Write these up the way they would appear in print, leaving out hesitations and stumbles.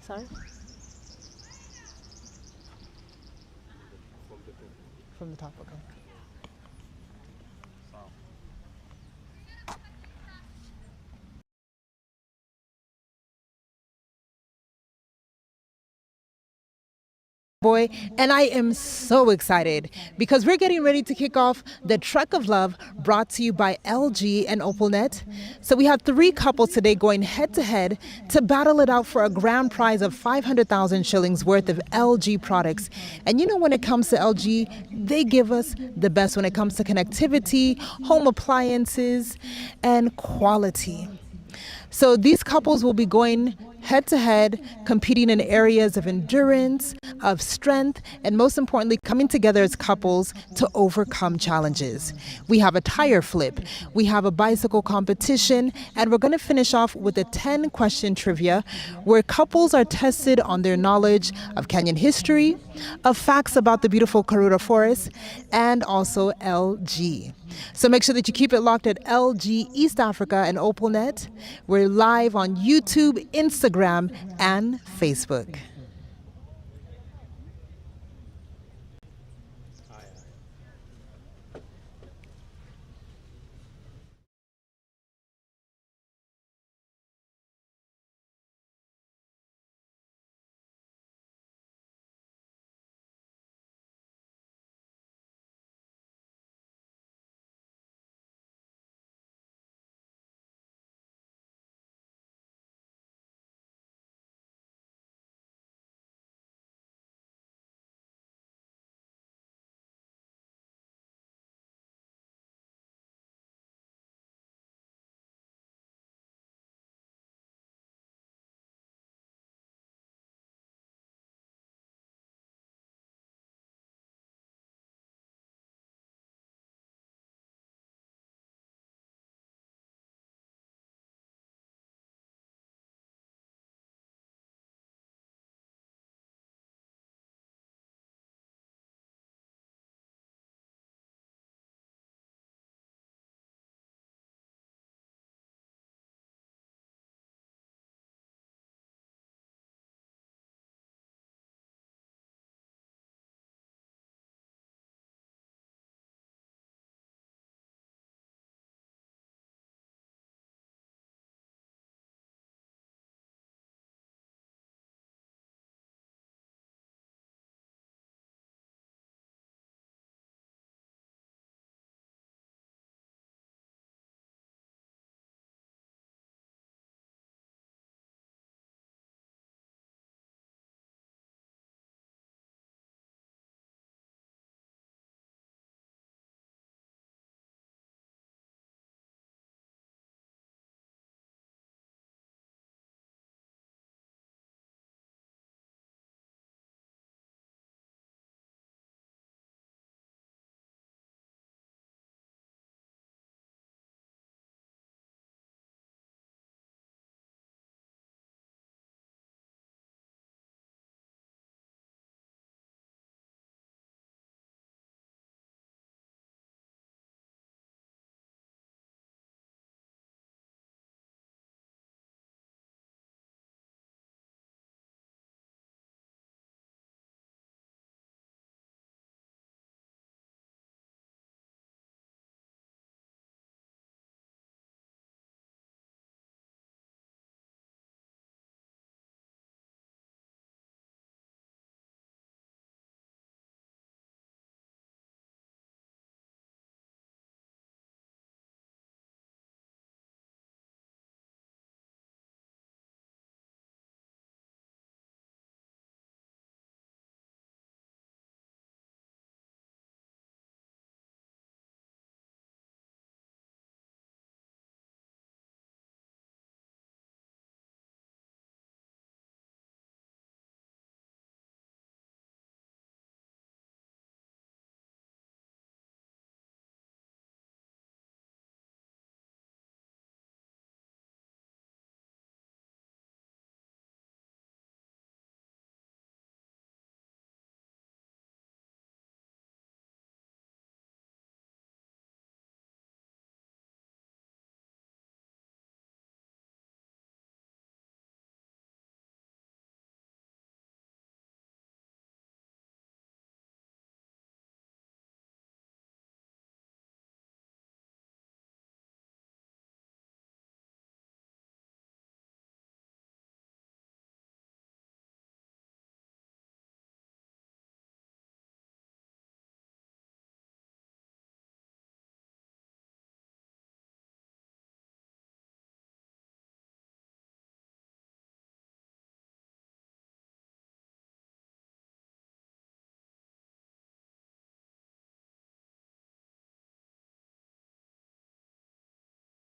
Sorry? From the top, okay. Boy, and I am so excited because we're getting ready to kick off the Trek of Love brought to you by LG and OpalNet. So we have three couples today going head to head to battle it out for a grand prize of 500,000 shillings worth of LG products. And you know, when it comes to LG, they give us the best when it comes to connectivity, home appliances, and quality. So these couples will be going head to head, competing in areas of endurance, of strength, and most importantly, coming together as couples to overcome challenges. We have a tire flip, we have a bicycle competition, and we're going to finish off with a 10-question trivia where couples are tested on their knowledge of Kenyan history, of facts about the beautiful Karura Forest, and also LG. So make sure that you keep it locked at LG East Africa and OpalNet. We're live on YouTube, Instagram, and Facebook.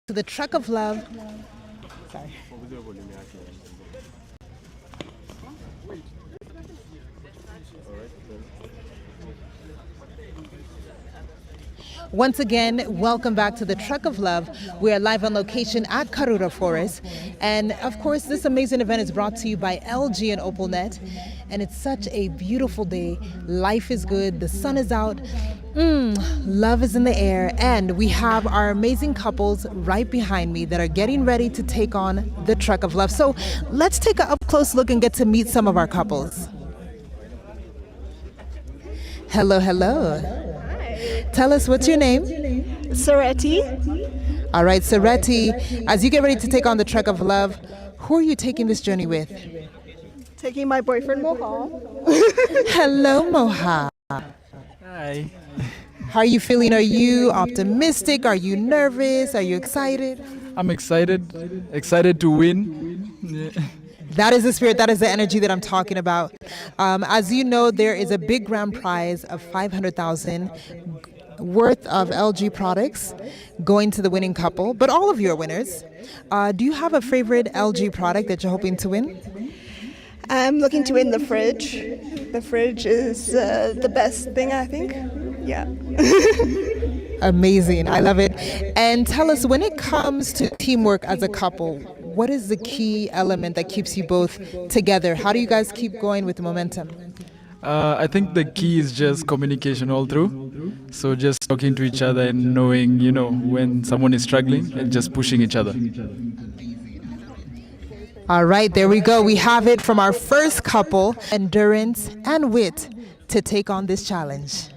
to the Truck of Love. Sorry. Once again, welcome back to the Truck of Love. We are live on location at Karura Forest. And of course, this amazing event is brought to you by LG and OpalNet. And it's such a beautiful day. Life is good. The sun is out. Love is in the air. And we have our amazing couples right behind me that are getting ready to take on the Truck of Love. So let's take an up-close look and get to meet some of our couples. Hello, hello. Tell us, what's your name? Sareti. All right, Sareti, as you get ready to take on the Truck of Love, who are you taking this journey with? Taking my boyfriend Moha. Hello, Moha. Hi. How are you feeling? Are you optimistic? Are you nervous? Are you excited? I'm excited. Excited to win. Yeah. That is the spirit, that is the energy that I'm talking about. As you know, there is a big grand prize of $500,000 worth of LG products going to the winning couple, but all of you are winners. Do you have a favorite LG product that you're hoping to win? I'm looking to win the fridge. The fridge is the best thing, I think. Yeah. Amazing. I love it. And tell us, when it comes to teamwork as a couple, what is the key element that keeps you both together? How do you guys keep going with the momentum? I think the key is just communication all through. So just talking to each other and knowing, when someone is struggling and just pushing each other. All right, there we go. We have it from our first couple, endurance and wit to take on this challenge.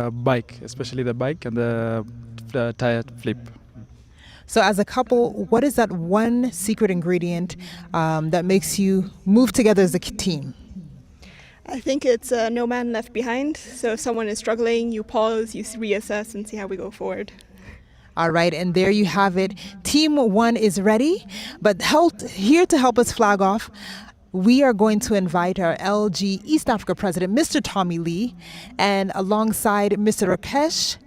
bike, especially the bike and the tire flip. So, as a couple, what is that one secret ingredient that makes you move together as a team? I think it's no man left behind. So if someone is struggling, you pause, you reassess, and see how we go forward. All right, and there you have it. Team 1 is ready, but here to help us flag off, we are going to invite our LG East Africa President, Mr. Tommy Lee, and alongside Mr. Rakesh,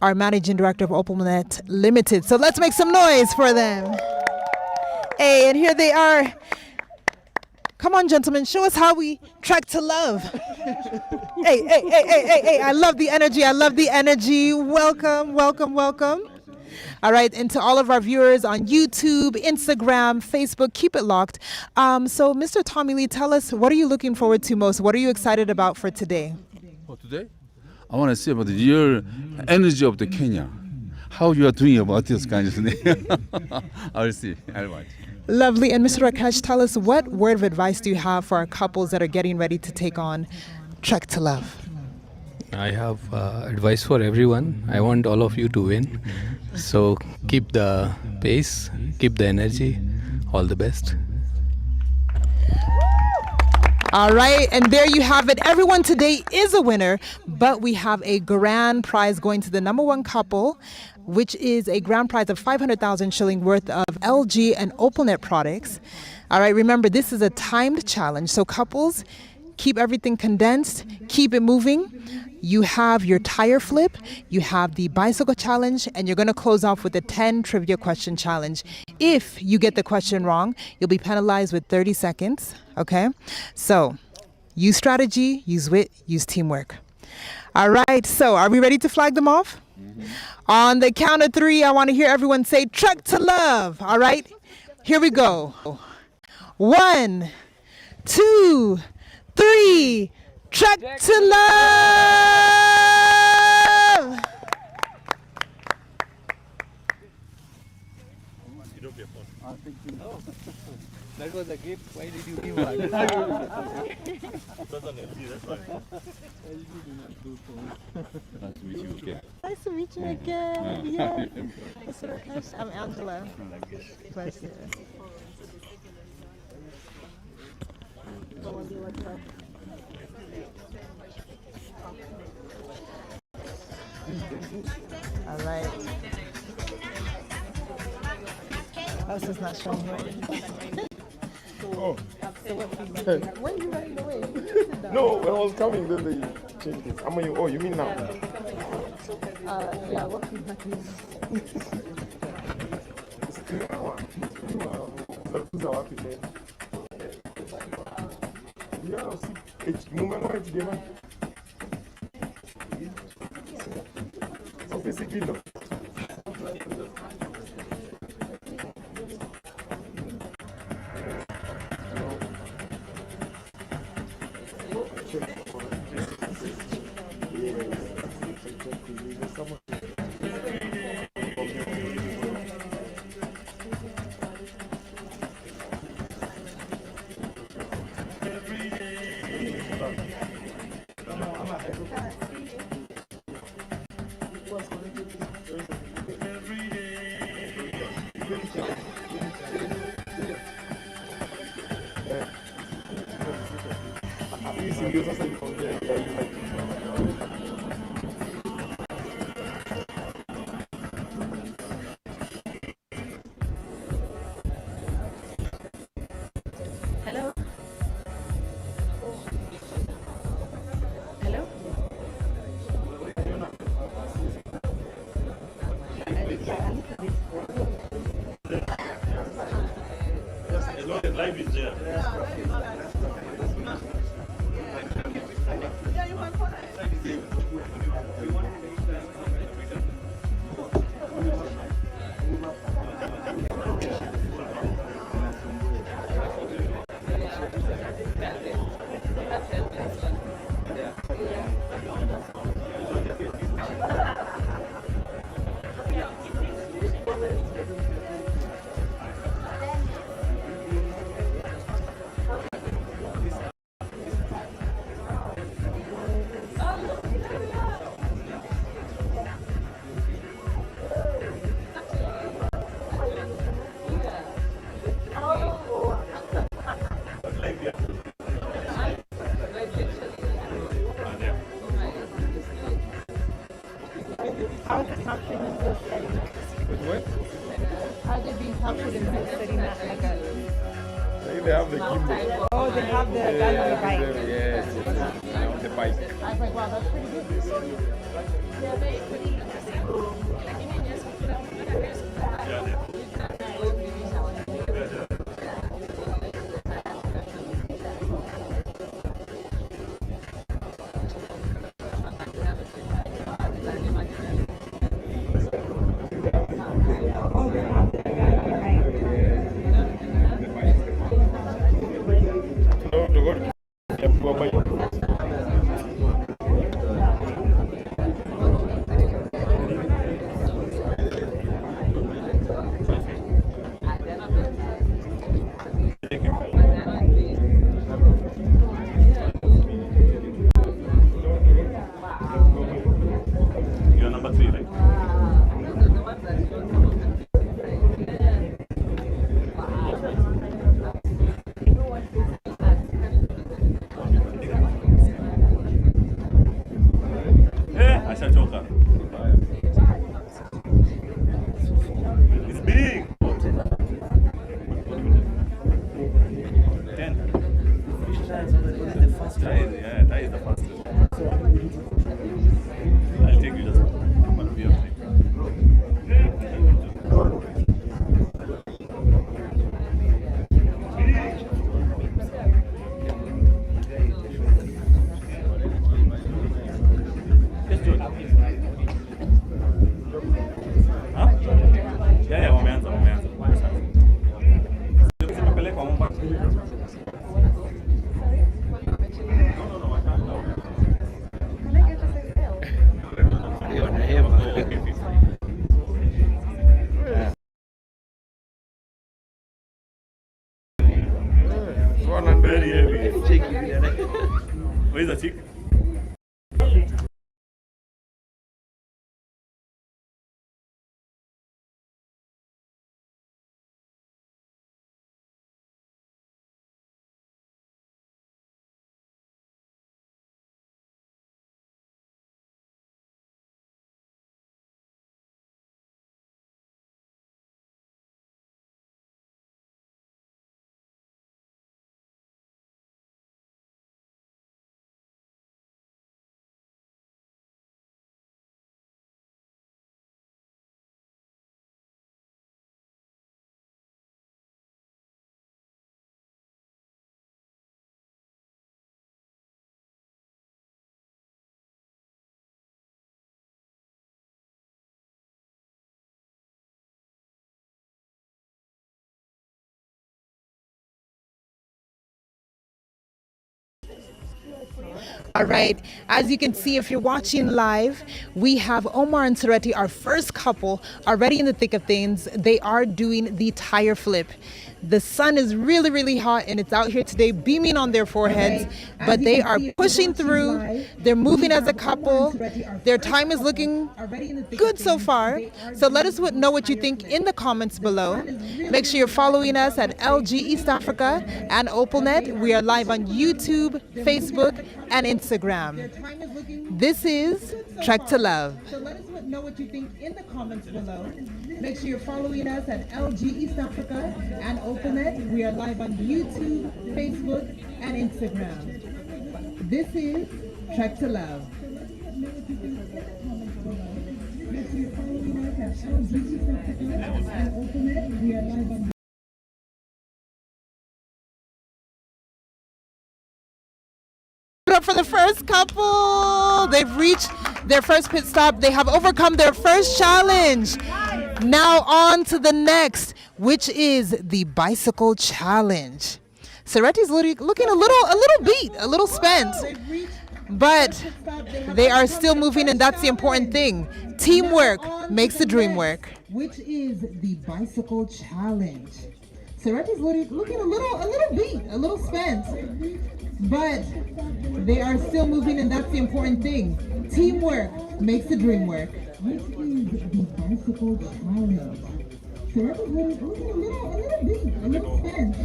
our Managing Director of OpalNet Limited. So let's make some noise for them. Hey, and here they are. Come on, gentlemen, show us how we trek to love. Hey, I love the energy. I love the energy. Welcome, welcome, welcome. All right, and to all of our viewers on YouTube, Instagram, Facebook, keep it locked. So, Mr. Tommy Lee, tell us, what are you looking forward to most? What are you excited about for today? For today, I want to see about your energy of the Kenya. How you are doing about this kind of thing. I'll see. I'll watch. Lovely. And Mr. Rakesh, tell us, what word of advice do you have for our couples that are getting ready to take on Trek to Love? I have advice for everyone. I want all of you to win. So keep the pace, keep the energy. All the best. All right, and there you have it. Everyone today is a winner, but we have a grand prize going to the number 1 couple, which is a grand prize of 500,000 shilling worth of LG and OpalNet products. All right, remember, this is a timed challenge. So couples, keep everything condensed, keep it moving. You have your tire flip, you have the bicycle challenge, and you're going to close off with the 10 trivia question challenge. If you get the question wrong, you'll be penalized with 30 seconds, okay? So use strategy, use wit, use teamwork. All right, so are we ready to flag them off? On the count of 3, I want to hear everyone say, Trek to Love. All right, here we go. 1, 2, 3, Trek to Love! That was a gift. Why did you give one? Nice to meet you again. Yeah. Mr. Rakesh, I'm Angela. Pleasure. All right. That's just not showing here. Oh. When you running away? No, when I was coming, then they changed it. I mean, oh, you mean now? Yeah, what feedback is Live is there. Are they being captured in setting that like a... They have the gimbal. Oh, they have the guy on the bike. Yes, on the bike. I was like, wow, that's pretty good. You're number 3, right? Yeah, I shall joker. It's big. 10. Yeah, that is the fastest. I'll take you just one view of it. Just do it. Huh? Yeah, wameanza. Usipeleke kwa Mombasa. Very heavy. Where is the chick? All right, as you can see, if you're watching live, we have Omar and Sereti, our first couple, already in the thick of things. They are doing the tire flip. The sun is really, really hot and it's out here today beaming on their foreheads, but they are pushing through. They're moving as a couple. Their time is looking good so far. So let us know what you think in the comments below. Make sure you're following us at LG East Africa and OpalNet. We are live on YouTube, Facebook, and Instagram. This is Trek to Love. So let us know what you think in the comments below. Make sure you're following us at LG East Africa and OpenNet. We are live on YouTube, Facebook, and Instagram. This is Trek to Love. Make sure you're following us at LG East Africa and OpenNet. We are live on up for the first couple. They've reached their first pit stop. They have overcome their first challenge. Now on to the next, which is the bicycle challenge. Sereti's looking a little beat, a little spent, but they are still moving, and that's the important thing. Teamwork makes the dream work. Which is the bicycle challenge. Sereti's looking a little beat, a little spent, but they are still moving, and that's the important thing. Teamwork makes the dream work. Which is the bicycle challenge. Sereti's looking a little beat, a little spent,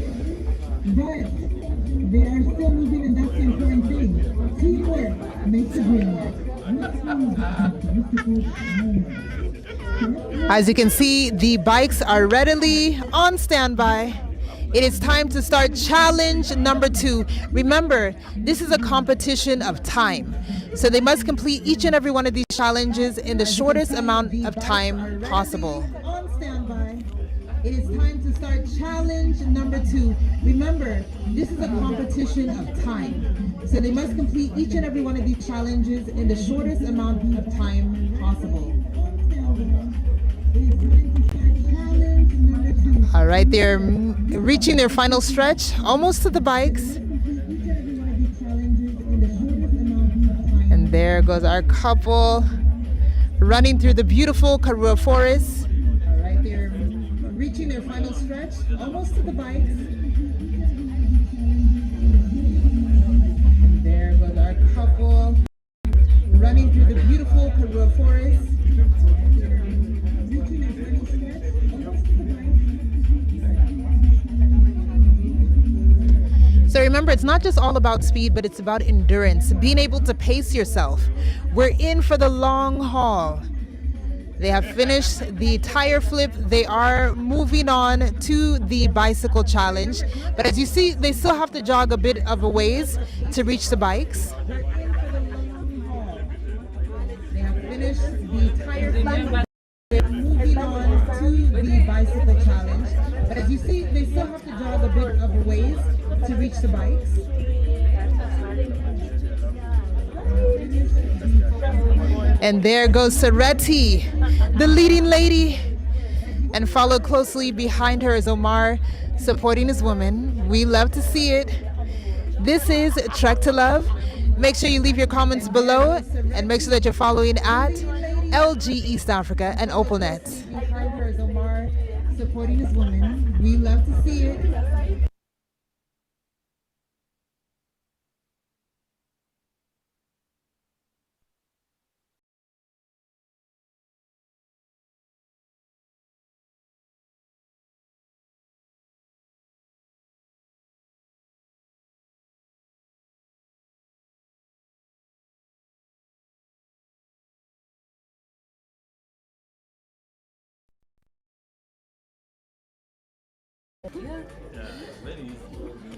but they are still moving, and that's the important thing. Teamwork makes the dream work. Which is the bicycle challenge. As you can see, the bikes are readily on standby. It is time to start challenge number 2. Remember, this is a competition of time. So they must complete each and every one of these challenges in the shortest amount of time possible. On standby. It is time to start challenge number 2. Remember, this is a competition of time. So they must complete each and every one of these challenges in the shortest amount of time possible. All right, they're reaching their final stretch, almost to the bikes. And there goes our couple running through the beautiful Karua Forest. All right, they're reaching their final stretch, almost to the bikes. And there goes our couple running through the beautiful Karua Forest. Reaching their final stretch, almost to the bikes. So remember, it's not just all about speed, but it's about endurance, being able to pace yourself. We're in for the long haul. They have finished the tire flip. They are moving on to the bicycle challenge. But as you see, they still have to jog a bit of a ways to reach the bikes. They have finished the tire flip. They're moving on to the bicycle challenge. But as you see, they still have to jog a bit of a ways to reach the bikes. And there goes Saretti, the leading lady. And followed closely behind her is Omar, supporting his woman. We love to see it. This is Trek to Love. Make sure you leave your comments below and make sure that you're following at LG East Africa and OpalNet. Behind her is Omar, supporting his woman. We love to see it. Very easy.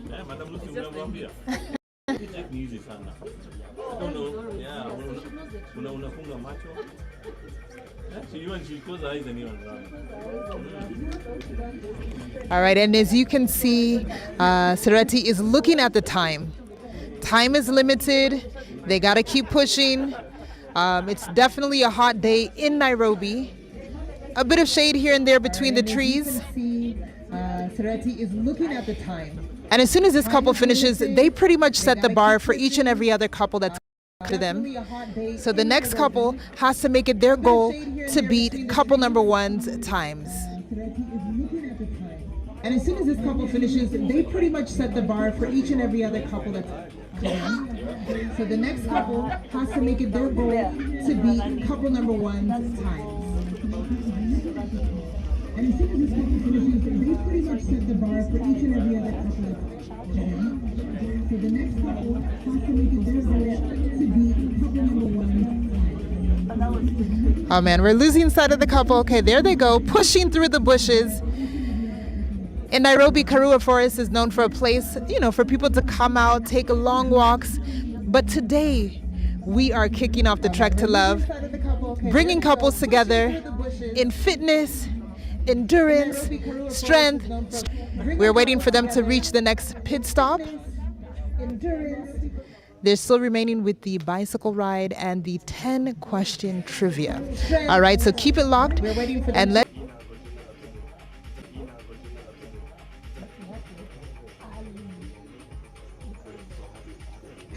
Yeah, Madam Lucy, unawaambia. Ni easy sana. I don't know. Yeah, unafunga macho. She close her eyes and even run. All right, and as you can see, Saretti is looking at the time. Time is limited. They got to keep pushing. It's definitely a hot day in Nairobi. A bit of shade here and there between the trees. Saretti is looking at the time. And as soon as this couple finishes, they pretty much set the bar for each and every other couple that's to them. So the next couple has to make it their goal to beat couple number 1's times. And as soon as this couple finishes, they pretty much set the bar for each and every other couple that's to them. So the next couple has to make it their goal to beat couple number 1's times. And as soon as this couple finishes, they pretty much set the bar for each and every other couple that's to them. So the next couple has to make it their goal to beat couple number 1's times. Oh man, we're losing sight of the couple. Okay, there they go, pushing through the bushes. In Nairobi, Karua Forest is known for a place, for people to come out, take long walks. But today, we are kicking off the Trek to Love, bringing couples together in fitness, endurance, strength. We're waiting for them to reach the next pit stop. They're still remaining with the bicycle ride and the 10-question trivia. All right, so keep it locked and let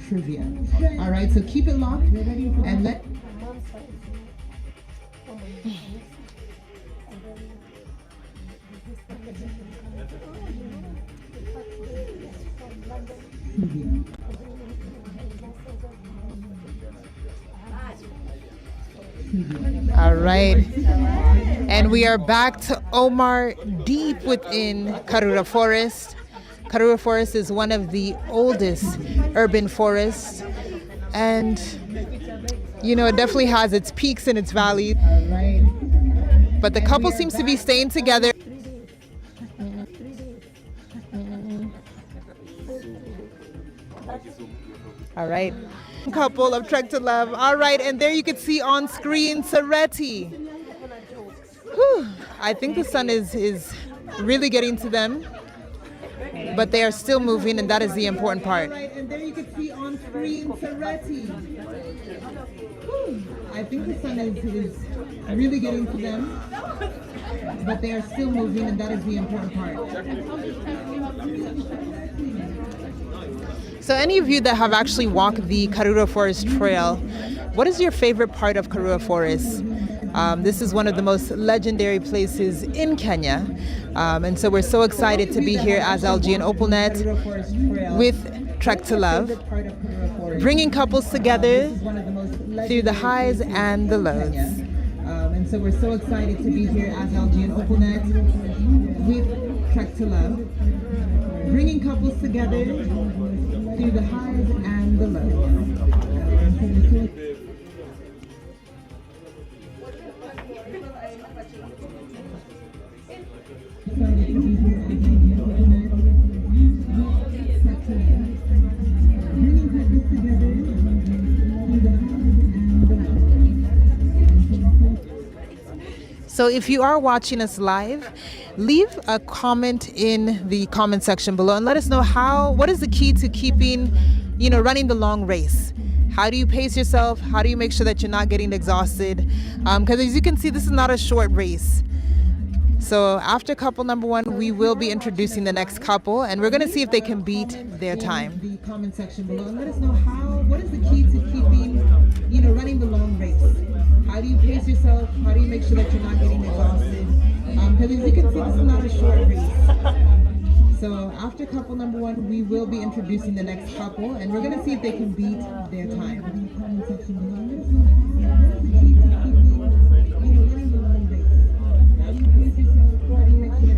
trivia. All right, so keep it locked and let All right, and we are back to Omar deep within Karura Forest. Karura Forest is one of the oldest urban forests, and it definitely has its peaks and its valleys. All right. but the couple seems to be staying together. All right. Couple of Trek to Love. All right, and there you can see on screen Saretti. Whew. I think the sun is really getting to them, but they are still moving, and that is the important part. All right, and there you can see on screen Saretti. Whew. I think the sun is really getting to them, but they are still moving, and that is the important part. So any of you that have actually walked the Karura Forest Trail, what is your favorite part of Karura Forest? This is one of the most legendary places in Kenya. And so we're so excited to be here as LG and OpalNet with Trek to Love, bringing couples together through the highs and the lows. And so we're so excited to be here as LG and OpalNet with Trek to Love, bringing couples together through the highs and the lows. So if you are watching us live, leave a comment in the comment section below and let us know what is the key to keeping, running the long race. How do you pace yourself? How do you make sure that you're not getting exhausted? Because as you can see, this is not a short race. So after couple number one, we will be introducing the next couple, and we're going to see if they can beat their time. The comment section below and let us know what is the key to keeping, running the long race. How do you pace yourself? How do you make sure that you're not getting exhausted? Because as you can see, this is not a short race. So after couple number one, we will be introducing the next couple, and we're going to see if they can beat their time.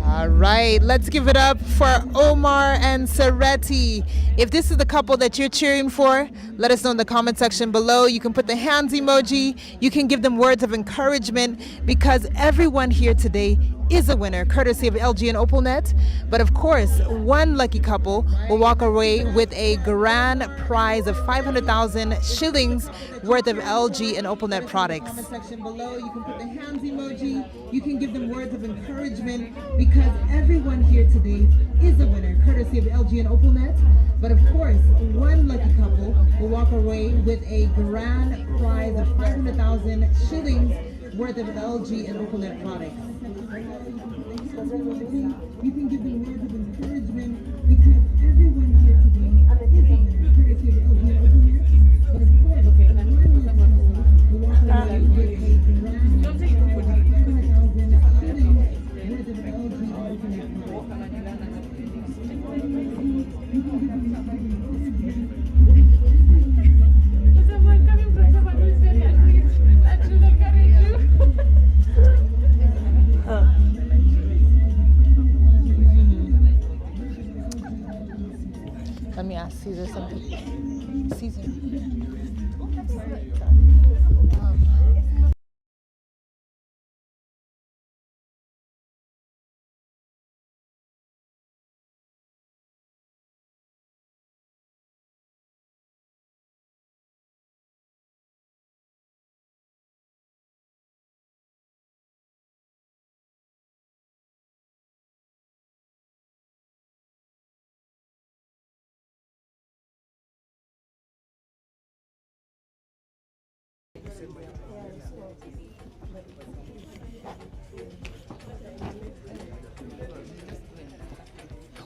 All right, let's give it up for Omar and Saretti. If this is the couple that you're cheering for, let us know in the comment section below. You can put the hands emoji. You can give them words of encouragement, because everyone here today is a winner, courtesy of LG and OpalNet. But of course, one lucky couple will walk away with a grand prize of 500,000 shillings worth of LG and OpalNet products. In the section below, you can put the hands emoji. You can give them words of encouragement, because everyone here today is a winner, courtesy of LG and OpalNet. But of course, one lucky couple will walk away with a grand prize of 500,000 shillings worth of LG and OpalNet products. You can give them words of encouragement, because everyone here today is a winner, courtesy of LG and OpalNet. But of course, one lucky couple will walk away with a grand prize of 500,000 shillings worth of LG and OpalNet products. Let me ask Caesar something. Caesar.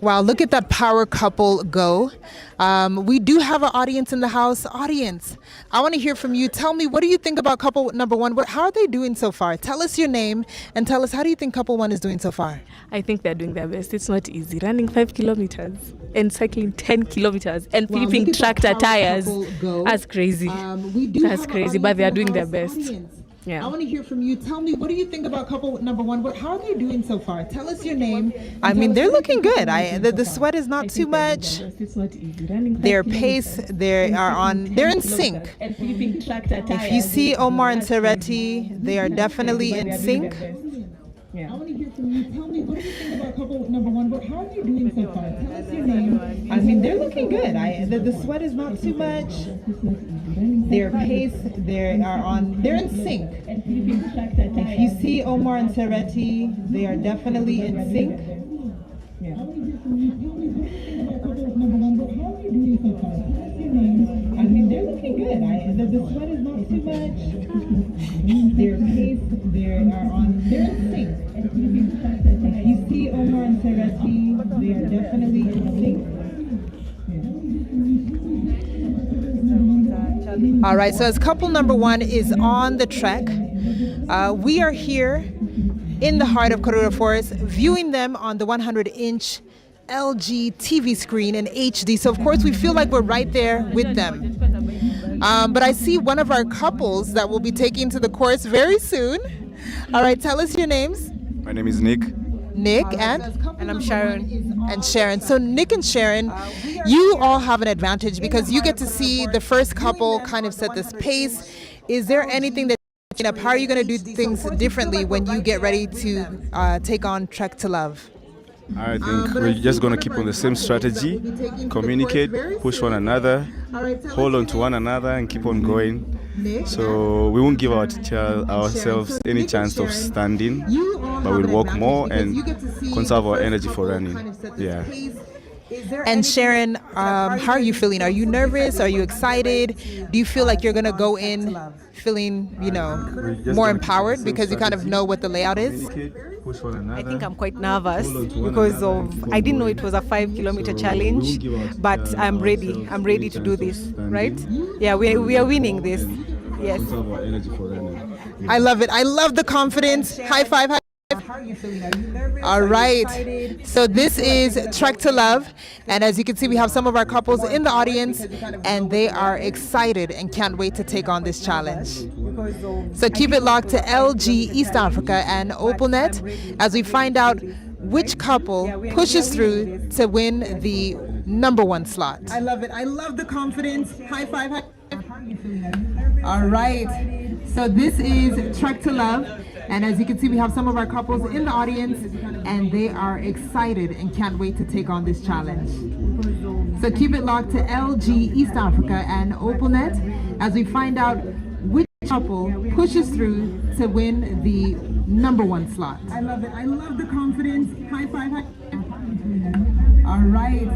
Wow, look at that power couple go. We do have an audience in the house. Audience, I want to hear from you. Tell me, what do you think about couple number one? How are they doing so far? Tell us your name and tell us, how do you think couple one is doing so far? I think they're doing their best. It's not easy. Running 5 kilometers and cycling 10 kilometers and flipping tractor tires. That's crazy. That's crazy, but they are doing their best. Audience. Yeah. I want to hear from you. Tell me, what do you think about couple number one? How are they doing so far? Tell us your name. I mean, they're looking good. The sweat is not too much. It's not easy. Running Their pace, they're in sync. and flipping tractor tires. If you see Omar and Saretti, they are definitely in sync. I want to hear from you. Tell me, what do you think about couple number one? How are you doing so far? Tell us your name. I mean, they're looking good. The sweat is not too much. Their pace, they're in sync. If you see Omar and Sereti, they are definitely in sync. I mean, they're looking good. The sweat is not too much. Their pace, they're in sync. If you see Omar and Sereti, they are definitely in sync. All right, so as couple number one is on the trek, we are here in the heart of Karura Forest, viewing them on the 100-inch LG TV screen in HD. So of course we feel like we're right there with them. But I see one of our couples that will be taking to the course very soon. All right, tell us your names. My name is Nick. Nick and I'm Sharon. And Sharon. So Nick and Sharon, you all have an advantage because you get to see the first couple kind of set this pace. Is there anything that how are you going to do things differently when you get ready to take on Trek to Love? I think we're just going to keep on the same strategy, communicate, push one another, hold on to one another and keep on going. So we won't give ourselves any chance of standing, but we'll walk more and conserve our energy for running. Yeah. And Sharon, how are you feeling? Are you nervous? Are you excited? Do you feel like you're going to go in feeling, more empowered because you kind of know what the layout is? I think I'm quite nervous because I didn't know it was a 5-kilometer challenge, but I'm ready. I'm ready to do this, right? Yeah, we are winning this. Yes. I love it. I love the confidence. High five. High five. How are you feeling? Are you nervous? All right. So this is Trek to Love. And as you can see, we have some of our couples in the audience and they are excited and can't wait to take on this challenge. So keep it locked to LG East Africa and OpalNet as we find out which couple pushes through to win the number one slot. I love it. I love the confidence. High five. High five. All right. So this is Trek to Love. And as you can see, we have some of our couples in the audience and they are excited and can't wait to take on this challenge. So keep it locked to LG East Africa and OpalNet as we find out which couple pushes through to win the number one slot. I love it. I love the confidence. High five. High five. All right.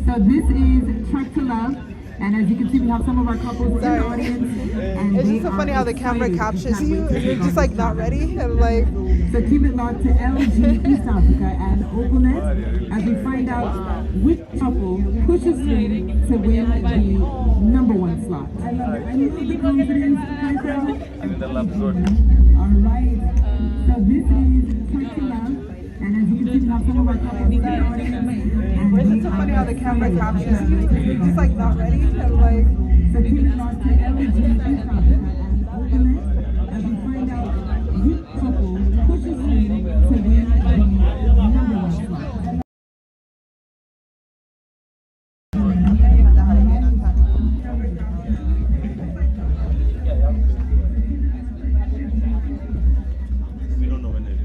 So this is Trek to Love. And as you can see, we have some of our couples in the audience. And it's just so funny how the camera captures you. You're just like not ready. And like. So keep it locked to LG East Africa and OpalNet as we find out which couple pushes through to win the number one slot. I love it. I love the confidence. All right. So this is Trek to Love. And as you can see, we have some of our couples in the audience. It's just so funny how the camera captures you. You're just like not ready. And like. So keep it locked to LG East Africa and OpalNet as we find out which couple pushes through to win the number one slot. We don't know when it is.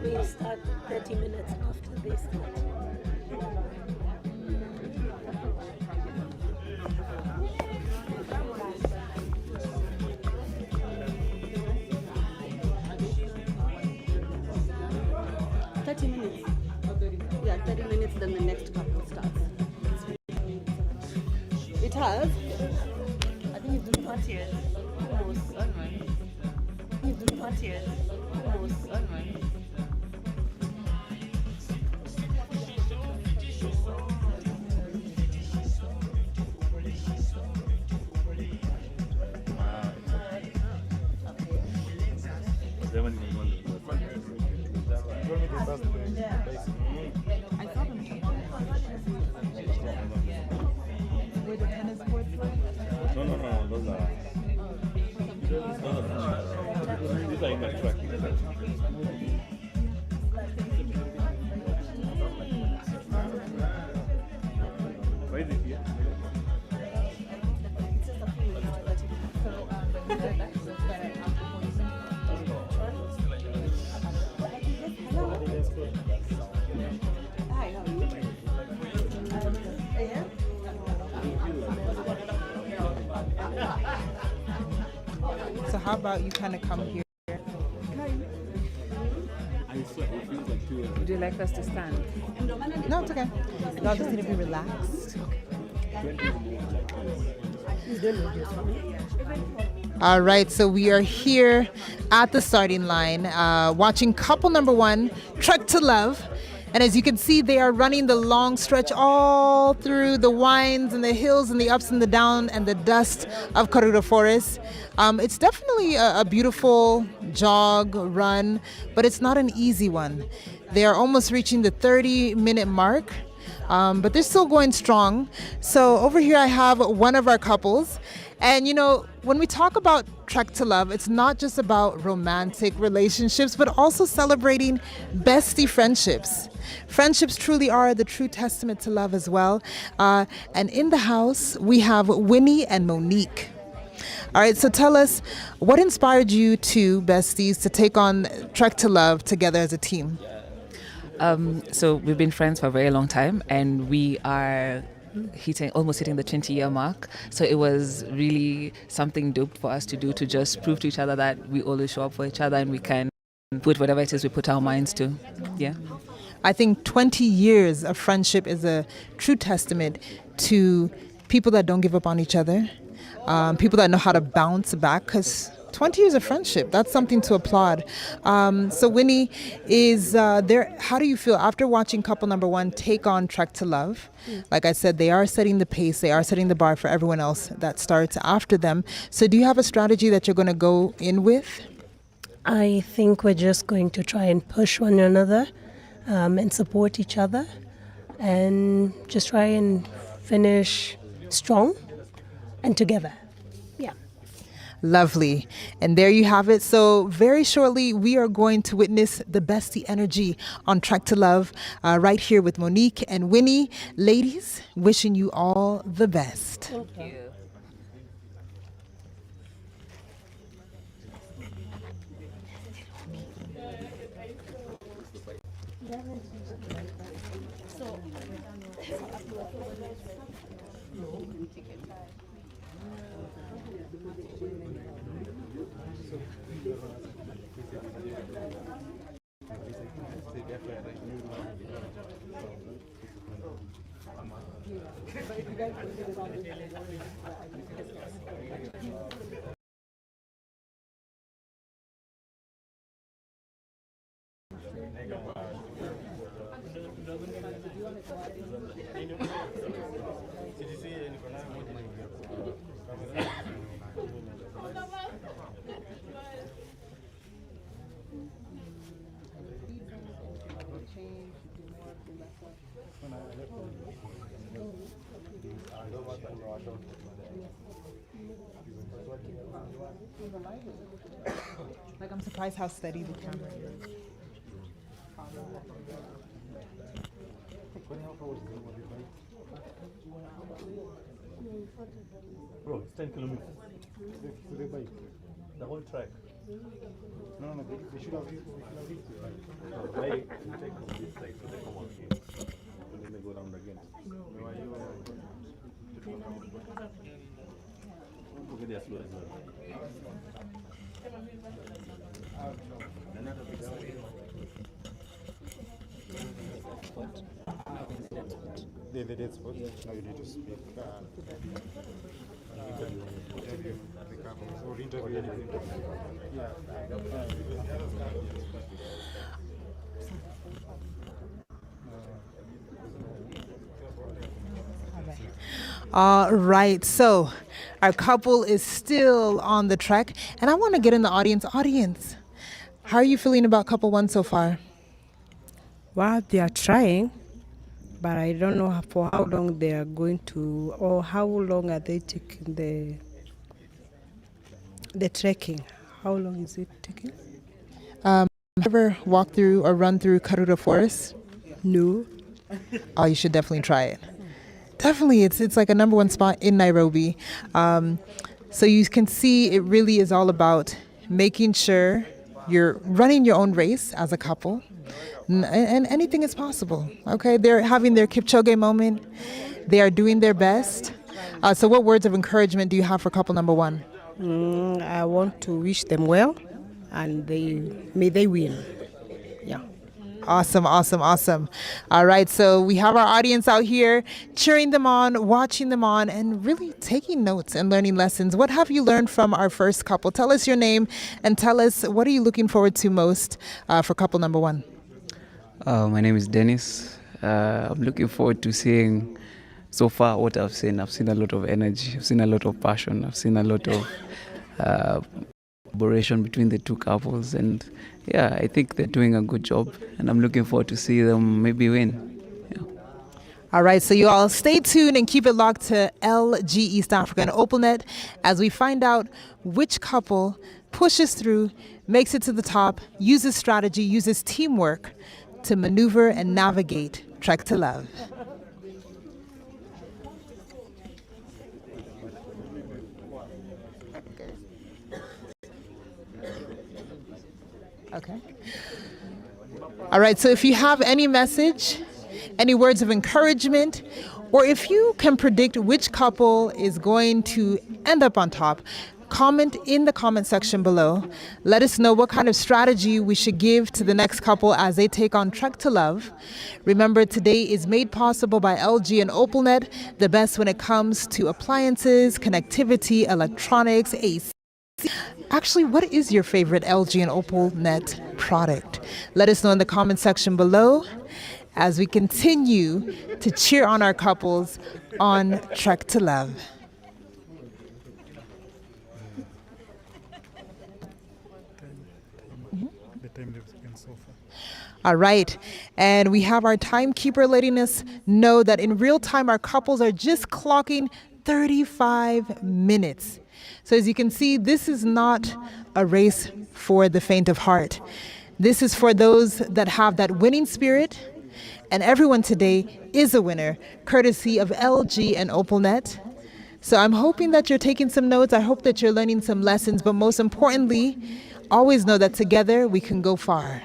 We start 30 minutes after they start. Yeah, 30 minutes, then the next couple starts. It has. I think you've done part here. Almost. You've done part here. Almost. No, those are. These are in the track. Where is it here? So how about you kind of come here? Would you like us to stand? No, it's okay. Y'all just need to be relaxed. All right, so we are here at the starting line, watching couple number one, Trek to Love. And as you can see, they are running the long stretch all through the winds and the hills and the ups and the down and the dust of Karura Forest. It's definitely a beautiful jog, run, but it's not an easy one. They are almost reaching the 30-minute mark, but they're still going strong. So over here I have one of our couples. And you know, when we talk about Trek to Love, it's not just about romantic relationships, but also celebrating bestie friendships. Friendships truly are the true testament to love as well. And in the house, we have Winnie and Monique. All right, so tell us, what inspired you two besties to take on Trek to Love together as a team? So we've been friends for a very long time, and we are almost hitting the 20-year mark. So it was really something dope for us to do, to just prove to each other that we always show up for each other and we can put whatever it is we put our minds to. Yeah. I think 20 years of friendship is a true testament to people that don't give up on each other, people that know how to bounce back, because 20 years of friendship, that's something to applaud. So Winnie, is there? How do you feel after watching couple number one take on Trek to Love? Like I said, they are setting the pace, they are setting the bar for everyone else that starts after them. So do you have a strategy that you're going to go in with? I think we're just going to try and push one another and support each other and just try and finish strong and together. Yeah. Lovely. And there you have it. So very shortly, we are going to witness the bestie energy on Trek to Love right here with Monique and Winnie. Ladies, wishing you all the best. Thank you. Like, I'm surprised how steady the camera is. Bro, it's 10 kilometers. The whole track. No, they should have reached the bike. They take us this side, so they come on here. And then they go around again. Look at their slow as well. The dead spot. Now you need to speak. Interview the couples or interview anything. All right, so our couple is still on the trek, and I want to get in the audience. How are you feeling about couple one so far? Well, they are trying. but I don't know for how long they are going to, or how long are they taking the trekking. How long is it taking? Ever walk through or run through Karura Forest? No. Oh, you should definitely try it. Definitely, it's like a number one spot in Nairobi. So you can see it really is all about making sure you're running your own race as a couple, and anything is possible. Okay, they're having their Kipchoge moment. They are doing their best. So what words of encouragement do you have for couple number one? I want to wish them well, and may they win. Yeah. Awesome, awesome, awesome. All right, so we have our audience out here cheering them on, watching them on, and really taking notes and learning lessons. What have you learned from our first couple? Tell us your name and tell us what are you looking forward to most for couple number one? My name is Dennis. I'm looking forward to seeing so far what I've seen. I've seen a lot of energy. I've seen a lot of passion. I've seen a lot of collaboration between the two couples, and yeah, I think they're doing a good job, and I'm looking forward to see them maybe win. All right, so you all stay tuned and keep it locked to LG East Africa and OpalNet as we find out which couple pushes through, makes it to the top, uses strategy, uses teamwork to maneuver and navigate Trek to Love. Okay. All right, so if you have any message, any words of encouragement, or if you can predict which couple is going to end up on top, comment in the comment section below. Let us know what kind of strategy we should give to the next couple as they take on Trek to Love. Remember, today is made possible by LG and OpalNet, the best when it comes to appliances, connectivity, electronics, AC. Actually, what is your favorite LG and OpalNet product? Let us know in the comment section below as we continue to cheer on our couples on Trek to Love. All right, and we have our timekeeper letting us know that in real time our couples are just clocking 35 minutes. So as you can see, this is not a race for the faint of heart. This is for those that have that winning spirit, and everyone today is a winner, courtesy of LG and OpalNet. So I'm hoping that you're taking some notes. I hope that you're learning some lessons, but most importantly, always know that together we can go far.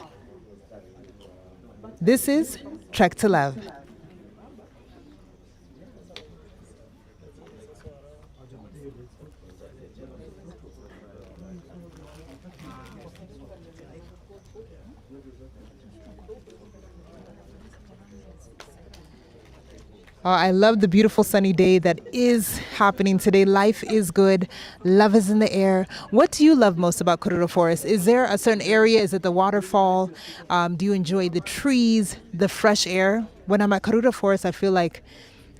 This is Trek to Love. I love the beautiful sunny day that is happening today. Life is good. Love is in the air. What do you love most about Karura Forest? Is there a certain area? Is it the waterfall? Do you enjoy the trees, the fresh air? When I'm at Karura Forest, I feel like,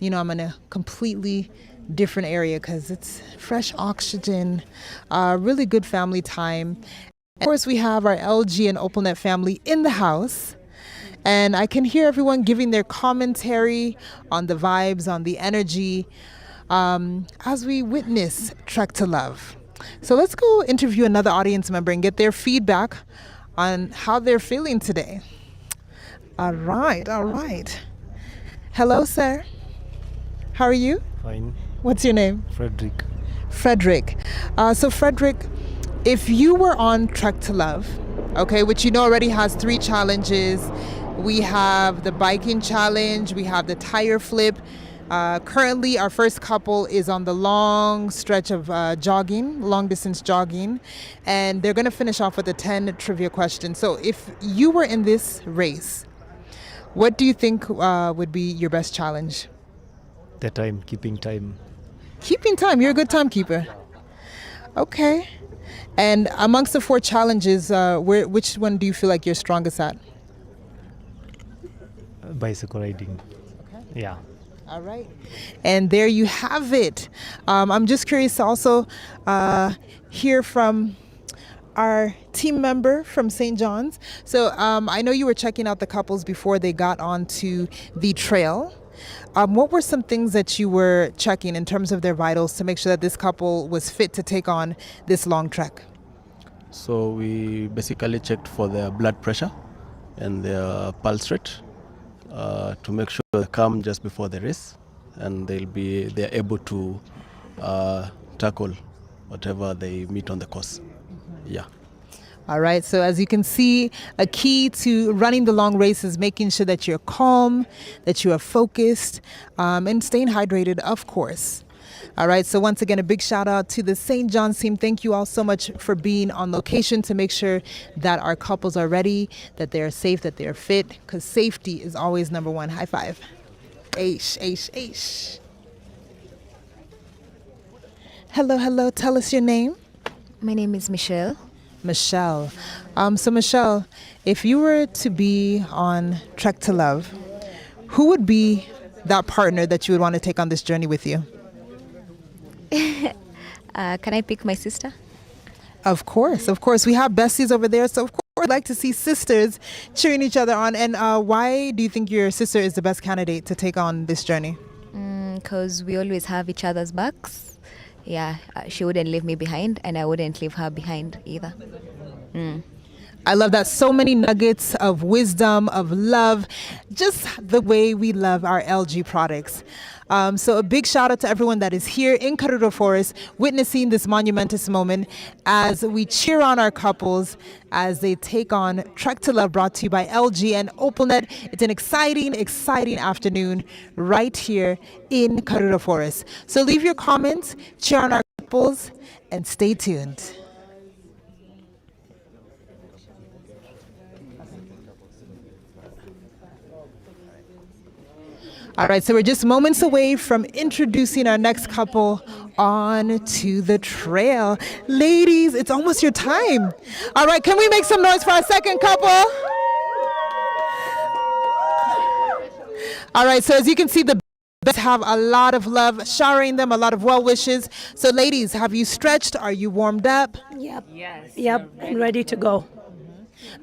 I'm in a completely different area because it's fresh oxygen, really good family time. Of course, we have our LG and OpalNet family in the house. And I can hear everyone giving their commentary on the vibes, on the energy, as we witness Trek to Love. So let's go interview another audience member and get their feedback on how they're feeling today. All right, all right. Hello, sir. How are you? Fine. What's your name? Frederick. Frederick. So Frederick, if you were on Trek to Love, okay, which already has 3 challenges. We have the biking challenge, we have the tire flip. Currently, our first couple is on the long stretch of jogging, long distance jogging, and they're going to finish off with a 10 trivia question. So if you were in this race, what do you think would be your best challenge? The time, keeping time. Keeping time, you're a good timekeeper. Okay. And amongst the 4 challenges, which one do you feel like you're strongest at? Bicycle riding. Okay. Yeah. All right. And there you have it. I'm just curious to also hear from our team member from St. John's. So I know you were checking out the couples before they got onto the trail. What were some things that you were checking in terms of their vitals to make sure that this couple was fit to take on this long trek? So we basically checked for their blood pressure and their pulse rate to make sure they come just before the race, and they're able to tackle whatever they meet on the course. Yeah. All right, so as you can see, a key to running the long race is making sure that you're calm, that you are focused, and staying hydrated, of course. All right, so once again, a big shout out to the St. John's team. Thank you all so much for being on location to make sure that our couples are ready, that they're safe, that they're fit, because safety is always number one. High five. Aish, aish, aish. Hello, hello. Tell us your name. My name is Michelle. Michelle. So Michelle, if you were to be on Trek to Love, who would be that partner that you would want to take on this journey with you? Can I pick my sister? Of course, of course. We have besties over there, so of course I'd like to see sisters cheering each other on. And why do you think your sister is the best candidate to take on this journey? Because we always have each other's backs. Yeah, she wouldn't leave me behind, and I wouldn't leave her behind either. I love that. So many nuggets of wisdom, of love, just the way we love our LG products. So a big shout out to everyone that is here in Karura Forest witnessing this monumentous moment as we cheer on our couples as they take on Trek to Love, brought to you by LG and OpalNet. It's an exciting, exciting afternoon right here in Karura Forest. So leave your comments, cheer on our couples, and stay tuned. All right, so we're just moments away from introducing our next couple on to the trail. Ladies, it's almost your time. All right, can we make some noise for our second couple? All right, so as you can see, the best have a lot of love showering them, a lot of well wishes. So ladies, have you stretched? Are you warmed up? Yep. Yes. Yep, and ready to go.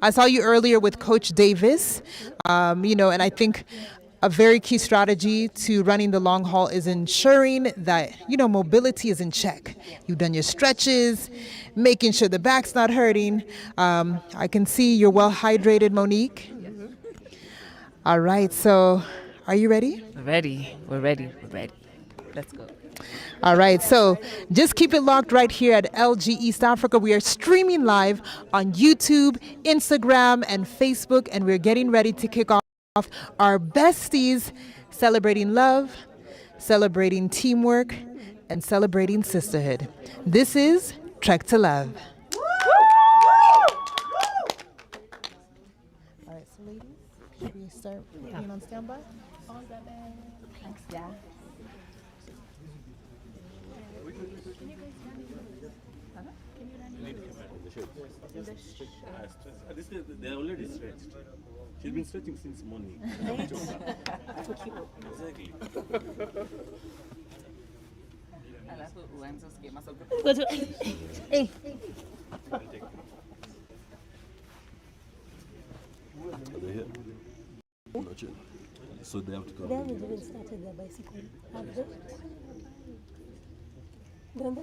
I saw you earlier with Coach Davis, and I think a very key strategy to running the long haul is ensuring that, mobility is in check. You've done your stretches, making sure the back's not hurting. I can see you're well hydrated, Monique. All right, so are you ready? Ready. We're ready. Let's go. All right, so just keep it locked right here at LG East Africa. We are streaming live on YouTube, Instagram, and Facebook, and we're getting ready to kick off our besties, celebrating love, celebrating teamwork, and celebrating sisterhood. This is Trek to Love. All right, so ladies, should we start being on standby? Thanks, yeah. They're already stretched. She's been stretching since morning. Exactly. Hey. Are they here? Not yet. So they have to come. They haven't even started their bicycle. Have they? I don't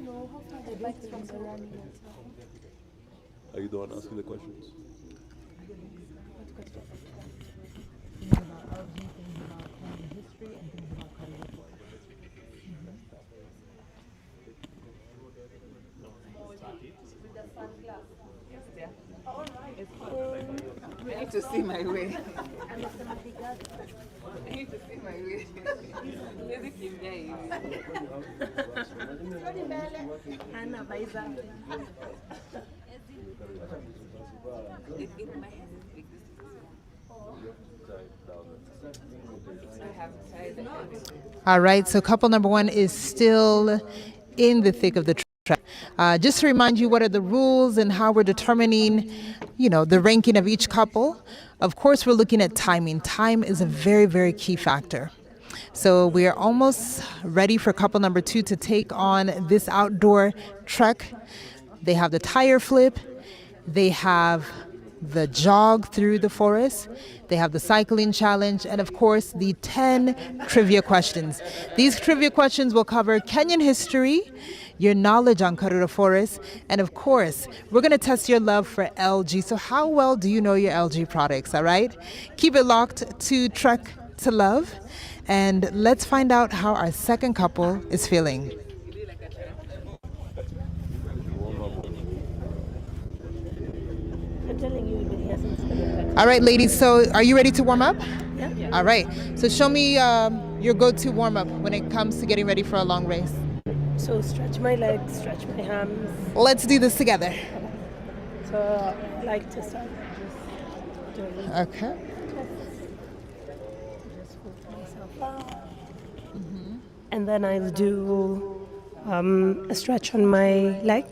know how far the bike's from the running. Are you the one asking the questions? I need to see my way. I need to see my way. All right, so couple number one is still in the thick of the track. Just to remind you what are the rules and how we're determining, the ranking of each couple. Of course, we're looking at timing. Time is a very, very key factor. So we are almost ready for couple number two to take on this outdoor trek. they have the tire flip, they have the jog through the forest, they have the cycling challenge, and of course the 10 trivia questions. These trivia questions will cover Kenyan history, your knowledge on Karura Forest, and of course, we're gonna test your love for LG. So how well do you know your LG products, all right? Keep it locked to Trek to Love, and let's find out how our second couple is feeling. All right, ladies, so are you ready to warm up? Yeah. All right, so show me your go-to warm-up when it comes to getting ready for a long race. So stretch my legs, stretch my hams. Let's do this together. So I like to start just doing. Okay. Just hold myself up. And then I'll do a stretch on my leg.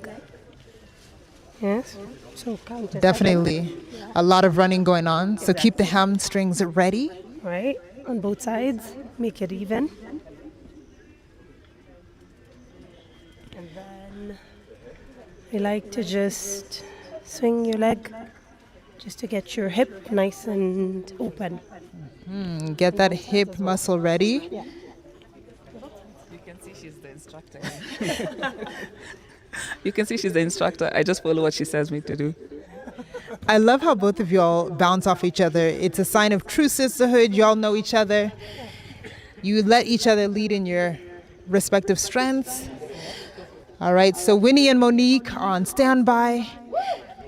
Yes. So count it. Definitely a lot of running going on, so keep the hamstrings ready. Right, on both sides, make it even. And then I like to just swing your leg just to get your hip nice and open. Get that hip muscle ready. Yeah. You can see she's the instructor. You can see she's the instructor. I just follow what she says me to do. I love how both of y'all bounce off each other. It's a sign of true sisterhood. Y'all know each other. You let each other lead in your respective strengths. All right, so Winnie and Monique are on standby,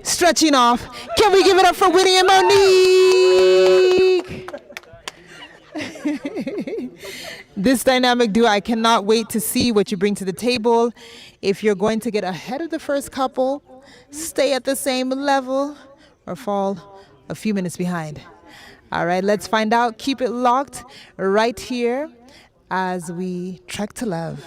stretching off. Can we give it up for Winnie and Monique? This dynamic duo, I cannot wait to see what you bring to the table. If you're going to get ahead of the first couple, stay at the same level, or fall a few minutes behind. All right, let's find out. Keep it locked right here as we trek to love.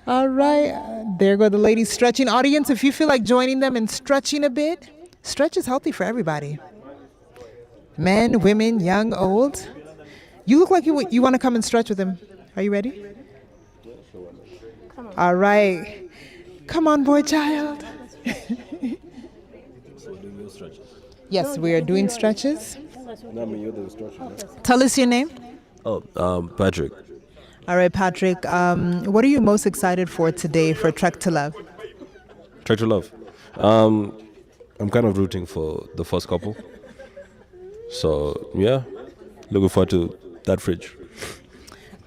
All right, there go the ladies stretching. Audience, if you feel like joining them and stretching a bit, stretch is healthy for everybody. Men, women, young, old. You look like you want to come and stretch with them. Are you ready? All right. Come on, boy child. Yes, we are doing stretches. Tell us your name. Patrick. All right, Patrick. What are you most excited for today for Trek to Love? Trek to Love. I'm kind of rooting for the first couple. So, yeah, looking forward to that fridge.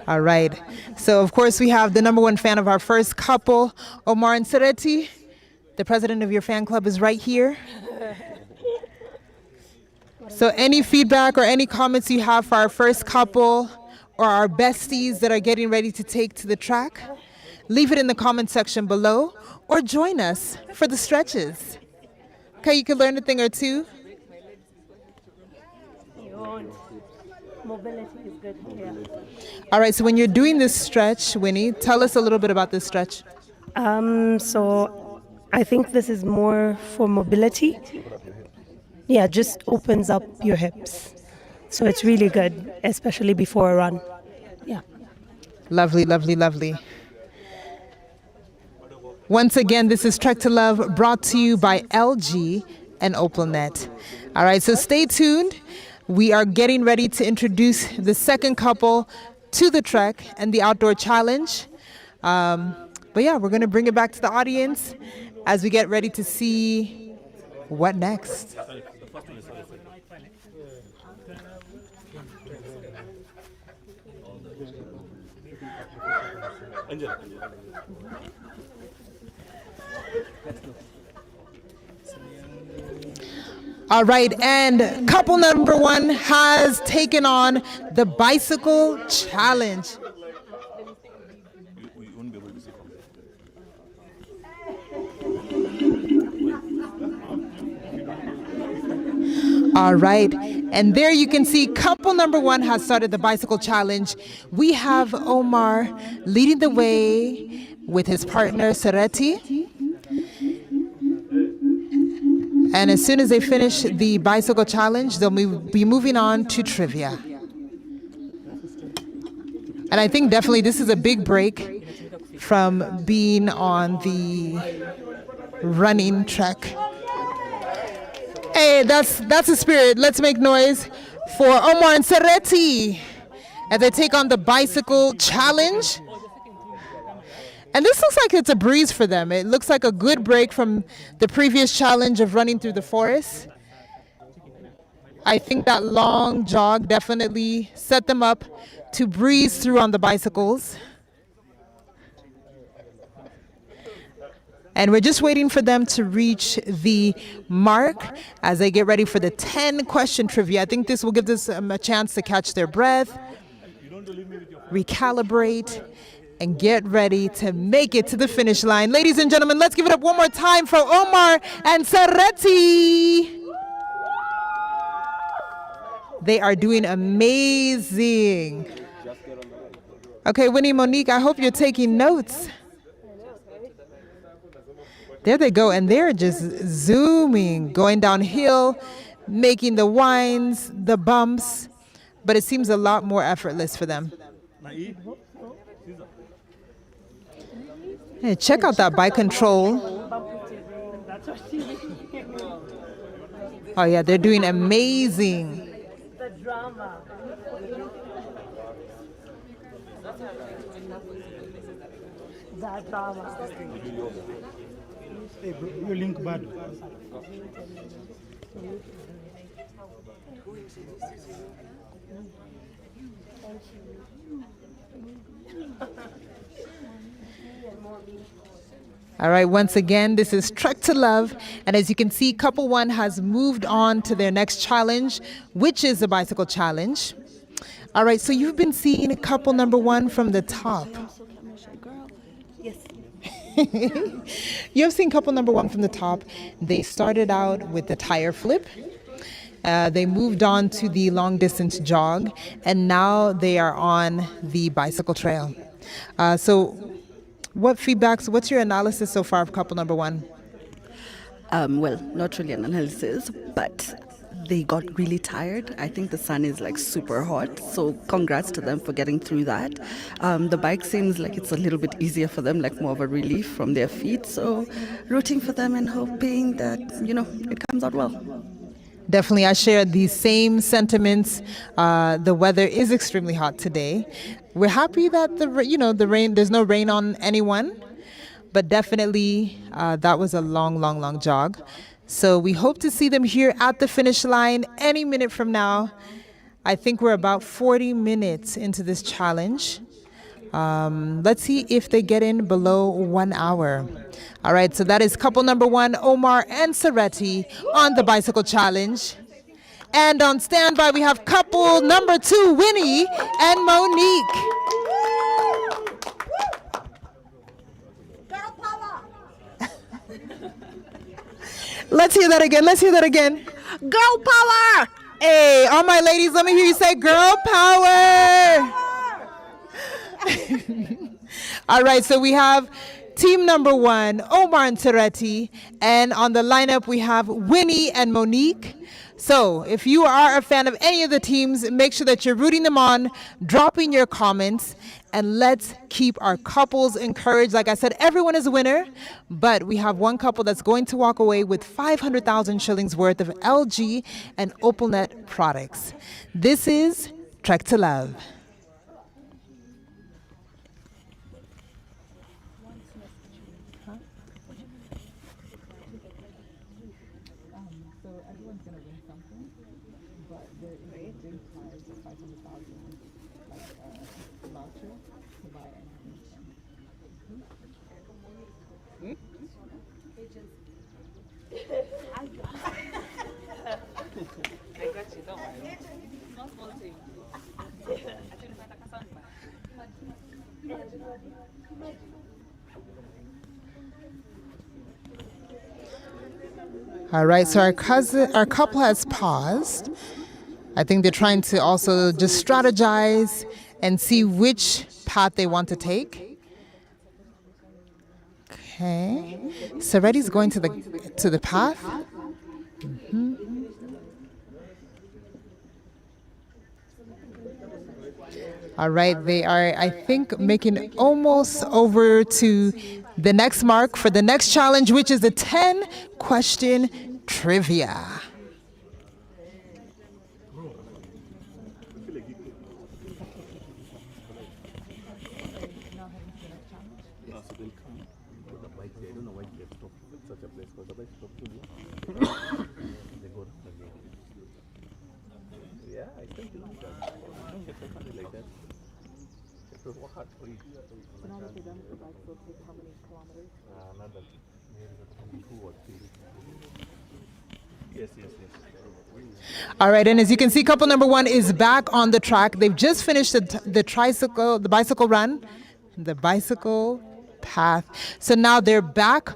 All right. So, of course, we have the number one fan of our first couple, Omar and Sereti. The president of your fan club is right here. So any feedback or any comments you have for our first couple or our besties that are getting ready to take to the track, leave it in the comment section below or join us for the stretches. Okay, you can learn a thing or two. Mobility is good. Yeah. All right, so when you're doing this stretch, Winnie, tell us a little bit about this stretch. So I think this is more for mobility. Yeah, just opens up your hips. So it's really good, especially before a run. Yeah. Lovely, lovely, lovely. Once again, this is Trek to Love, brought to you by LG and OpalNet. All right, so stay tuned. We are getting ready to introduce the second couple to the trek and the outdoor challenge. But yeah, we're going to bring it back to the audience as we get ready to see what next. All right, and couple number one has taken on the bicycle challenge. All right, and there you can see couple number one has started the bicycle challenge. We have Omar leading the way with his partner Sereti. And as soon as they finish the bicycle challenge, they'll be moving on to trivia. And I think definitely this is a big break from being on the running track. Hey, that's the spirit. Let's make noise for Omar and Sereti as they take on the bicycle challenge. And this looks like it's a breeze for them. It looks like a good break from the previous challenge of running through the forest. I think that long jog definitely set them up to breeze through on the bicycles. And we're just waiting for them to reach the mark as they get ready for the 10-question trivia. I think this will give them a chance to catch their breath, recalibrate, and get ready to make it to the finish line. Ladies and gentlemen, let's give it up one more time for Omar and Sereti. They are doing amazing. Okay, Winnie, Monique, I hope you're taking notes. There they go, and they're just zooming, going downhill, making the winds, the bumps, but it seems a lot more effortless for them. Hey, check out that bike control. Oh yeah, they're doing amazing. The drama. That drama. You link bad. All right, once again, this is Trek to Love. And as you can see, couple one has moved on to their next challenge, which is the bicycle challenge. All right, so you've been seeing couple number one from the top. Yes. You have seen couple number one from the top. They started out with the tire flip. They moved on to the long distance jog, and now they are on the bicycle trail. So what feedbacks, what's your analysis so far of couple number one? Well, not really an analysis, but they got really tired. I think the sun is like super hot, so congrats to them for getting through that. The bike seems like it's a little bit easier for them, like more of a relief from their feet, so rooting for them and hoping that, you know, it comes out well. Definitely, I share these same sentiments. The weather is extremely hot today. We're happy that the rain, there's no rain on anyone, but definitely that was a long jog. So we hope to see them here at the finish line any minute from now. I think we're about 40 minutes into this challenge. Let's see if they get in below 1 hour. All right, so that is couple number one, Omar and Sereti on the bicycle challenge. And on standby, we have couple number two, Winnie and Monique. Let's hear that again. Let's hear that again. Girl power! Hey, all my ladies, let me hear you say girl power. All right, so we have team number one, Omar and Sereti, and on the lineup we have Winnie and Monique. So if you are a fan of any of the teams, make sure that you're rooting them on, dropping your comments, and let's keep our couples encouraged. Like I said, everyone is a winner, but we have one couple that's going to walk away with 500,000 shillings worth of LG and OpalNet products. This is Trek to Love. All right, so our couple has paused. I think they're trying to also just strategize and see which path they want to take. Okay, Sereti's going to the path. Mm-hmm. All right, they are, I think, making almost over to the next mark for the next challenge, which is the 10-question trivia. All right, and as you can see, couple number one is back on the track. They've just finished the bicycle run, the bicycle path. So now they're back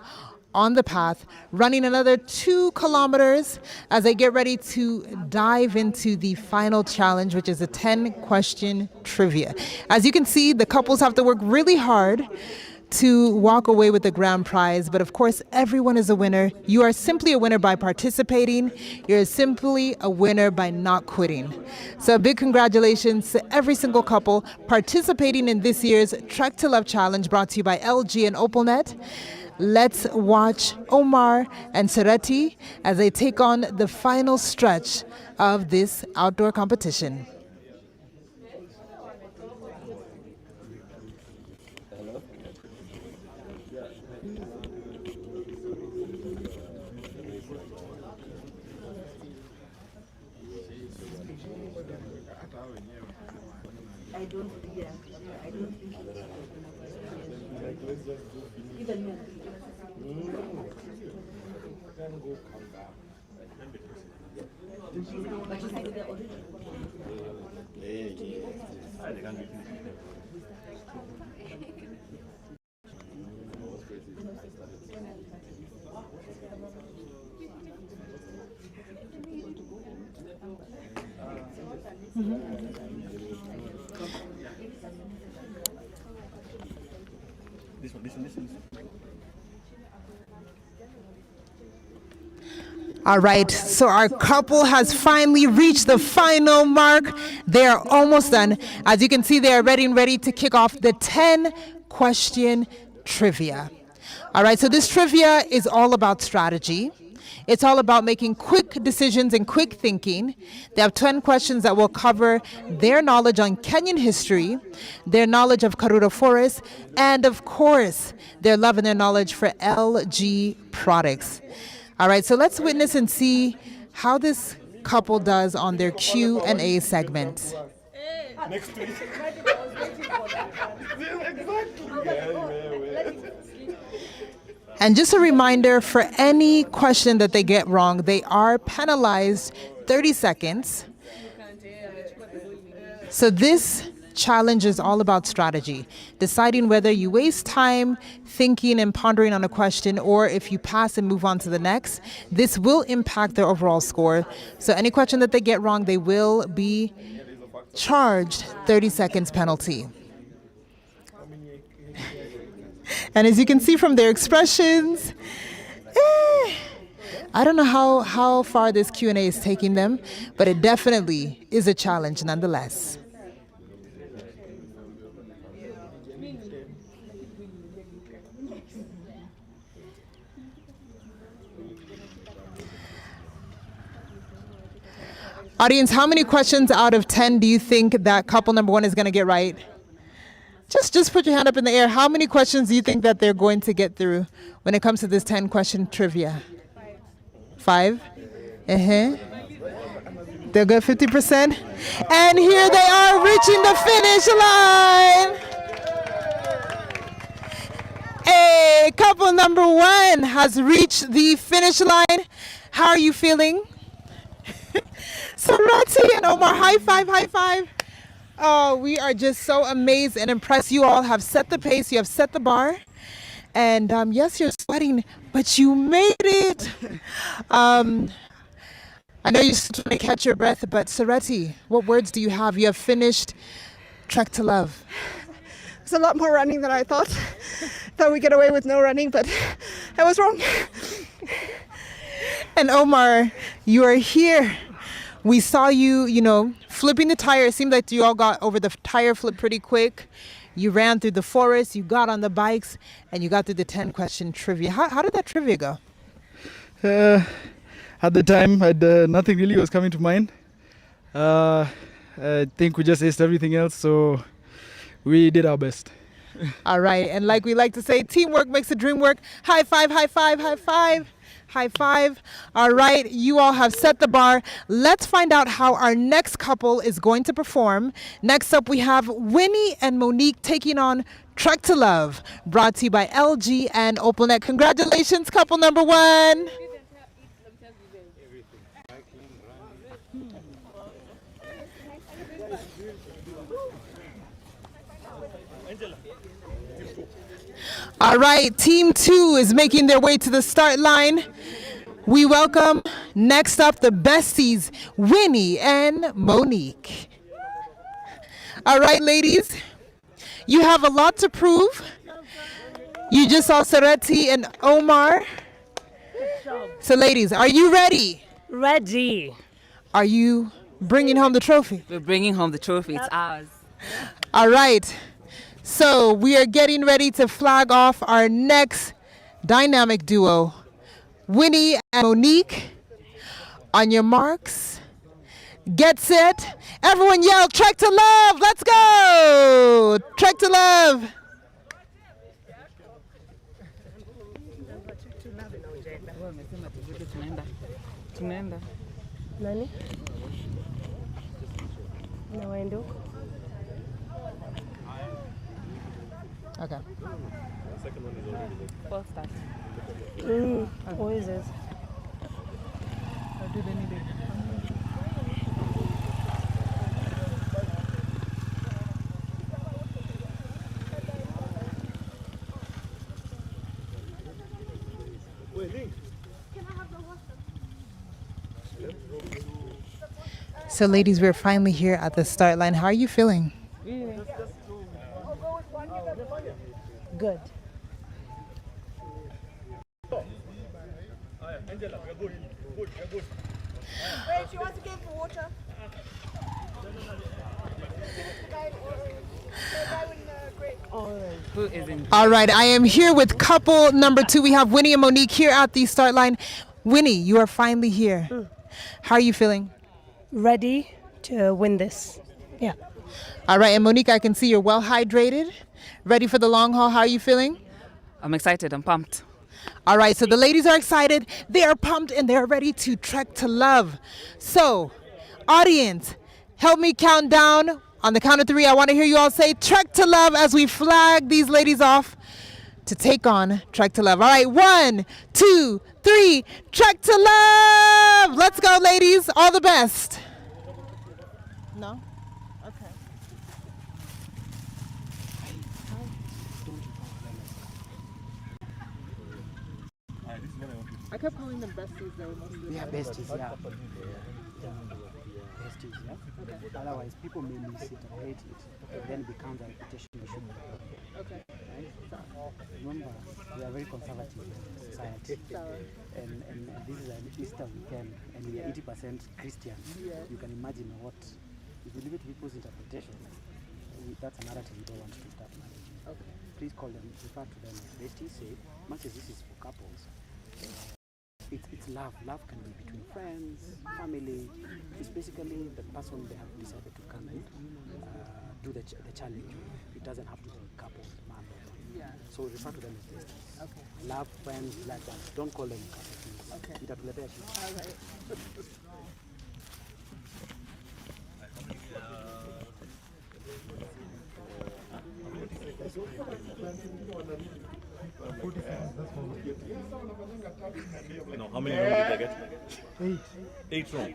on the path, running another 2 kilometers as they get ready to dive into the final challenge, which is a 10-question trivia. As you can see, the couples have to work really hard to walk away with the grand prize, but of course, everyone is a winner. You are simply a winner by participating. You're simply a winner by not quitting. So a big congratulations to every single couple participating in this year's Trek to Love Challenge, brought to you by LG and OpalNet. Let's watch Omar and Sereti as they take on the final stretch of this outdoor competition. All right, so our couple has finally reached the final mark. They are almost done. As you can see, they are ready to kick off the 10-question trivia. All right, so this trivia is all about strategy. It's all about making quick decisions and quick thinking. They have 10 questions that will cover their knowledge on Kenyan history, their knowledge of Karura Forest, and of course, their love and their knowledge for LG products. All right, so let's witness and see how this couple does on their Q&A segment. Next week. And just a reminder, for any question that they get wrong, they are penalized 30 seconds. So this challenge is all about strategy, deciding whether you waste time thinking and pondering on a question, or if you pass and move on to the next. This will impact their overall score. So any question that they get wrong, they will be charged 30 seconds penalty. And as you can see from their expressions, I don't know how far this Q&A is taking them, but it definitely is a challenge nonetheless. Audience, how many questions out of 10 do you think that couple number one is going to get right? Just put your hand up in the air. How many questions do you think that they're going to get through when it comes to this 10-question trivia? 5? They'll get 50%. And here they are reaching the finish line. Hey, couple number one has reached the finish line. How are you feeling? Sereti and Omar, high five, high five. Oh, we are just so amazed and impressed. You all have set the pace, you have set the bar. And yes, you're sweating, but you made it. I know you're still trying to catch your breath, but Sereti, what words do you have? You have finished Trek to Love. It's a lot more running than I thought. Thought we'd get away with no running, but I was wrong. And Omar, you are here We saw you, flipping the tire. It seemed like you all got over the tire flip pretty quick. You ran through the forest, you got on the bikes, and you got through the 10-question trivia. How did that trivia go? At the time, nothing really was coming to mind. I think we just aced everything else, so we did our best. All right, and like we like to say, teamwork makes the dream work. High five, high five, high five. High five. All right, you all have set the bar. Let's find out how our next couple is going to perform. Next up, we have Winnie and Monique taking on Trek to Love, brought to you by LG and OpalNet. Congratulations, couple number one. All right, team 2 is making their way to the start line. We welcome next up the besties, Winnie and Monique. All right, ladies, you have a lot to prove. You just saw Sareti and Omar. So ladies, are you ready? Ready. Are you bringing home the trophy? We're bringing home the trophy. It's ours. All right. So we are getting ready to flag off our next dynamic duo, Winnie and Monique. On your marks, get set. Everyone yell, Trek to Love. Let's go. Trek to Love. Nani? Na waende huko? Okay. First start. What is this? So ladies, we're finally here at the start line. How are you feeling? Good. Wait, she wants to give water. All right, I am here with couple number 2. We have Winnie and Monique here at the start line. Winnie, you are finally here. How are you feeling? Ready to win this. Yeah. All right, and Monique, I can see you're well hydrated. Ready for the long haul. How are you feeling? I'm excited. I'm pumped. All right, so the ladies are excited. They are pumped and they're ready to trek to love. So, audience, help me count down. On the count of 3, I want to hear you all say trek to love as we flag these ladies off to take on Trek to Love. All right, 1, 2, 3, Trek to Love. Let's go, ladies. All the best. No? Okay. I kept calling them besties. They were mostly besties, yeah. Besties, yeah. Okay. Otherwise, people may miss it and hate it. It then becomes a reputation issue. Okay. Right? Remember, we are very conservative society. And this is an Easter weekend, and we are 80% Christian. Yeah. You can imagine what, if you leave it to people's interpretation, that's a narrative we don't want to start managing. Okay. Please call them, refer to them as besties. Say, much as this is for couples, it's love. Love can be between friends, family. It's basically the person they have decided to come and do the challenge. It doesn't have to be couples, man. Yeah. So refer to them as besties. Okay. Love, friends, like that. Don't call them couples. Okay. Itatuletea shida. All right. No, how many wrong did I get? 8. 8 wrong.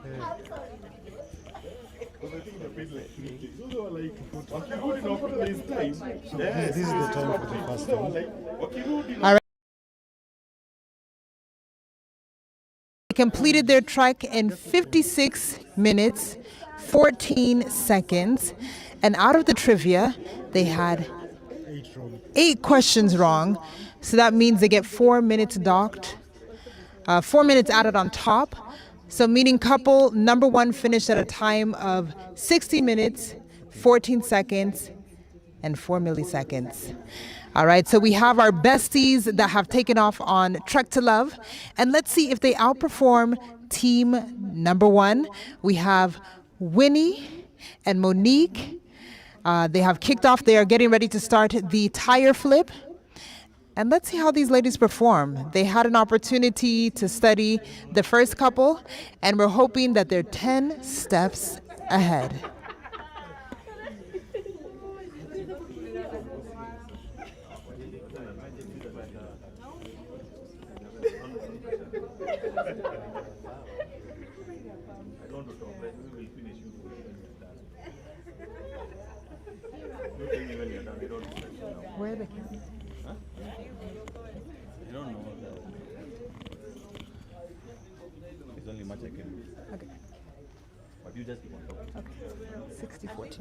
This is the time for the first time. All right. They completed their trek in 56 minutes, 14 seconds. And out of the trivia, they had 8 questions wrong. So that means they get 4 minutes docked, 4 minutes added on top. So meaning couple number 1 finished at a time of 60 minutes, 14 seconds, and 4 milliseconds. All right, so we have our besties that have taken off on Trek to Love. And let's see if they outperform team number 1. We have Winnie and Monique. They have kicked off. They are getting ready to start the tire flip. And let's see how these ladies perform. They had an opportunity to study the first couple, and we're hoping that they're 10 steps ahead. Where are the cameras? I don't know. There's only much I can do. Okay. But you just keep on talking. Okay. 60-14.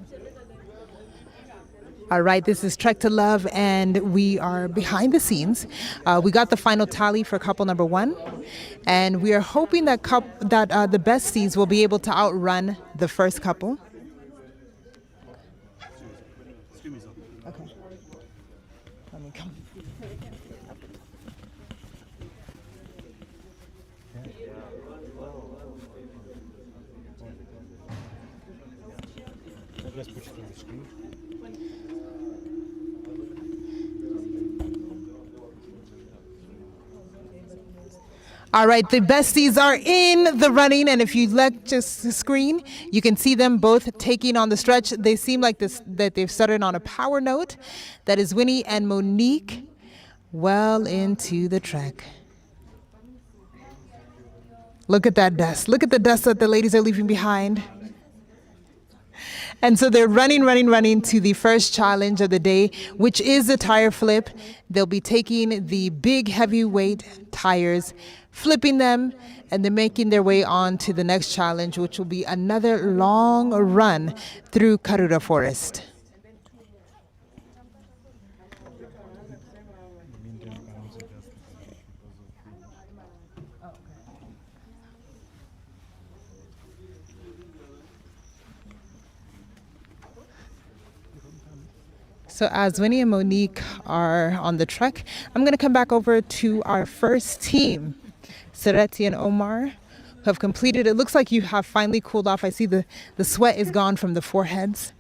All right, this is Trek to Love, and we are behind the scenes. We got the final tally for couple number 1, and we are hoping that the besties will be able to outrun the first couple. Okay. Let me come. Let's put it on the screen. All right, the besties are in the running, and if you look just the screen, you can see them both taking on the stretch. They seem like that they've started on a power note. That is Winnie and Monique, well into the trek. Look at that dust. Look at the dust that the ladies are leaving behind. And so they're running to the first challenge of the day, which is the tire flip. They'll be taking the big heavyweight tires, flipping them, and then making their way on to the next challenge, which will be another long run through Karura Forest. So as Winnie and Monique are on the trek, I'm going to come back over to our first team, Sereti and Omar, who have completed. It looks like you have finally cooled off. I see the sweat is gone from the foreheads.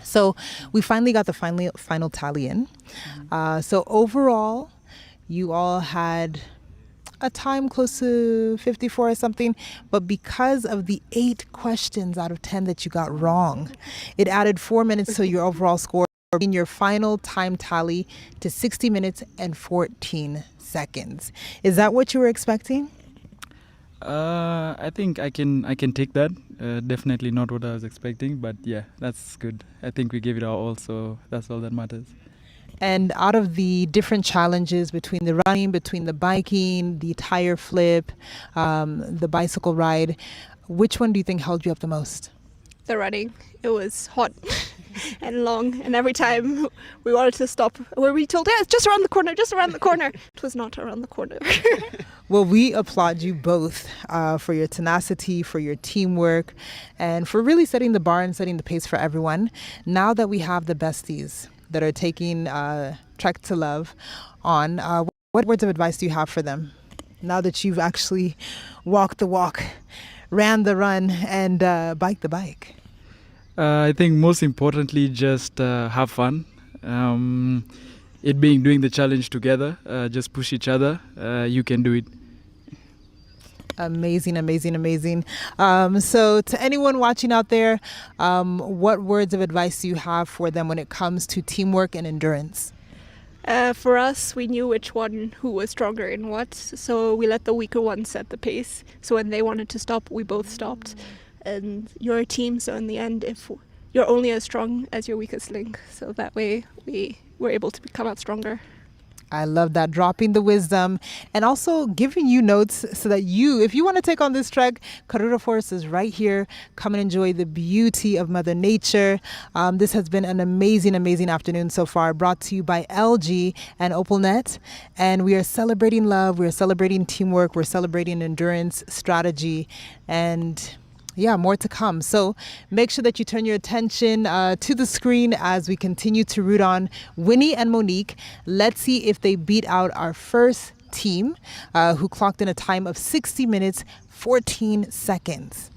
So we finally got the final tally in. So overall, you all had a time close to 54 or something, but because of the 8 questions out of 10 that you got wrong, it added 4 minutes to your overall score, in your final time tally to 60 minutes and 14 seconds. Is that what you were expecting? I think I can take that. Definitely not what I was expecting, but yeah, that's good. I think we gave it our all, so that's all that matters. And out of the different challenges between the running, between the biking, the tire flip, the bicycle ride, which one do you think held you up the most? The running. It was hot and long, and every time we wanted to stop, were we told, yeah, it's just around the corner, just around the corner. It was not around the corner. Well, we applaud you both for your tenacity, for your teamwork, and for really setting the bar and setting the pace for everyone. Now that we have the besties that are taking Trek to Love on, what words of advice do you have for them now that you've actually walked the walk, ran the run, and biked the bike? I think most importantly, just have fun. It being doing the challenge together, just push each other. You can do it. Amazing, amazing, amazing. So to anyone watching out there, what words of advice do you have for them when it comes to teamwork and endurance? For us, we knew who was stronger in what, so we let the weaker one set the pace. So when they wanted to stop, we both stopped. And you're a team, so in the end, if you're only as strong as your weakest link, so that way we were able to come out stronger. I love that. Dropping the wisdom and also giving you notes so that if you want to take on this trek, Karura Forest is right here. Come and enjoy the beauty of Mother Nature. This has been an amazing, amazing afternoon so far, brought to you by LG and OpalNet. And we are celebrating love. We're celebrating teamwork. We're celebrating endurance, strategy, and more to come. So make sure that you turn your attention to the screen as we continue to root on Winnie and Monique. Let's see if they beat out our first team who clocked in a time of 60 minutes, 14 seconds.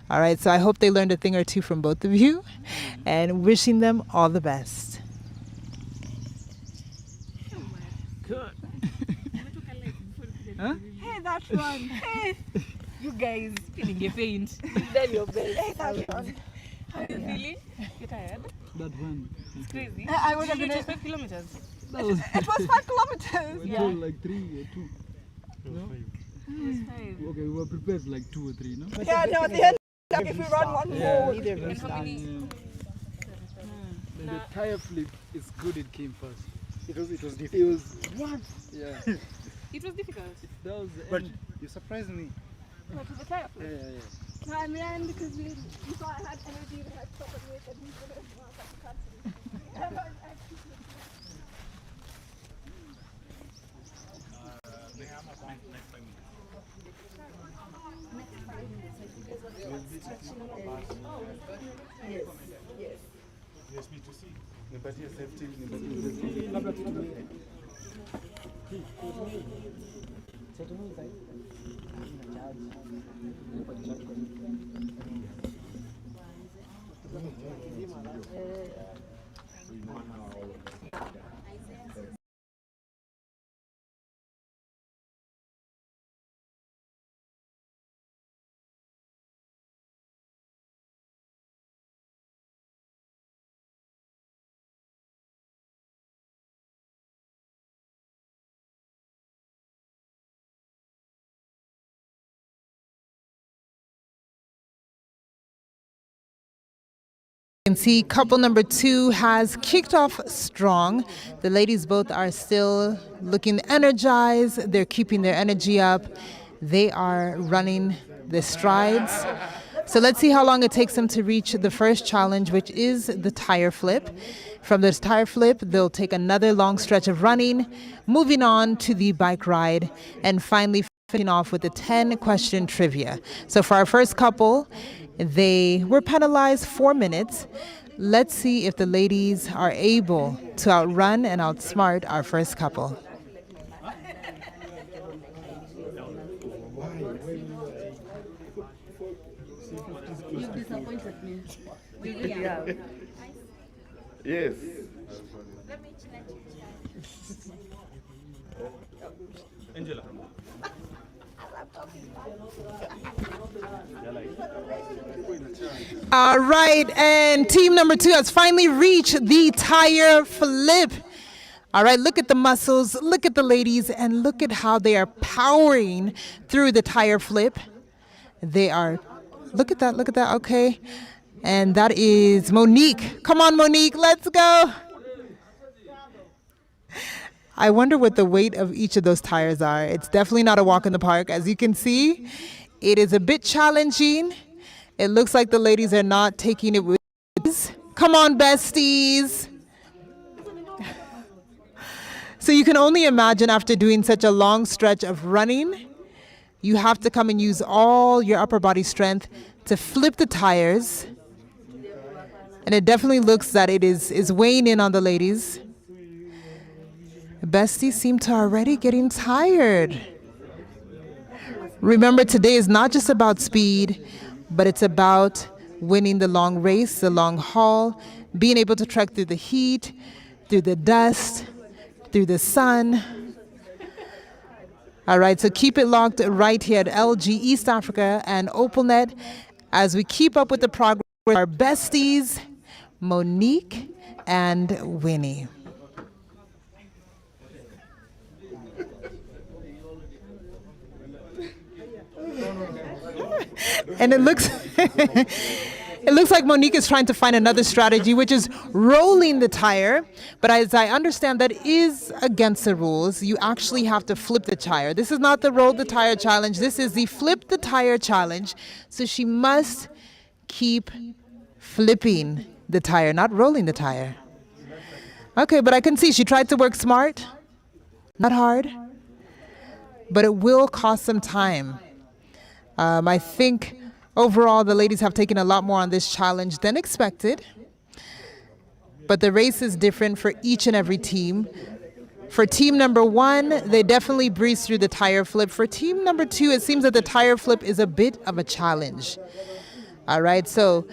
All right, so I hope they learned a thing or two from both of you and wishing them all the best. Good. Huh? Hey, that one. Hey. You guys feeling a faint. Then your best. Hey, that one. How are you feeling? You tired? That one. It's crazy. I would have been been 5 kilometers. That was It was 5 kilometers. It was like 3 or 2. No? It was 5. Okay, we were prepared for like 2 or 3, no? Yeah, no, at the end, if we run one more. And how many? The tire flip is good. It came first. It was difficult. It was what? Yeah. It was difficult. That was the But end. you surprised me. What was the tire flip? Yeah. No, I ran because we saw I had energy to like stop and wait and he's going to cancel. Yes, me to see. Nipatie safety, nipatie labda tutumie. You can see couple number 2 has kicked off strong. The ladies both are still looking energized. They're keeping their energy up. They are running the strides. So let's see how long it takes them to reach the first challenge, which is the tire flip. From this tire flip, they'll take another long stretch of running, moving on to the bike ride, and finally finishing off with the 10-question trivia. So for our first couple, they were penalized 4 minutes. Let's see if the ladies are able to outrun and outsmart our first couple. You disappointed me. Yes. Angela. All right, and team number 2 has finally reached the tire flip. All right, look at the muscles, look at the ladies, and look at how they are powering through the tire flip. They are, look at that, okay. And that is Monique. Come on, Monique, let's go. I wonder what the weight of each of those tires are. It's definitely not a walk in the park. As you can see, it is a bit challenging. It looks like the ladies are not taking it with ease. Come on, besties. So you can only imagine after doing such a long stretch of running, you have to come and use all your upper body strength to flip the tires. And it definitely looks that it is weighing in on the ladies. Besties seem to already getting tired. Remember, today is not just about speed, but it's about winning the long race, the long haul, being able to trek through the heat, through the dust, through the sun. All right, so keep it locked right here at LG East Africa and OpalNet as we keep up with the progress with our besties, Monique and Winnie. And it It looks like Monique is trying to find another strategy, which is rolling the tire. But as I understand, that is against the rules. You actually have to flip the tire. This is not the roll the tire challenge. This is the flip the tire challenge. So she must keep flipping the tire, not rolling the tire. Okay, but I can see she tried to work smart, not hard, but it will cost some time. I think overall the ladies have taken a lot more on this challenge than expected, but the race is different for each and every team. For team number 1, they definitely breezed through the tire flip. For team number 2, it seems that the tire flip is a bit of a challenge. All right, so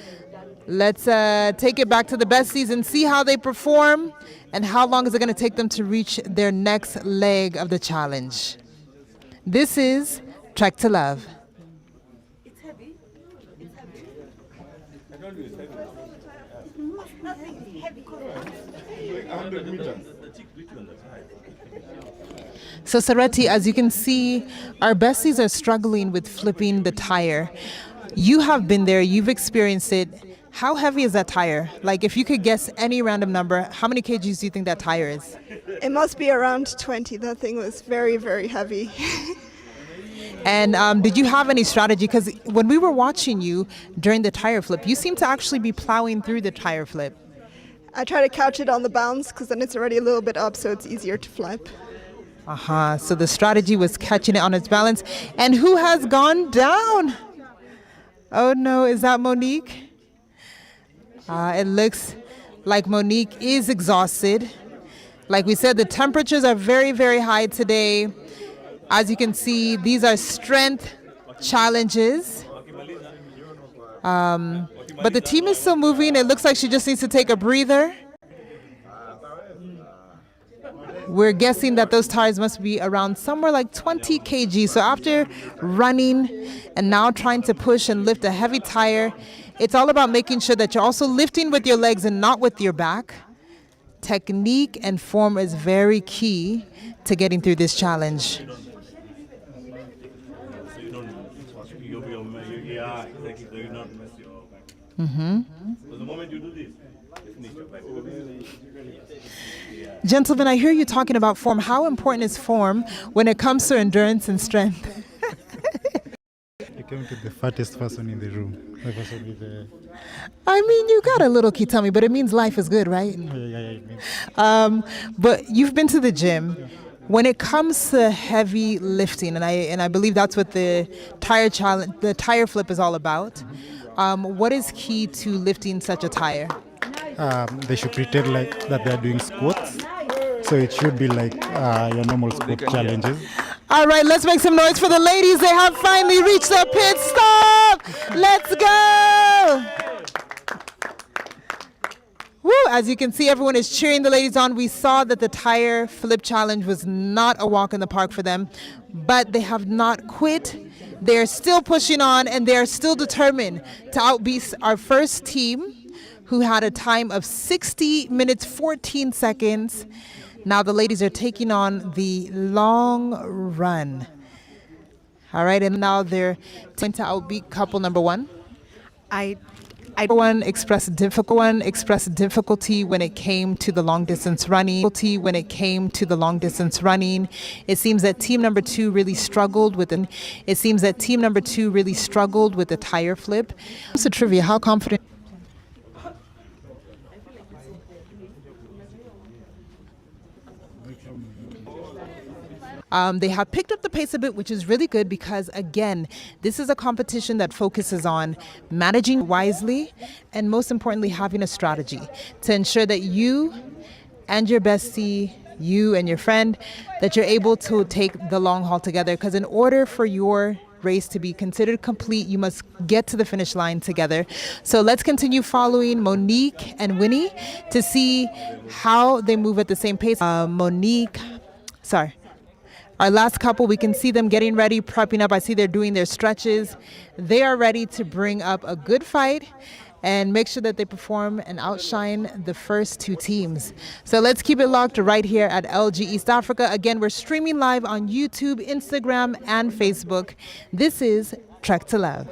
let's take it back to the besties and see how they perform and how long is it going to take them to reach their next leg of the challenge. This is Trek to Love. It's heavy. It's heavy. I told you it's heavy. Nothing heavy. 100 meters. So Sareti, as you can see, our besties are struggling with flipping the tire. You have been there, you've experienced it. How heavy is that tire? Like, if you could guess any random number, how many kgs do you think that tire is? It must be around 20. That thing was very, very heavy. And did you have any strategy? Because when we were watching you during the tire flip, you seemed to actually be plowing through the tire flip. I try to couch it on the bounce because then it's already a little bit up, so it's easier to flip. So the strategy was catching it on its balance. And who has gone down? Oh no, is that Monique? It looks like Monique is exhausted. Like we said, the temperatures are very, very high today. As you can see, these are strength challenges. But the team is still moving. It looks like she just needs to take a breather. We're guessing that those tires must be around somewhere like 20 kg. So after running and now trying to push and lift a heavy tire, it's all about making sure that you're also lifting with your legs and not with your back. Technique and form is very key to getting through this challenge. The moment you do this, Gentlemen, I hear you talking about form. How important is form when it comes to endurance and strength? You came to the fattest person in the room. The person with the... I mean, you got a little kitami, but it means life is good, right? Yeah, it means. But you've been to the gym. When it comes to heavy lifting, and I believe that's what the tire challenge, the tire flip is all about. What is key to lifting such a tire? They should pretend like that they are doing squats. So it should be like your normal squat challenges. All right, let's make some noise for the ladies. They have finally reached their pit stop. Let's go. Woo, as you can see, everyone is cheering the ladies on. We saw that the tire flip challenge was not a walk in the park for them, but they have not quit. They're still pushing on, and they're still determined to outbeat our first team, who had a time of 60 minutes, 14 seconds. Now the ladies are taking on the long run. All right, and now they're going to outbeat couple number 1. One expressed difficulty when it came to the long distance running. It seems that team number 2 really struggled with the tire flip. So trivia, how confident? They have picked up the pace a bit, which is really good because, again, this is a competition that focuses on managing wisely and, most importantly, having a strategy to ensure that you and your bestie, you and your friend, that you're able to take the long haul together. Because in order for your race to be considered complete, you must get to the finish line together. So let's continue following Monique and Winnie to see how they move at the same pace. Our last couple, we can see them getting ready, prepping up. I see they're doing their stretches. They are ready to bring up a good fight and make sure that they perform and outshine the first 2 teams. So let's keep it locked right here at LG East Africa. Again, we're streaming live on YouTube, Instagram, and Facebook. This is Trek to Love.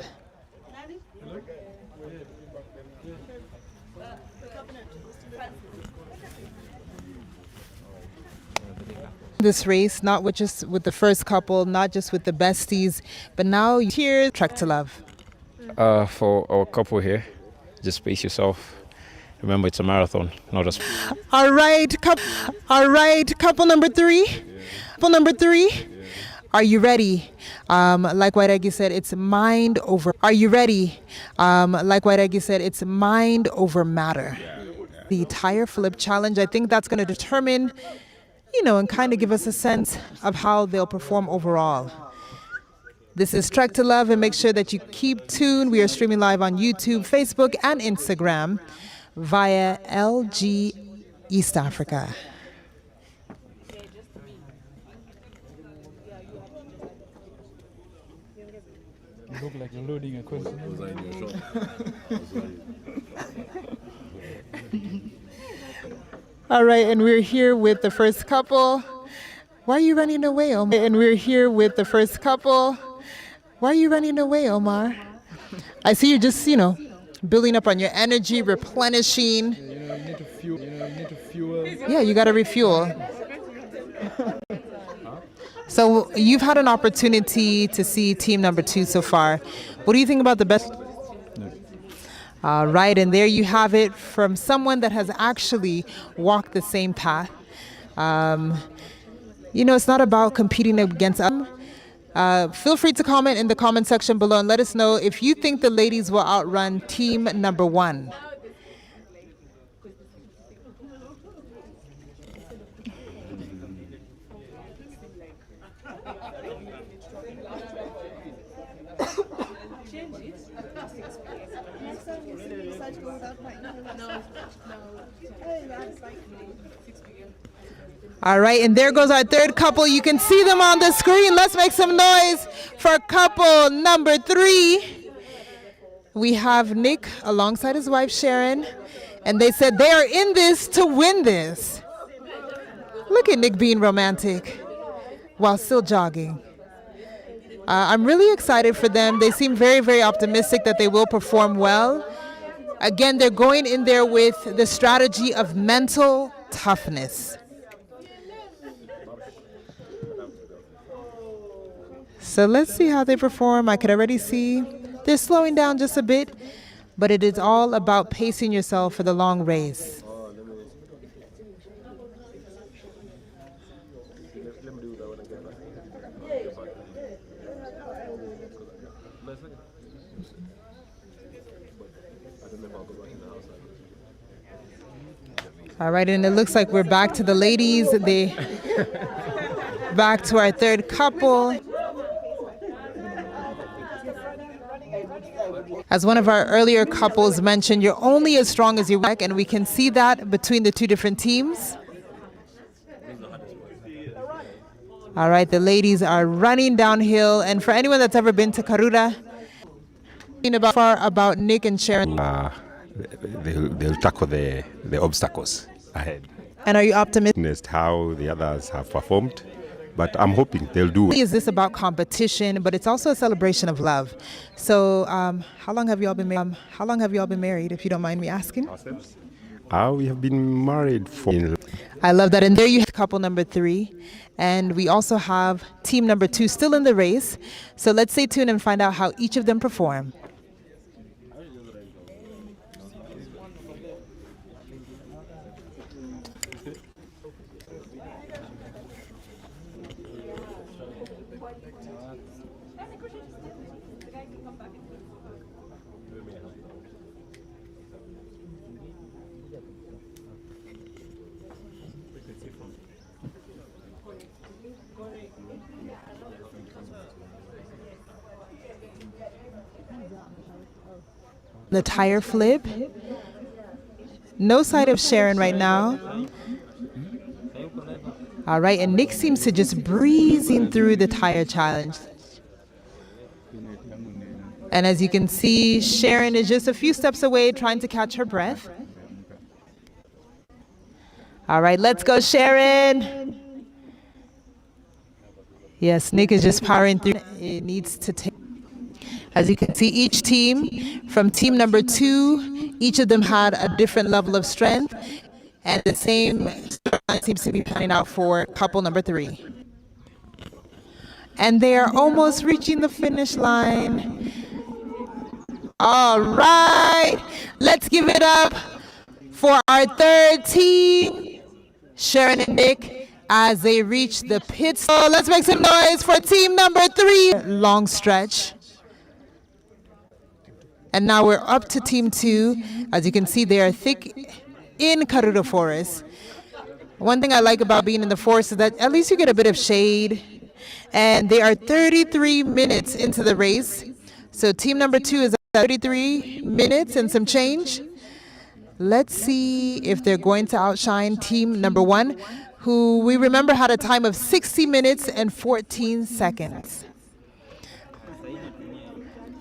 this race, not with just with the first couple, not just with the besties, but now here, Trek to Love. For our couple here, just pace yourself. Remember, it's a marathon, not a sprint. All right, couple number three. Couple number three. Are you ready? Like Wairegi said, it's mind over. Are you ready? Like Wairegi said, it's mind over matter. The tire flip challenge, I think that's going to determine, and kind of give us a sense of how they'll perform overall. This is Trek to Love, and make sure that you keep tuned. We are streaming live on YouTube, Facebook, and Instagram via LG East Africa. You look like you're loading a question. All right, and we're here with the first couple. Why are you running away, Omar? And we're here with the first couple. Why are you running away, Omar? I see you just, building up on your energy, replenishing. You need to fuel. You need to fuel. Yeah, you got to refuel. So you've had an opportunity to see team number 2 so far. What do you think about the best? All right, and there you have it from someone that has actually walked the same path. It's not about competing against them. Feel free to comment in the comment section below and let us know if you think the ladies will outrun team number 1. All right, and there goes our third couple. You can see them on the screen. Let's make some noise for couple number 3. We have Nick alongside his wife Sharon, and they said they are in this to win this. Look at Nick being romantic while still jogging. I'm really excited for them. They seem very, very optimistic that they will perform well. Again, they're going in there with the strategy of mental toughness. So let's see how they perform. I could already see they're slowing down just a bit, but it is all about pacing yourself for the long race. All right, and it looks like we're back to the ladies. Back to our third couple. As one of our earlier couples mentioned, you're only as strong as your back, and we can see that between the two different teams. All right, the ladies are running downhill, and for anyone that's ever been to Karura, about Nick and Sharon. They'll tackle the obstacles ahead. And are you optimistic? How the others have performed, but I'm hoping they'll do it. Is this about competition, but it's also a celebration of love. So, how long have you all been married? How long have you all been married, if you don't mind me asking? We have been married for. I love that. And there you have couple number 3, and we also have team number 2 still in the race. So let's stay tuned and find out how each of them perform. The tire flip. No sight of Sharon right now. All right, and Nick seems to just breezing through the tire challenge. And as you can see, Sharon is just a few steps away trying to catch her breath. All right, let's go, Sharon. Yes, Nick is just powering through. It needs to take. As you can see, each team, from team number 2, each of them had a different level of strength and the same seems to be panning out for couple number 3. And they are almost reaching the finish line. All right, let's give it up for our third team, Sharon and Nick, as they reach the pit. So let's make some noise for team number 3. Long stretch. And now we're up to team 2. As you can see, they are thick in Karura Forest. One thing I like about being in the forest is that at least you get a bit of shade. And they are 33 minutes into the race. So team number 2 is 33 minutes and some change. Let's see if they're going to outshine team number 1, who we remember had a time of 60 minutes and 14 seconds.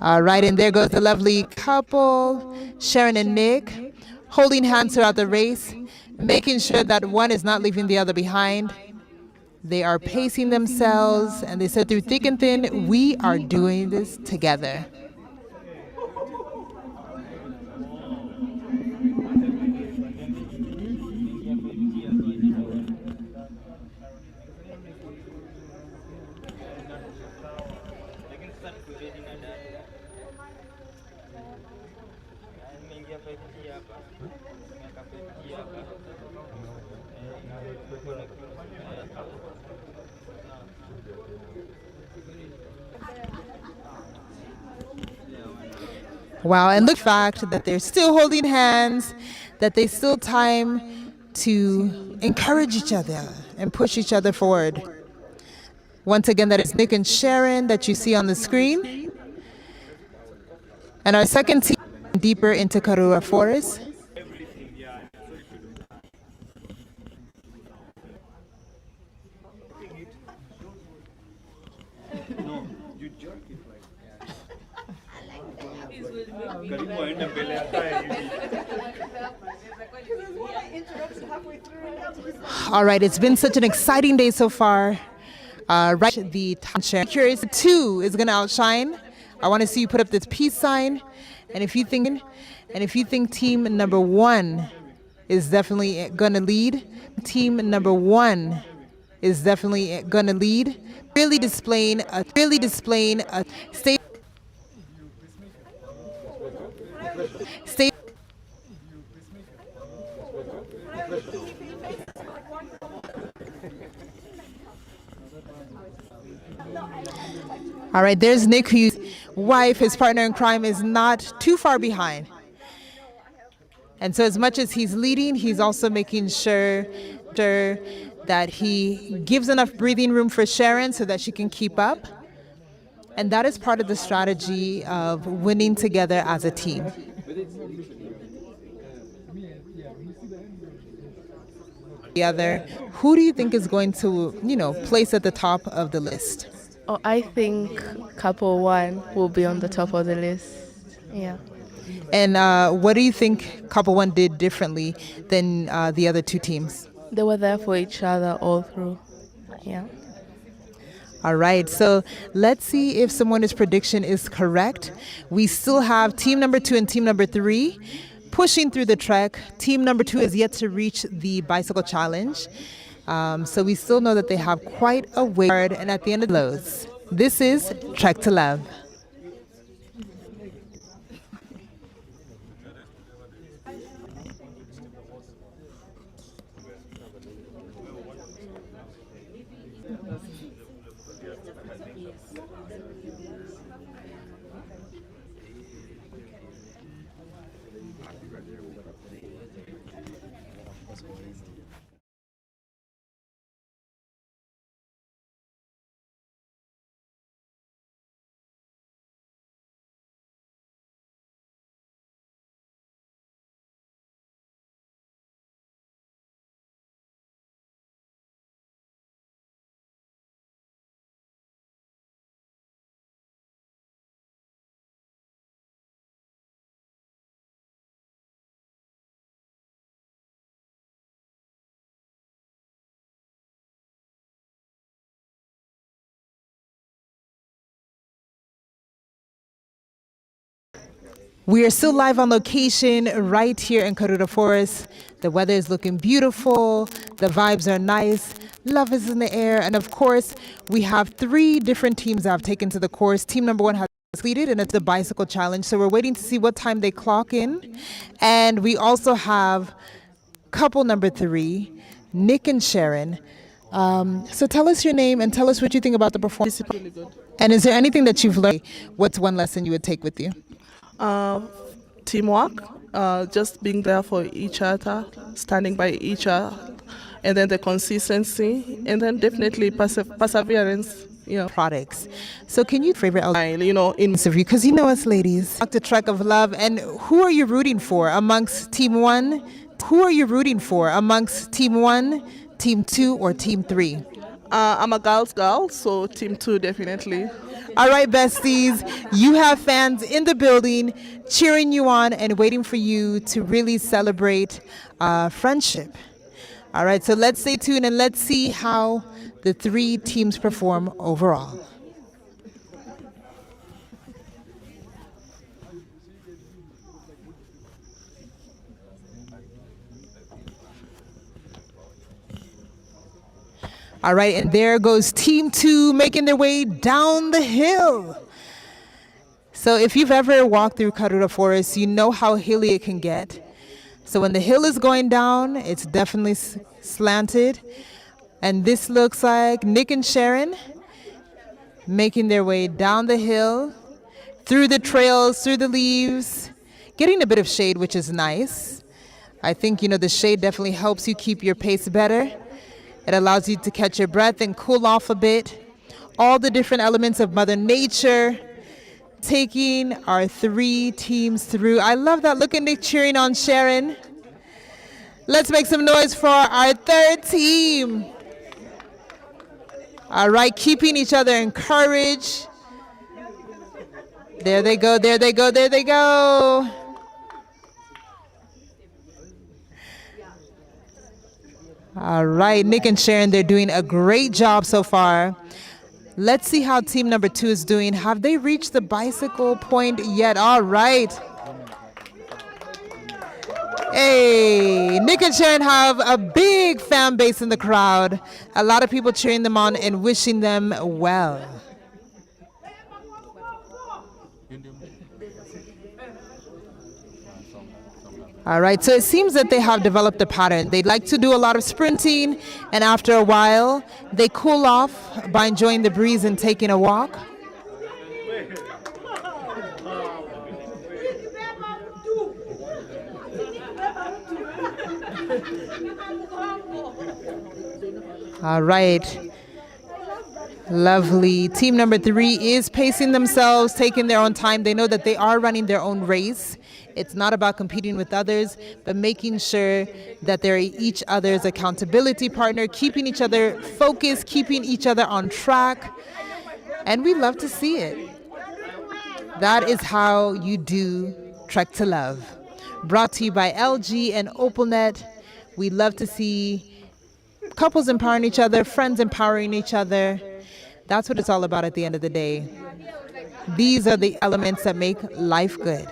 All right, and there goes the lovely couple, Sharon and Nick, holding hands throughout the race, making sure that one is not leaving the other behind. They are pacing themselves, and they said through thick and thin, we are doing this together. Wow, and the fact that they're still holding hands, that they still time to encourage each other and push each other forward. Once again, that is Nick and Sharon that you see on the screen. And our second team, deeper into Karura Forest. All right, it's been such an exciting day so far. Right, the timeshare. Curious 2 is going to outshine. I want to see you put up this peace sign. And if you think team number 1 is definitely going to lead, team number 1 is definitely going to lead. Really displaying a state. All right, there's Nick, whose wife, his partner in crime, is not too far behind. And so as much as he's leading, he's also making sure that he gives enough breathing room for Sharon so that she can keep up. And that is part of the strategy of winning together as a team. The other, who do you think is going to, place at the top of the list? Oh, I think couple 1 will be on the top of the list. Yeah. And what do you think couple 1 did differently than the other 2 teams? They were there for each other all through. Yeah. All right, so let's see if someone's prediction is correct. We still have team number 2 and team number 3 pushing through the trek. Team number 2 is yet to reach the bicycle challenge. So we still know that they have quite a way. And at the end of the lows, this is Trek to Love. We are still live on location right here in Karura Forest. The weather is looking beautiful. The vibes are nice. Love is in the air. And of course, we have 3 different teams that have taken to the course. Team number 1 has completed, and it's the bicycle challenge. So we're waiting to see what time they clock in. And we also have couple number 3, Nick and Sharon. So tell us your name and tell us what you think about the performance. Really good. And is there anything that you've learned? What's one lesson you would take with you? Teamwork, just being there for each other, standing by each other, and then the consistency, and then definitely perseverance. Products. So can you favorite in interview, because you know us ladies, the Trek of Love, and who are you rooting for amongst Team 1? Who are you rooting for amongst Team 1, Team 2, or Team 3? I'm a girl's girl, so Team 2 definitely. All right, besties, you have fans in the building cheering you on and waiting for you to really celebrate friendship. All right, so let's stay tuned and let's see how the 3 teams perform overall. All right, and there goes Team 2 making their way down the hill. So if you've ever walked through Karura Forest, you know how hilly it can get. So when the hill is going down, it's definitely slanted. And this looks like Nick and Sharon making their way down the hill, through the trails, through the leaves, getting a bit of shade, which is nice. I think, the shade definitely helps you keep your pace better. It allows you to catch your breath and cool off a bit. All the different elements of Mother Nature taking our 3 teams through. I love that. Look at Nick cheering on Sharon. Let's make some noise for our 3rd team. All right, keeping each other encouraged. There they go, there they go, there they go. All right, Nick and Sharon, they're doing a great job so far. Let's see how team number 2 is doing. Have they reached the bicycle point yet? All right. Hey, Nick and Sharon have a big fan base in the crowd. A lot of people cheering them on and wishing them well. All right, so it seems that they have developed a pattern. They like to do a lot of sprinting, and after a while, they cool off by enjoying the breeze and taking a walk. All right. Lovely. Team number 3 is pacing themselves, taking their own time. They know that they are running their own race. It's not about competing with others, but making sure that they're each other's accountability partner, keeping each other focused, keeping each other on track. And we love to see it. That is how you do Trek to Love. Brought to you by LG and OpalNet. We love to see couples empowering each other, friends empowering each other. That's what it's all about at the end of the day. These are the elements that make life good.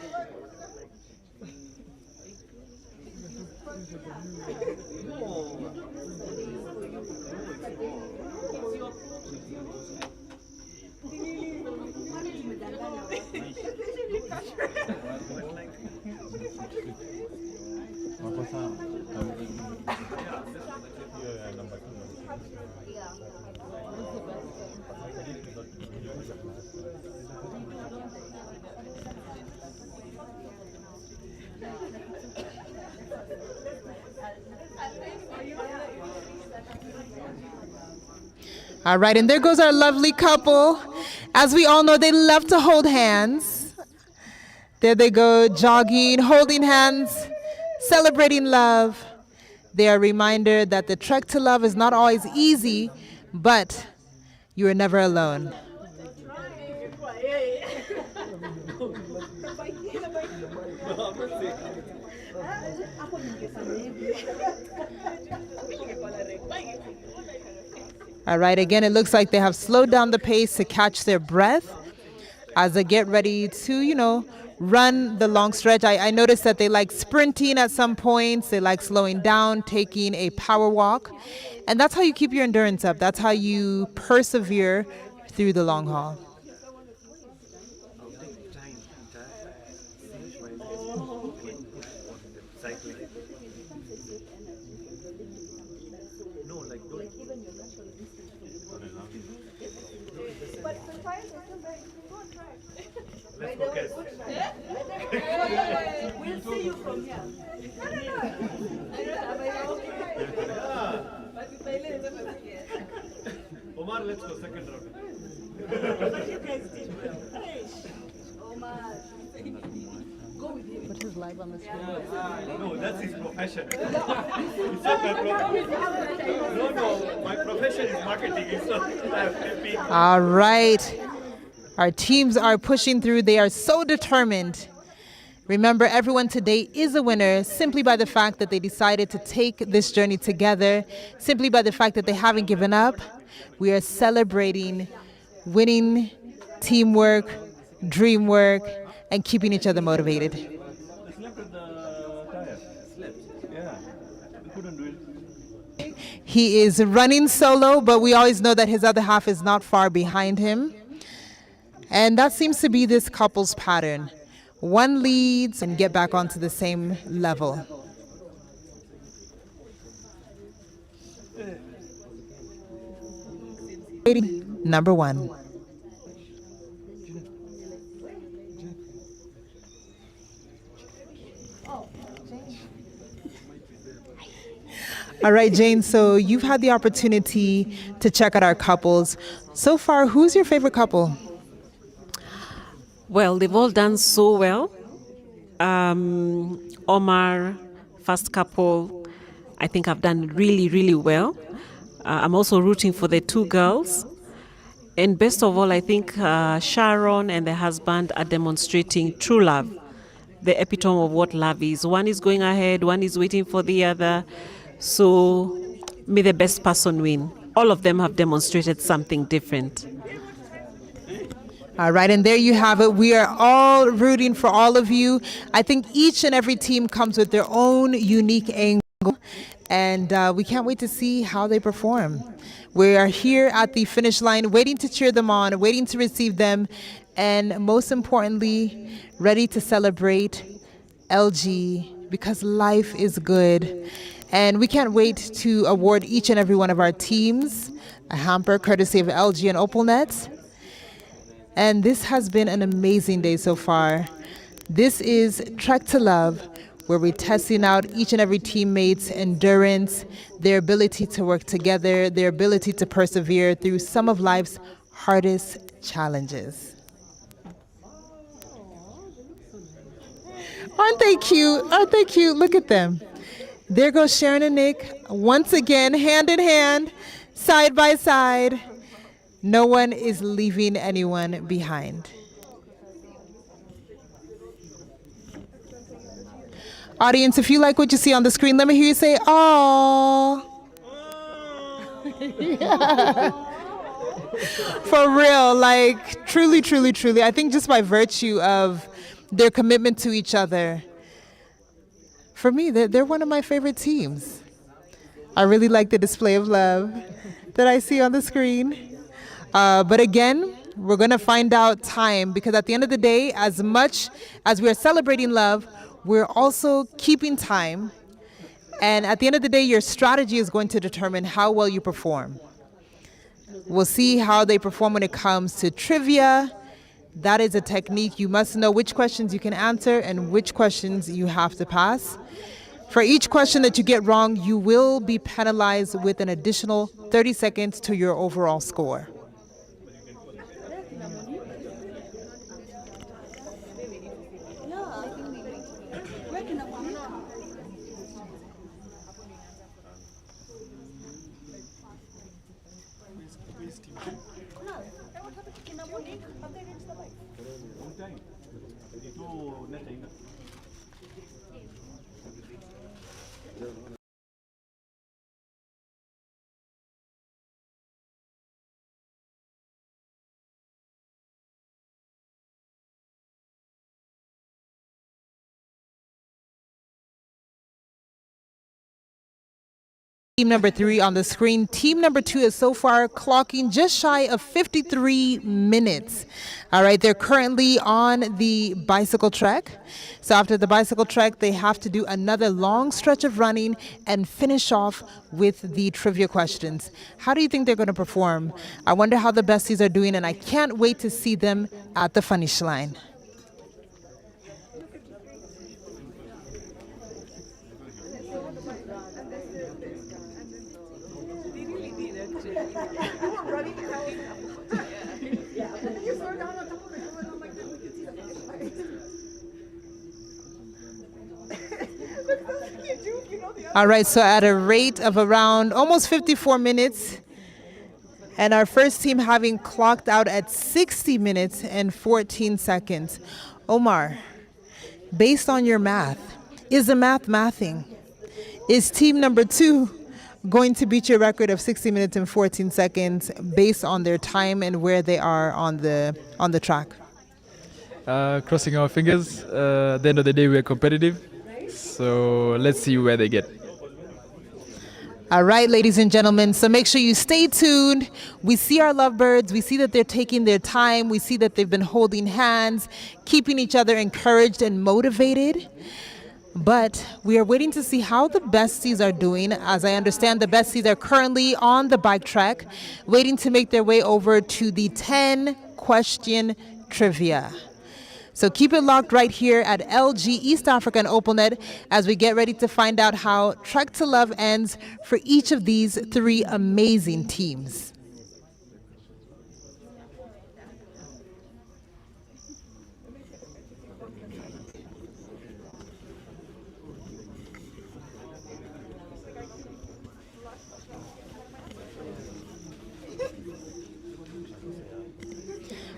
All right, and there goes our lovely couple. As we all know, they love to hold hands. There they go, jogging, holding hands, celebrating love. They are a reminder that the trek to love is not always easy, but you are never alone. All right, again, it looks like they have slowed down the pace to catch their breath as they get ready to, run the long stretch. I noticed that they like sprinting at some points, they like slowing down, taking a power walk. And that's how you keep your endurance up. That's how you persevere through the long haul. Let's focus. We'll see you from here. Omar, let's go second round. But you guys did well. Omar. Go with him. Put his live on the screen. No, that's his profession. It's not my profession. No, my profession is marketing. It's not. All right. Our teams are pushing through. They are so determined. Remember, everyone today is a winner simply by the fact that they decided to take this journey together, simply by the fact that they haven't given up. We are celebrating winning, teamwork, dream work, and keeping each other motivated. They slept with the tire. Slept? Yeah. We couldn't do it. He is running solo, but we always know that his other half is not far behind him. And that seems to be this couple's pattern. One leads and get back onto the same level. Number one. All right, Jane, so you've had the opportunity to check out our couples. So far, who's your favorite couple? Well, they've all done so well. Omar, first couple, I think I've done really, really well. I'm also rooting for the two girls. And best of all, I think Sharon and the husband are demonstrating true love, the epitome of what love is. One is going ahead, one is waiting for the other. So may the best person win. All of them have demonstrated something different. All right, and there you have it. We are all rooting for all of you. I think each and every team comes with their own unique angle, and we can't wait to see how they perform. We are here at the finish line, waiting to cheer them on, waiting to receive them, and most importantly, ready to celebrate LG because life is good. And we can't wait to award each and every one of our teams a hamper courtesy of LG and OpalNet. And this has been an amazing day so far. This is Trek to Love, where we're testing out each and every teammate's endurance, their ability to work together, their ability to persevere through some of life's hardest challenges. Aren't they cute? Aren't they cute? Look at them. There goes Sharon and Nick, once again, hand in hand, side by side. No one is leaving anyone behind. Audience, if you like what you see on the screen, let me hear you say, "Aww." Yeah. For real, like truly, truly, truly. I think just by virtue of their commitment to each other, for me, they're one of my favorite teams. I really like the display of love that I see on the screen. But again, we're going to find out time, because at the end of the day, as much as we are celebrating love, we're also keeping time. And at the end of the day, your strategy is going to determine how well you perform. We'll see how they perform when it comes to trivia. That is a technique. You must know which questions you can answer and which questions you have to pass. For each question that you get wrong, you will be penalized with an additional 30 seconds to your overall score. team number 3 on the screen. Team number 2 is so far clocking just shy of 53 minutes. All right, they're currently on the bicycle trek. So after the bicycle trek, they have to do another long stretch of running and finish off with the trivia questions. How do you think they're going to perform? I wonder how the besties are doing, and I can't wait to see them at the finish line. All right, so at a rate of around almost 54 minutes, and our first team having clocked out at 60 minutes and 14 seconds. Omar, based on your math, is the math mathing? Is team number 2 going to beat your record of 60 minutes and 14 seconds based on their time and where they are on the track? Crossing our fingers. At the end of the day, we're competitive. So let's see where they get. All right, ladies and gentlemen, so make sure you stay tuned. We see our lovebirds. We see that they're taking their time. We see that they've been holding hands, keeping each other encouraged and motivated. But we are waiting to see how the besties are doing. As I understand, the besties are currently on the bike track, waiting to make their way over to the 10-question trivia. So keep it locked right here at LG East Africa and OpalNet as we get ready to find out how Trek to Love ends for each of these 3 amazing teams.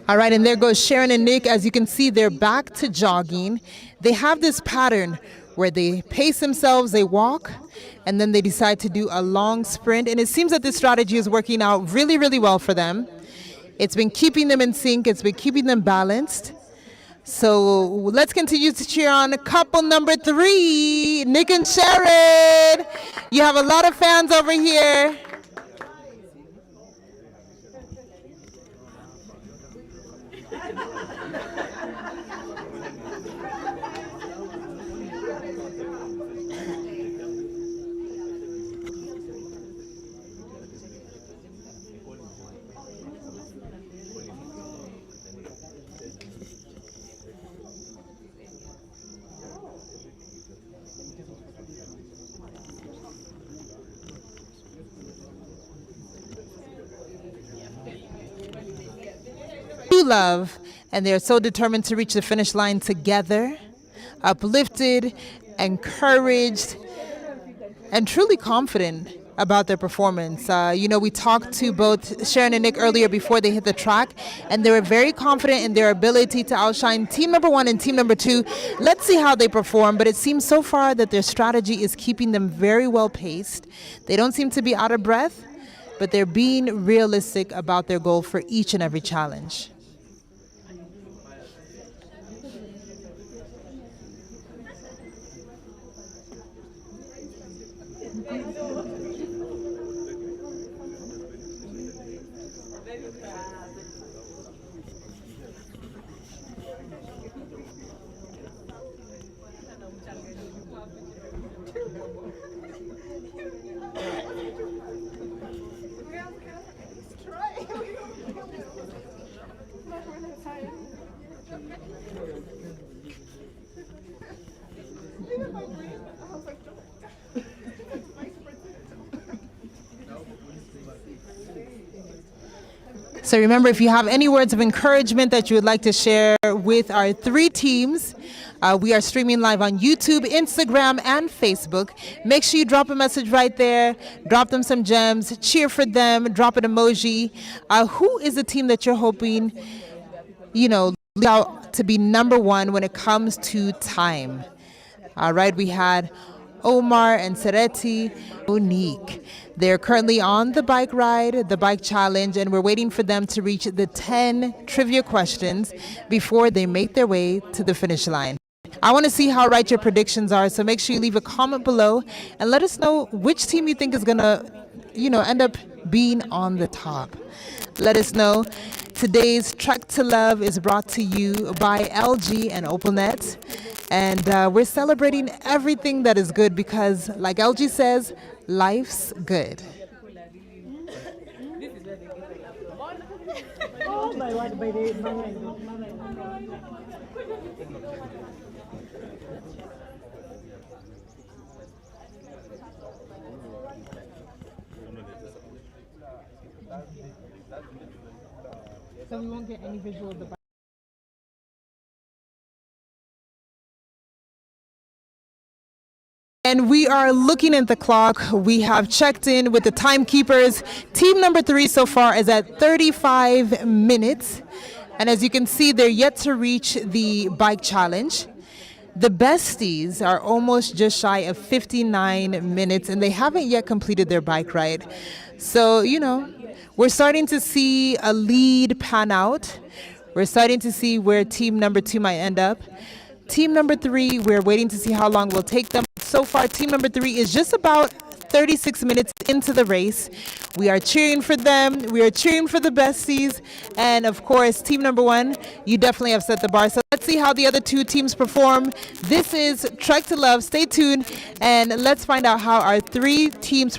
All right, and there goes Sharon and Nick. As you can see, they're back to jogging. They have this pattern where they pace themselves, they walk, and then they decide to do a long sprint. And it seems that this strategy is working out really, really well for them. It's been keeping them in sync. It's been keeping them balanced. So let's continue to cheer on couple number 3, Nick and Sharon. You have a lot of fans over here. Love, and they're so determined to reach the finish line together, uplifted, encouraged, and truly confident about their performance. We talked to both Sharon and Nick earlier before they hit the track, and they were very confident in their ability to outshine team number 1 and team number 2. Let's see how they perform, but it seems so far that their strategy is keeping them very well paced. They don't seem to be out of breath, but they're being realistic about their goal for each and every challenge. So remember, if you have any words of encouragement that you would like to share with our 3 teams, we are streaming live on YouTube, Instagram, and Facebook. Make sure you drop a message right there, drop them some gems, cheer for them, drop an emoji. Who is the team that you're hoping, out to be number 1 when it comes to time? All right, we had Omar and Sereti, Monique. They're currently on the bike ride, the bike challenge, and we're waiting for them to reach the 10 trivia questions before they make their way to the finish line. I want to see how right your predictions are. So make sure you leave a comment below and let us know which team you think is going to, end up being on the top. Let us know. Today's Trek to Love is brought to you by LG and OpalNet. And we're celebrating everything that is good because, like LG says, life's good. So we won't get any visual of the bike. And we are looking at the clock. We have checked in with the timekeepers. Team number 3 so far is at 35 minutes. And as you can see, they're yet to reach the bike challenge. The besties are almost just shy of 59 minutes and they haven't yet completed their bike ride. So, we're starting to see a lead pan out. We're starting to see where team number 2 might end up. Team number 3, we're waiting to see how long it will take them. So far, team number 3 is just about 36 minutes into the race. We are cheering for them. We are cheering for the besties. And of course, team number 1, you definitely have set the bar. So let's see how the other 2 teams perform. This is Trek to Love. Stay tuned and let's find out how our 3 teams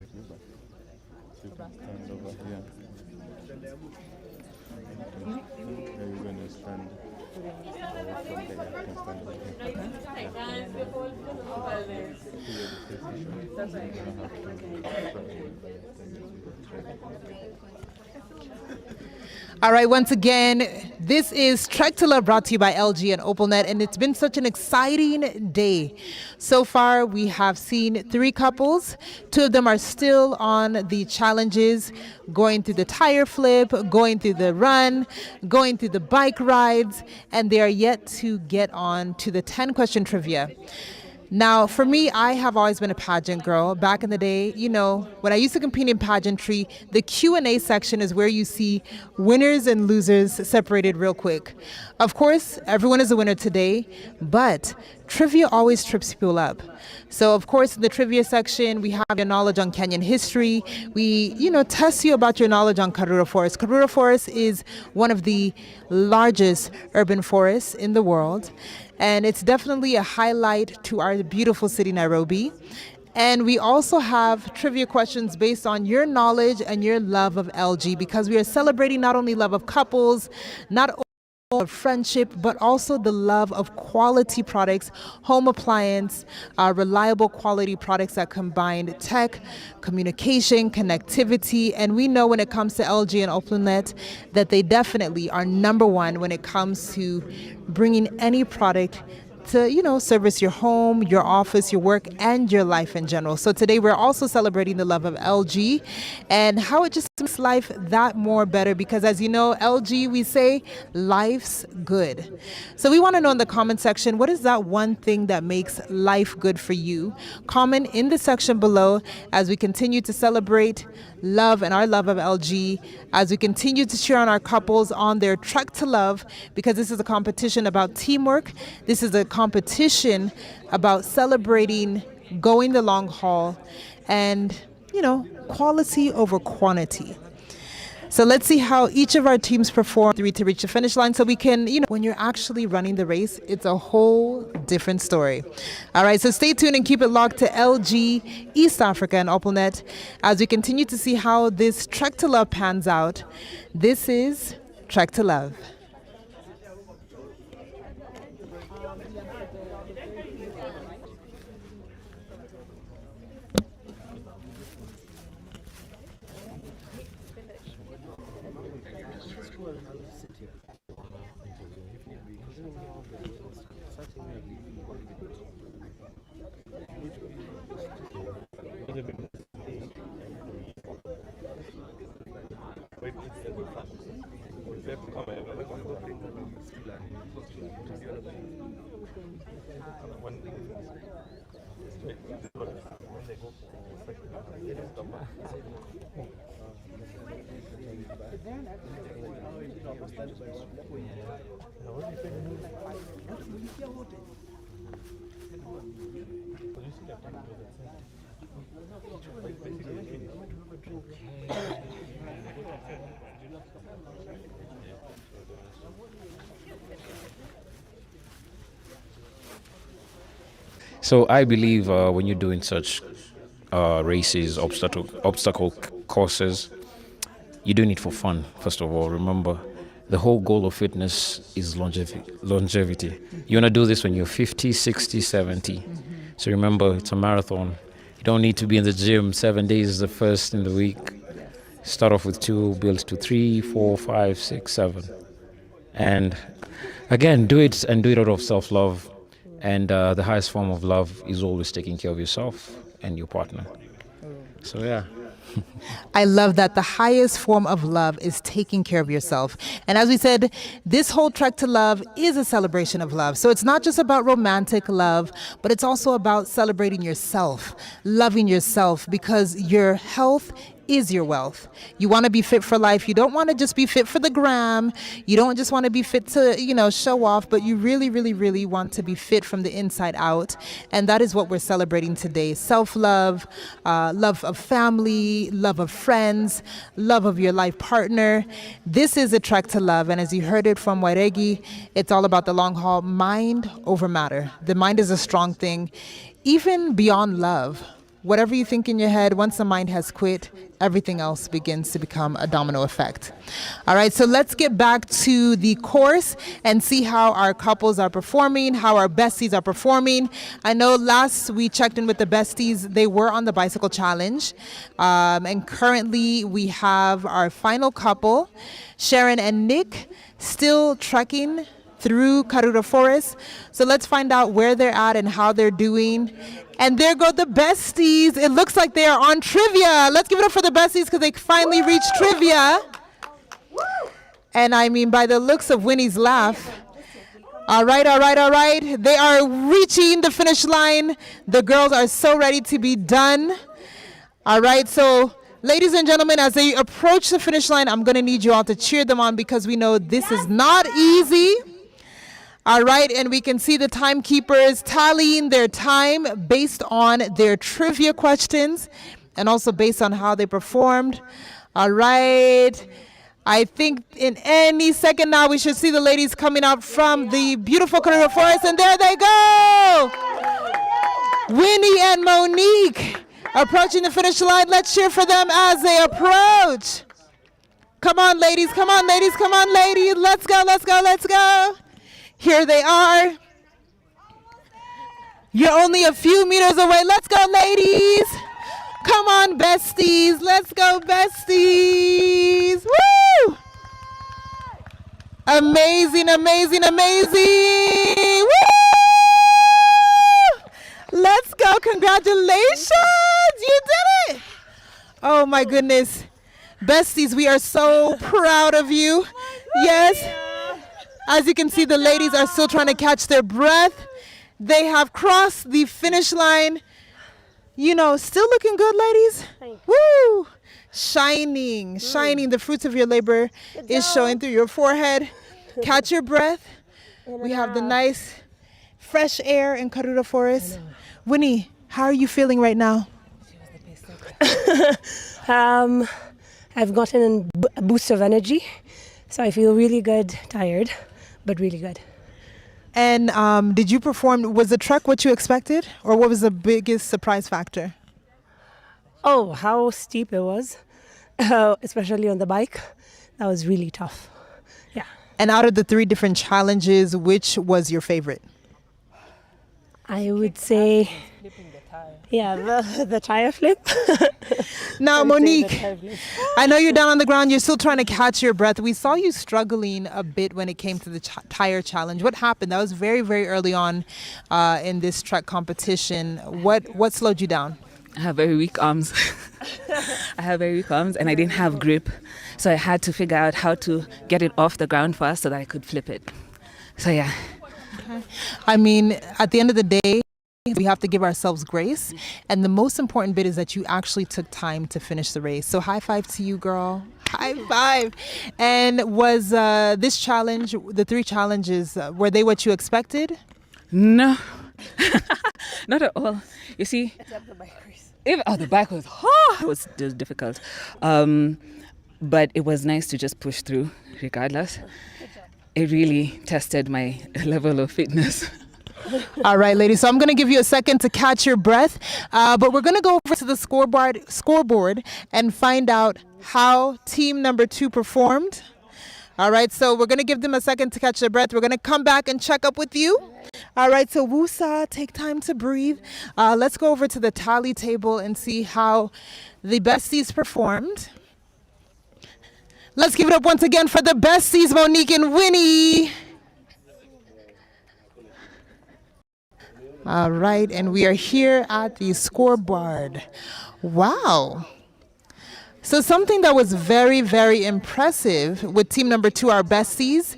Stand over here. Are you going to stand from there? All right, once again, this is Trek to Love brought to you by LG and OpalNet, and it's been such an exciting day. So far, we have seen 3 couples. 2 of them are still on the challenges, going through the tire flip, going through the run, going through the bike rides, and they are yet to get on to the 10-question trivia. Now, for me, I have always been a pageant girl. Back in the day, when I used to compete in pageantry, the Q&A section is where you see winners and losers separated real quick. Of course, everyone is a winner today, but trivia always trips people up. So, of course, in the trivia section, we have your knowledge on Kenyan history. We, test you about your knowledge on Karura Forest. Karura Forest is one of the largest urban forests in the world. And it's definitely a highlight to our beautiful city, Nairobi. And we also have trivia questions based on your knowledge and your love of LG, because we are celebrating not only love of couples, not only of friendship, but also the love of quality products, home appliance, reliable quality products that combine tech, communication, connectivity. And we know when it comes to LG and OpalNet that they definitely are number 1 when it comes to bringing any product to, service your home, your office, your work, and your life in general. So today we're also celebrating the love of LG and how it just makes life that more better, because as you know, LG, we say life's good. So we want to know in the comment section, what is that one thing that makes life good for you? Comment in the section below as we continue to celebrate love and our love of LG, as we continue to cheer on our couples on their trek to love, because this is a competition about teamwork. This is a competition about celebrating going the long haul, and, quality over quantity. So let's see how each of our teams perform to reach the finish line so we can, when you're actually running the race, it's a whole different story. All right, so stay tuned and keep it locked to LG, East Africa, and OpalNet as we continue to see how this Trek to Love pans out. This is Trek to Love. So I believe when you're doing such races, obstacle courses, you doing it for fun, first of all. Remember, the whole goal of fitness is longevity. You want to do this when you're 50, 60, 70. So remember, it's a marathon. You don't need to be in the gym 7 days the first in the week. Start off with 2, build to 3, 4, 5, 6, 7. And again, do it out of self-love. And the highest form of love is always taking care of yourself and your partner. So, yeah. I love that the highest form of love is taking care of yourself. And as we said, this whole Trek to Love is a celebration of love. So it's not just about romantic love, but it's also about celebrating yourself, loving yourself, because your health is your wealth. You want to be fit for life. You don't want to just be fit for the gram. You don't just want to be fit to, show off, but you really, really, really want to be fit from the inside out. And that is what we're celebrating today. Self-love, love of family, love of friends, love of your life partner. This is a Trek to Love. And as you heard it from Wairegi, it's all about the long haul, mind over matter. The mind is a strong thing, even beyond love. Whatever you think in your head, once the mind has quit, everything else begins to become a domino effect. All right, so let's get back to the course and see how our couples are performing, how our besties are performing. I know last we checked in with the besties, they were on the bicycle challenge. And currently we have our final couple, Sharon and Nick, still trekking through Karura Forest. So let's find out where they're at and how they're doing. And there go the besties. It looks like they are on trivia. Let's give it up for the besties because they finally reached trivia. And I mean, by the looks of Winnie's laugh. All right. They are reaching the finish line. The girls are so ready to be done. All right, so ladies and gentlemen, as they approach the finish line, I'm going to need you all to cheer them on because we know this is not easy. All right, and we can see the timekeepers tallying their time based on their trivia questions and also based on how they performed. All right, I think in any second now we should see the ladies coming out from the beautiful Karura Forest, and there they go! Winnie and Monique approaching the finish line. Let's cheer for them as they approach. Come on, ladies, come on, ladies, come on, ladies. Let's go, let's go, let's go. Here they are. You're only a few meters away. Let's go, ladies. Come on, besties. Let's go, besties. Woo! Amazing, amazing, amazing. Woo! Let's go. Congratulations. You did it. Oh, my goodness. Besties, we are so proud of you. Yes. As you can see, the ladies are still trying to catch their breath. They have crossed the finish line. You know, still looking good, ladies. Woo! Shining, shining. The fruits of your labor is showing through your forehead. Catch your breath. We have the nice fresh air in Karura Forest. Winnie, How are you feeling right now? I've gotten a boost of energy, so I feel really good, tired, but really good. And did you perform, was the trek what you expected, or what was the biggest surprise factor? Oh, how steep it was, especially on the bike. That was really tough. Yeah. And out of the 3 different challenges, which was your favorite? I would say, yeah, the tire flip. Now, Monique, I know you're down on the ground. You're still trying to catch your breath. We saw you struggling a bit when it came to the tire challenge. What happened? That was very, very early on in this trek competition. What slowed you down? I have very weak arms. And I didn't have grip. So I had to figure out how to get it off the ground first so that I could flip it. So yeah. Okay. I mean, at the end of the day, we have to give ourselves grace. And the most important bit is that you actually took time to finish the race. So high five to you, girl. High five. And was this challenge, the 3 challenges, were they what you expected? No. Not at all. You see, the bike was it was difficult, but it was nice to just push through regardless. It really tested my level of fitness. All right, ladies, so I'm going to give you a second to catch your breath, but we're going to go over to the scoreboard and find out how team number 2 performed. All right, so we're going to give them a second to catch their breath. We're going to come back and check up with you. All right, so Wusa, take time to breathe. Let's go over to the tally table and see how the besties performed. Let's give it up once again for the besties, Monique and Winnie. All right, and we are here at the scoreboard. Wow. So something that was very, very impressive with team number 2, our besties,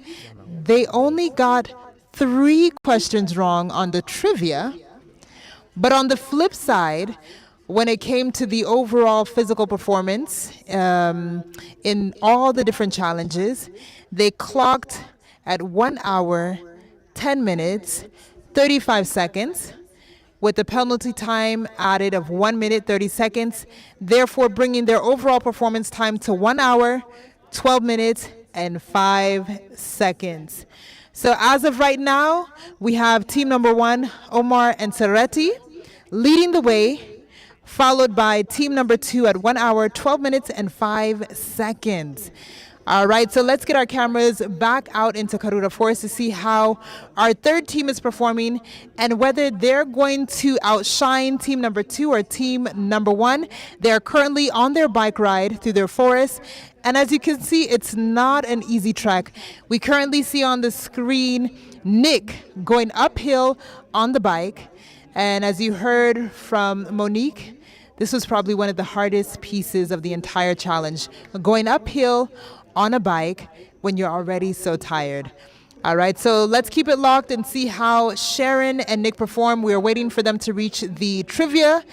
they only got 3 questions wrong on the trivia. But on the flip side, when it came to the overall physical performance in all the different challenges, they clocked at 1 hour, 10 minutes, 35 seconds, with the penalty time added of 1 minute, 30 seconds, therefore bringing their overall performance time to 1 hour, 12 minutes, and 5 seconds. So as of right now, we have team number 1, Omar and Saretti, leading the way, followed by team number 2 at 1 hour, 12 minutes, and 5 seconds. All right, so let's get our cameras back out into Karura Forest to see how our 3rd team is performing and whether they're going to outshine team number 2 or team number 1. They're currently on their bike ride through their forest. And as you can see, it's not an easy trek. We currently see on the screen Nick going uphill on the bike. And as you heard from Monique, this was probably one of the hardest pieces of the entire challenge, going uphill on a bike when you're already so tired. All right, so let's keep it locked and see how Sharon and Nick perform. We are waiting for them to reach the trivia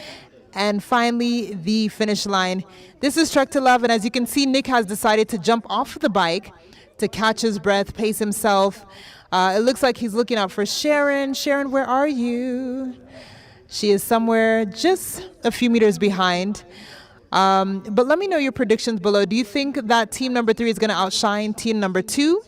and finally the finish line. This is Trek to Love, and as you can see, Nick has decided to jump off the bike to catch his breath, pace himself. It looks like he's looking out for Sharon. Sharon, where are you? She is somewhere just a few meters behind. But let me know your predictions below. Do you think that team number 3 is going to outshine team number 2?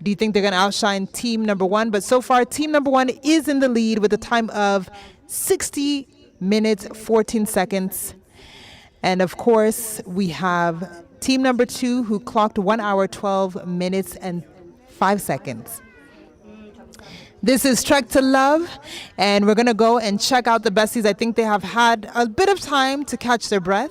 Do you think they're going to outshine team number 1? But so far, team number 1 is in the lead with a time of 60 minutes, 14 seconds. And of course, we have team number 2 who clocked 1 hour, 12 minutes, and 5 seconds. This is Trek to Love, and we're going to go and check out the besties. I think they have had a bit of time to catch their breath.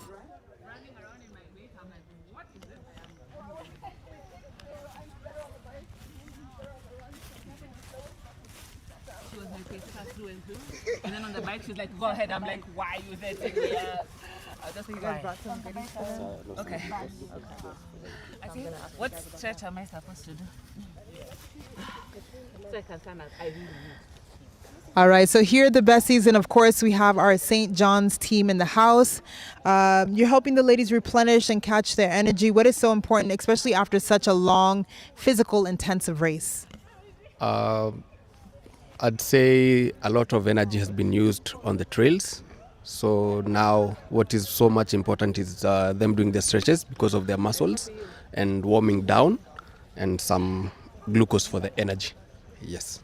And then on the bike, she's like, go ahead. I'm like, why are you there? Just so you guys brought some goodies for them? Okay. I think, what stretch am I supposed to do? All right, so here are the besties, and of course we have our St. John's team in the house. You're helping the ladies replenish and catch their energy. What is so important, especially after such a long, physical, intensive race? I'd say a lot of energy has been used on the trails, So now what is so much important is them doing the stretches because of their muscles and warming down and some glucose for the energy. Yes.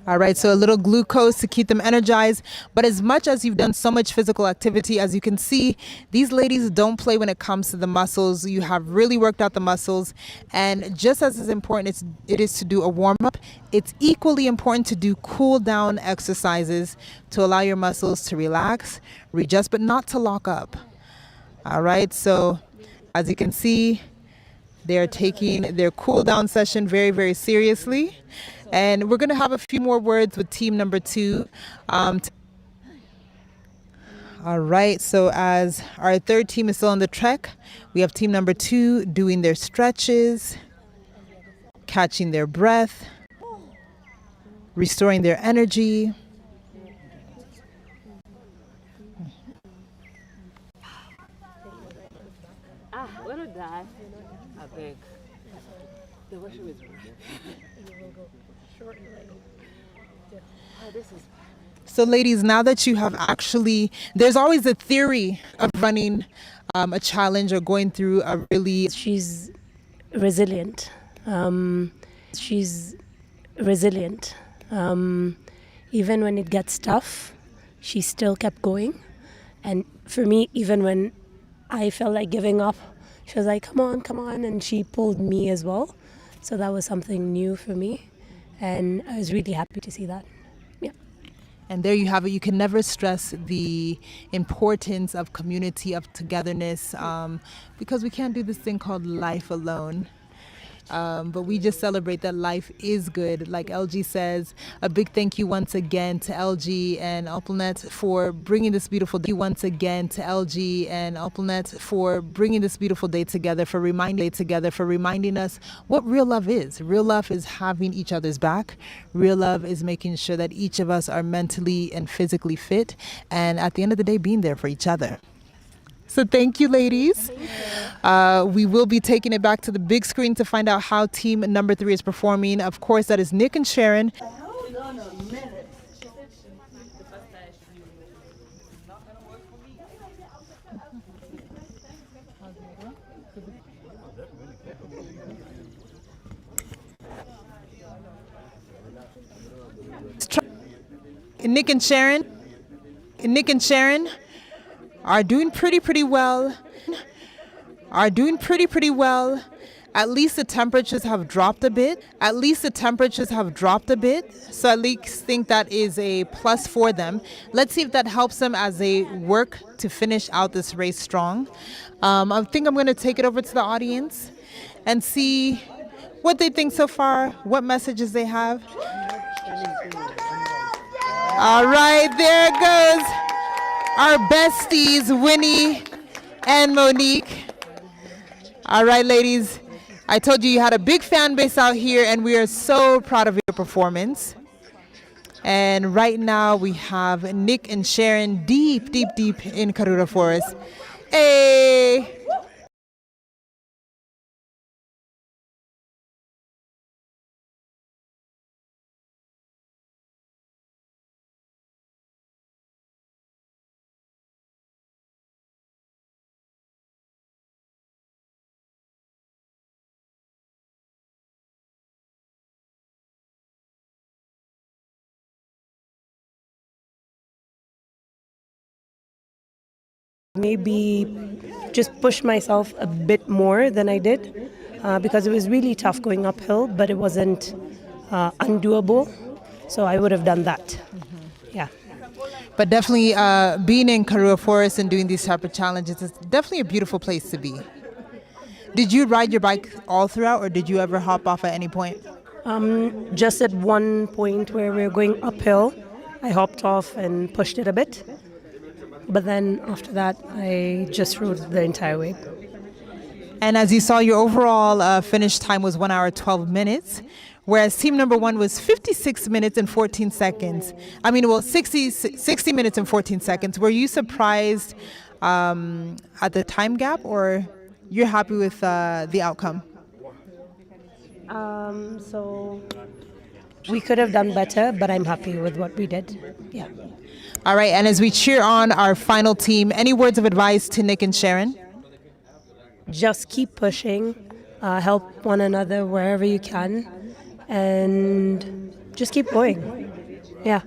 All right, so a little glucose to keep them energized. But as much as you've done so much physical activity, as you can see, these ladies don't play when it comes to the muscles. You have really worked out the muscles. And just as important it is to do a warm-up, it's equally important to do cool-down exercises to allow your muscles to relax, readjust, but not to lock up. All right, so as you can see, they're taking their cool-down session very, very seriously. And we're going to have a few more words with team number 2. All right, so as our third team is still on the trek, we have team number 2 doing their stretches, catching their breath, restoring their energy. What a die. I beg. The washroom is So ladies, now that you have actually, there's always a theory of running a challenge or going through a really... She's resilient. She's resilient. Even when it gets tough, she still kept going. And for me, even when I felt like giving up, she was like, come on, and she pulled me as well. So that was something new for me. And I was really happy to see that. Yeah. And there you have it. You can never stress the importance of community, of togetherness, because we can't do this thing called life alone. But we just celebrate that life is good. Like LG says, a big thank you once again to LG and Opalnet for bringing this beautiful day. Once again to LG and Opalnet for bringing this beautiful day together, for reminding us what real love is. Real love is having each other's back. Real love is making sure that each of us are mentally and physically fit, and at the end of the day, being there for each other. So thank you, ladies. We will be taking it back to the big screen to find out how team number 3 is performing. Of course, that is Nick and Sharon. Hold on a minute. Nick and Sharon are doing pretty well. At least the temperatures have dropped a bit. So at least think that is a plus for them. Let's see if that helps them as they work to finish out this race strong. I think I'm going to take it over to the audience and see what they think so far, what messages they have. All right, there goes our besties, Winnie and Monique. All right, ladies, I told you had a big fan base out here, and we are so proud of your performance. And right now we have Nick and Sharon deep in Karura Forest. Hey! Maybe just push myself a bit more than I did because it was really tough going uphill, but it wasn't undoable. So I would have done that. Yeah. But definitely being in Karura Forest and doing these type of challenges is definitely a beautiful place to be. Did you ride your bike all throughout, or did you ever hop off at any point? Just at one point where we were going uphill, I hopped off and pushed it a bit. But then after that, I just rode the entire way. And as you saw, your overall finish time was 1 hour 12 minutes, whereas team number 1 was 56 minutes and 14 seconds. 60 minutes and 14 seconds. Were you surprised at the time gap, or you're happy with the outcome? So we could have done better, but I'm happy with what we did. Yeah. All right, and as we cheer on our final team, any words of advice to Nick and Sharon? Just keep pushing, help one another wherever you can, and just keep going. Yeah.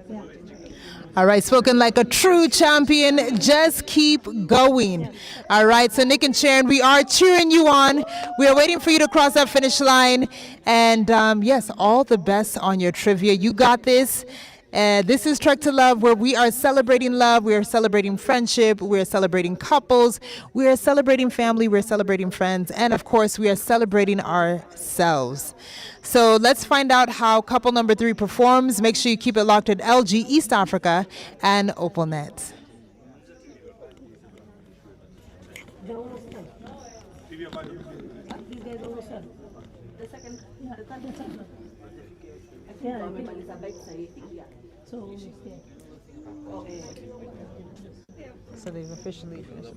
All right, spoken like a true champion. Just keep going. All right, so Nick and Sharon, we are cheering you on. We are waiting for you to cross that finish line. And yes, all the best on your trivia. You got this. This is Trek to Love, where we are celebrating love, we are celebrating friendship, we are celebrating couples, we are celebrating family, we are celebrating friends, and of course, we are celebrating ourselves. So let's find out how couple number 3 performs. Make sure you keep it locked at LG East Africa and OpalNet. So they've officially finished.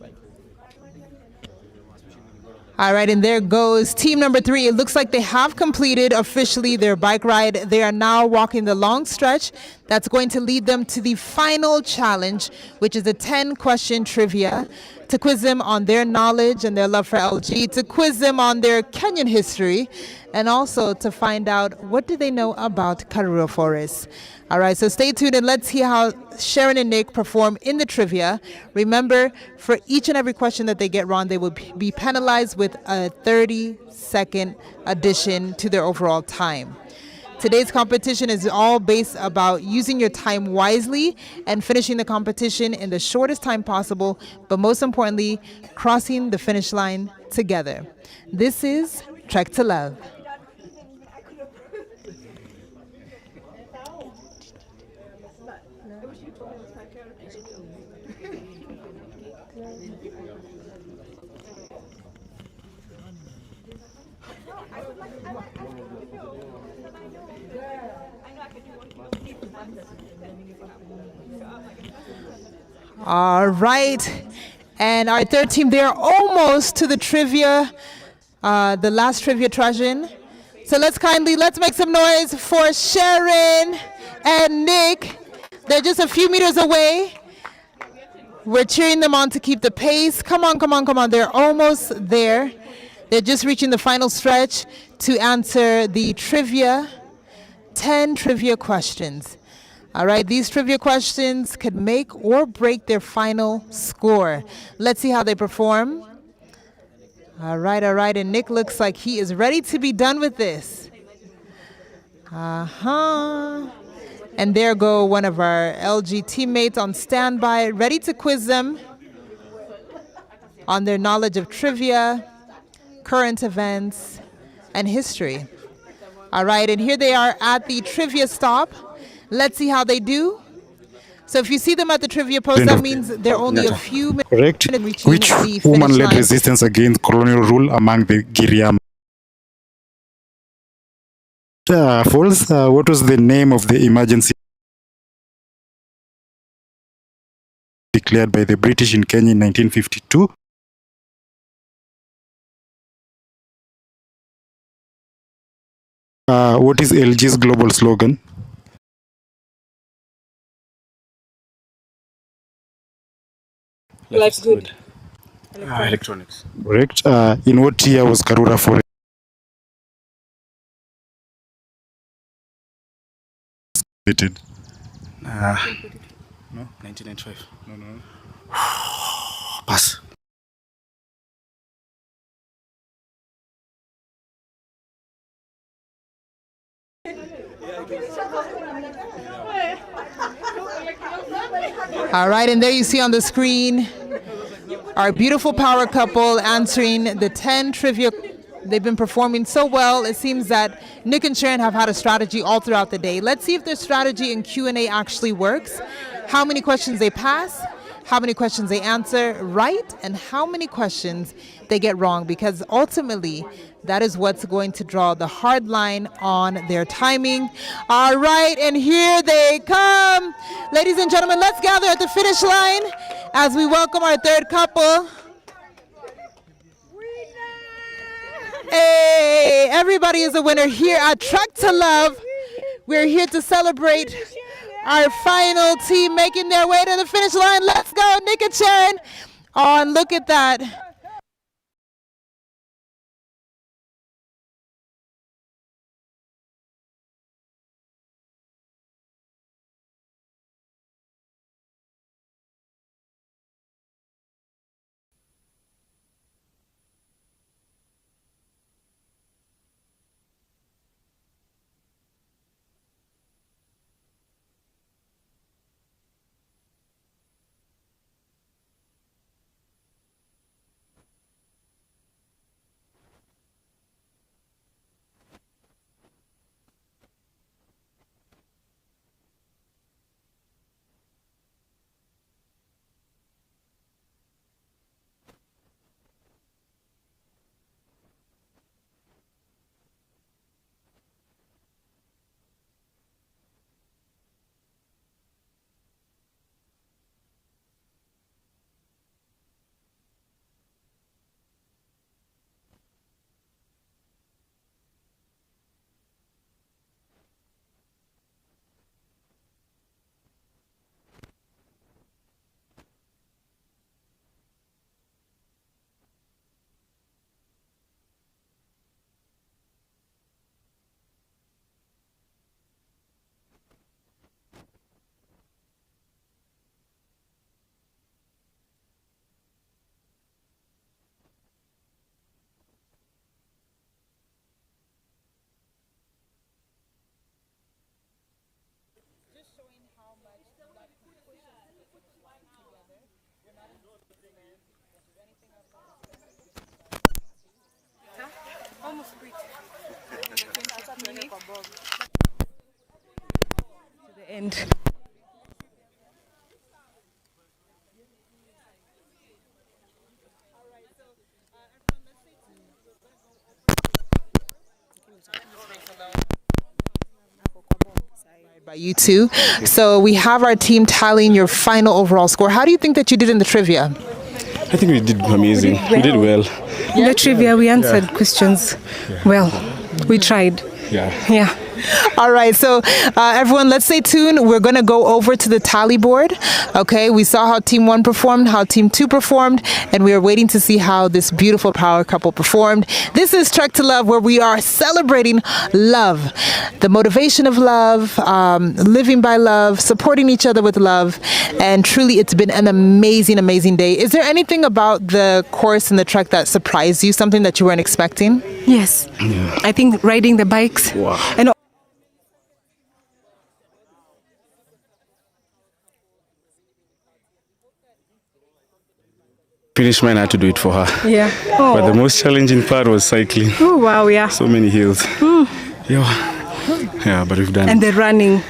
All right, and there goes team number 3. It looks like they have completed officially their bike ride. They are now walking the long stretch that's going to lead them to the final challenge, which is a 10-question trivia, to quiz them on their knowledge and their love for LG, to quiz them on their Kenyan history, and also to find out what do they know about Karura Forest. All right, so stay tuned and let's hear how Sharon and Nick perform in the trivia. Remember, for each and every question that they get wrong, they will be penalized with a 30-second addition to their overall time. Today's competition is all based about using your time wisely and finishing the competition in the shortest time possible, but most importantly, crossing the finish line together. This is Trek to Love. All right, and our third team, they are almost to the trivia, the last trivia Trajan. So let's make some noise for Sharon and Nick. They're just a few meters away. We're cheering them on to keep the pace. Come on, come on, come on. They're almost there. They're just reaching the final stretch to answer the trivia, 10 trivia questions. All right, these trivia questions could make or break their final score. Let's see how they perform. All right, and Nick looks like he is ready to be done with this. And there go one of our LG teammates on standby, ready to quiz them on their knowledge of trivia, current events, and history. All right, and here they are at the trivia stop. Let's see how they do. So if you see them at the trivia post, that means they're only a few minutes. Correct. Reaching Which the woman finish led line. resistance against colonial rule among the Giriama? False. What was the name of the emergency declared by the British in Kenya in 1952? What is LG's global slogan? Life's good. Electronics. Correct. In what year was Karura Forest created? No, 1995. No. Pass. All right, and there you see on the screen our beautiful power couple answering the 10 trivia. They've been performing so well. It seems that Nick and Sharon have had a strategy all throughout the day. Let's see if their strategy in Q&A actually works. How many questions they pass, how many questions they answer right, and how many questions they get wrong, because ultimately that is what's going to draw the hard line on their timing. All right, and here they come. Ladies and gentlemen, let's gather at the finish line as we welcome our third couple. Hey, everybody is a winner here at Trek to Love. We're here to celebrate our final team making their way to the finish line. Let's go, Nick and Sharon. Oh, and look at that. To the end. By you two. So we have our team tallying your final overall score. How do you think that you did in the trivia? I think we did amazing. We did well. In the trivia, we answered questions well. We tried. Yeah. All right, so everyone, let's stay tuned. We're going to go over to the tally board. Okay, we saw how Team 1 performed, how Team 2 performed, and we are waiting to see how this beautiful power couple performed. This is Trek to Love, where we are celebrating love, the motivation of love, living by love, supporting each other with love, and truly it's been an amazing, amazing day. Is there anything about the course and the trek that surprised you, something that you weren't expecting? Yes. I think riding the bikes and Finish mine, I had to do it for her. yeah. But the most challenging part was cycling. Oh wow, yeah. So many hills. Yeah, but we've done And it. the running.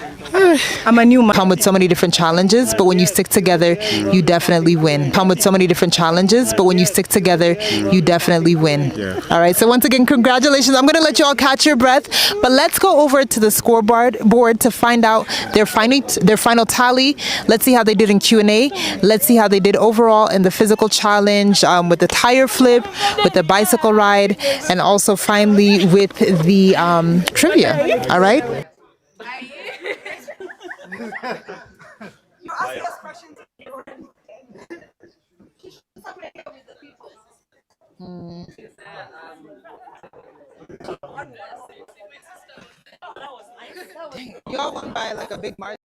I'm a new man. Come with so many different challenges, but when you stick together, you definitely win. Come with so many different challenges, but when you stick together, you definitely win. All right, so once again, congratulations. I'm going to let you all catch your breath, but let's go over to the scoreboard board to find out their final tally. Let's see how they did in Q&A. Let's see how they did overall in the physical challenge, with the tire flip, with the bicycle ride, and also finally with the trivia. All right? Y'all won by like a big margin.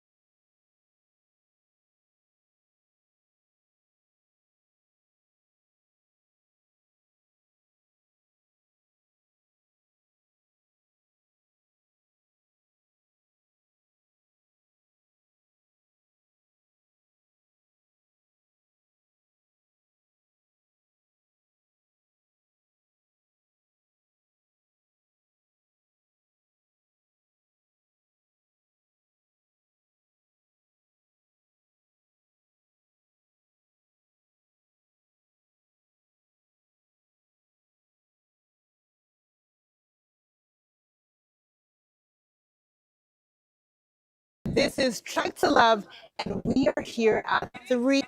This is Trek to Love, and we are here at 3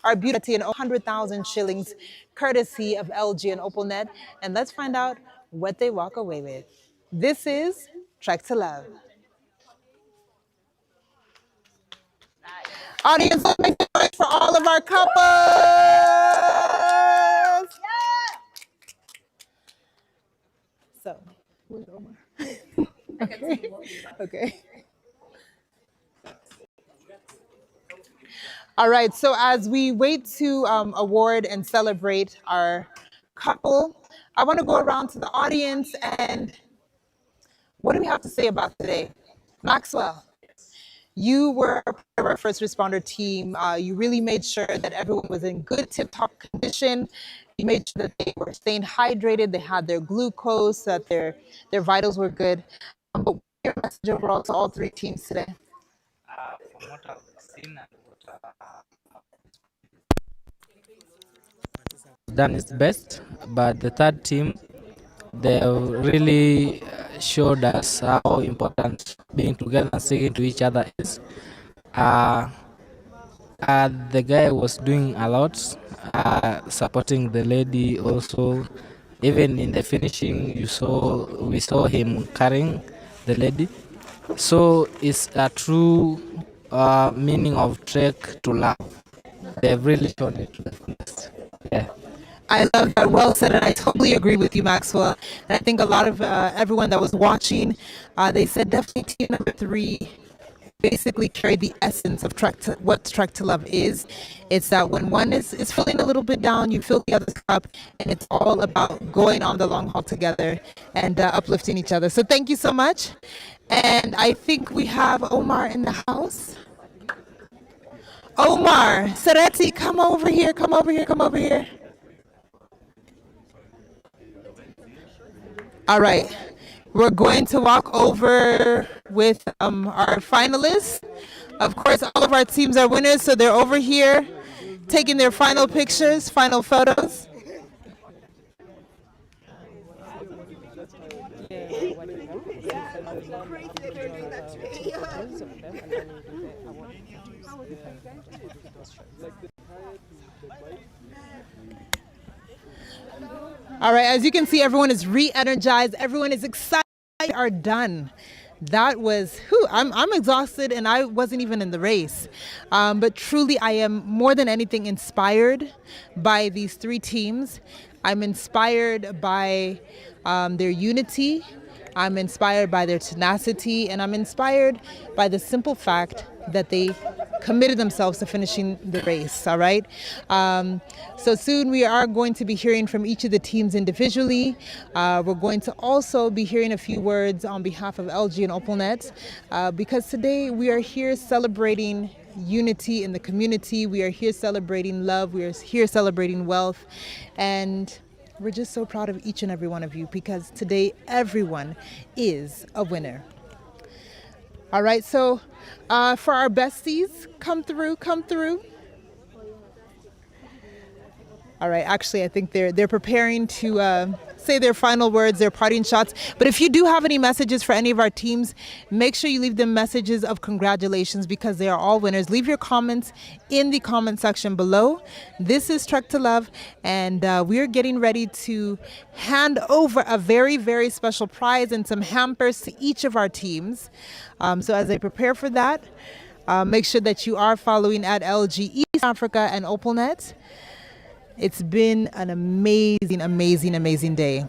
our beauty and 100,000 shillings, courtesy of LG and OpalNet. And let's find out what they walk away with. This is Trek to Love. Audience, let's make some noise for all of our couples. So, where's Omar? Okay. Okay. All right. So as we wait to award and celebrate our couple, I want to go around to the audience and what do we have to say about today? Maxwell, you were part of our first responder team. You really made sure that everyone was in good tip-top condition. You made sure that they were staying hydrated, they had their glucose, that their vitals were good. But what's your message overall to all three teams today? From what I've seen and what done its best, but the third team, they really showed us how important being together and sticking to each other is. The guy was doing a lot, supporting the lady also. Even in the finishing, we saw him carrying the lady. So it's a true meaning of Trek to Love. They've really shown it to the fullest. Yeah. I love that. Well said, and I totally agree with you, Maxwell. And I think a lot of everyone that was watching, they said definitely team number 3 basically carried the essence of what Trek to Love is. It's that when one is feeling a little bit down, you fill the other's cup, and it's all about going on the long haul together and uplifting each other. So thank you so much. And I think we have Omar in the house. Omar, Sareti, come over here, come over here, come over here. All right, we're going to walk over with our finalists. Of course, all of our teams are winners, so they're over here taking their final pictures, final photos. All right, as you can see, everyone is re-energized. Everyone is excited. We are done. That was, I'm exhausted and I wasn't even in the race. But truly, I am more than anything inspired by these 3 teams. I'm inspired by their unity. I'm inspired by their tenacity. And I'm inspired by the simple fact that they committed themselves to finishing the race, all right? So soon we are going to be hearing from each of the teams individually. We're going to also be hearing a few words on behalf of LG and OpalNet because today we are here celebrating unity in the community. We are here celebrating love. We are here celebrating wealth. And we're just so proud of each and every one of you because today everyone is a winner. All right, so for our besties, come through, come through. All right, actually, I think they're preparing to say their final words, their parting shots. But if you do have any messages for any of our teams, make sure you leave them messages of congratulations because they are all winners. Leave your comments in the comment section below. This is Trek to Love, and we're getting ready to hand over a very, very special prize and some hampers to each of our teams. So as they prepare for that, make sure that you are following at LG East Africa and OpalNet. It's been an amazing, amazing, amazing day.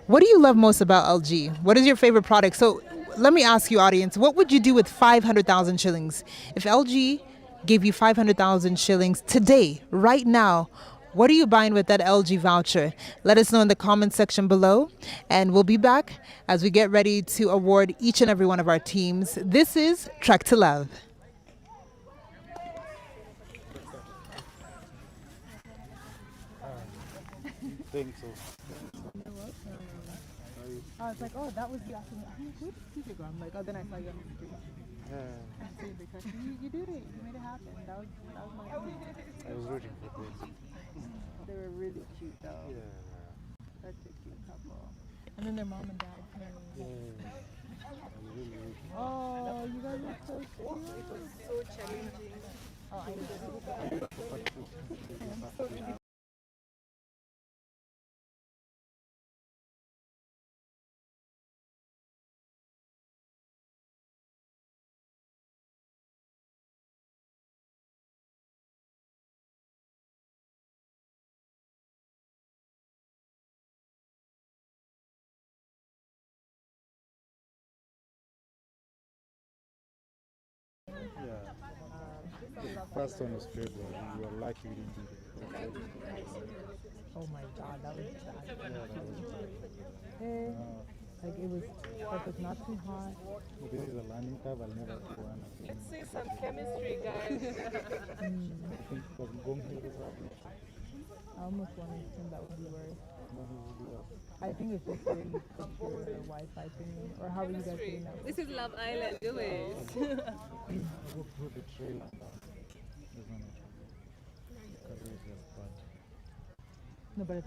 What do you love most about LG? What is your favorite product? So let me ask you, audience, what would you do with 500,000 shillings? If LG gave you 500,000 shillings today, right now, what are you buying with that LG voucher? Let us know in the comment section below, and we'll be back as we get ready to award each and every one of our teams. This is Trek to Love. Think so. I was like, oh, that was you asking me. I'm like, where did Steve go? I'm like, oh, then I saw you on the screen. You did it. You made it happen. That was my thing. I was rooting for this. They were really cute, though. Yeah. Such a cute couple. And then their mom and dad. Yeah. I'm really rooting. Oh, you guys are so cute. It was so challenging. Oh, I know. First one was February. We were lucky we didn't do it. Oh my God, that was bad. Yeah, that was bad. Like it was perfect, not too hot. This is a learning curve. I'll never go on. Let's see some chemistry, guys. I think was going here as well. I almost wanted to think that would be worse. I think it's just really secure Wi-Fi thingy. Or how are you guys doing that? This is Love Island, do it. Go through the trail and there's no network. Because it's just bad. No, but I think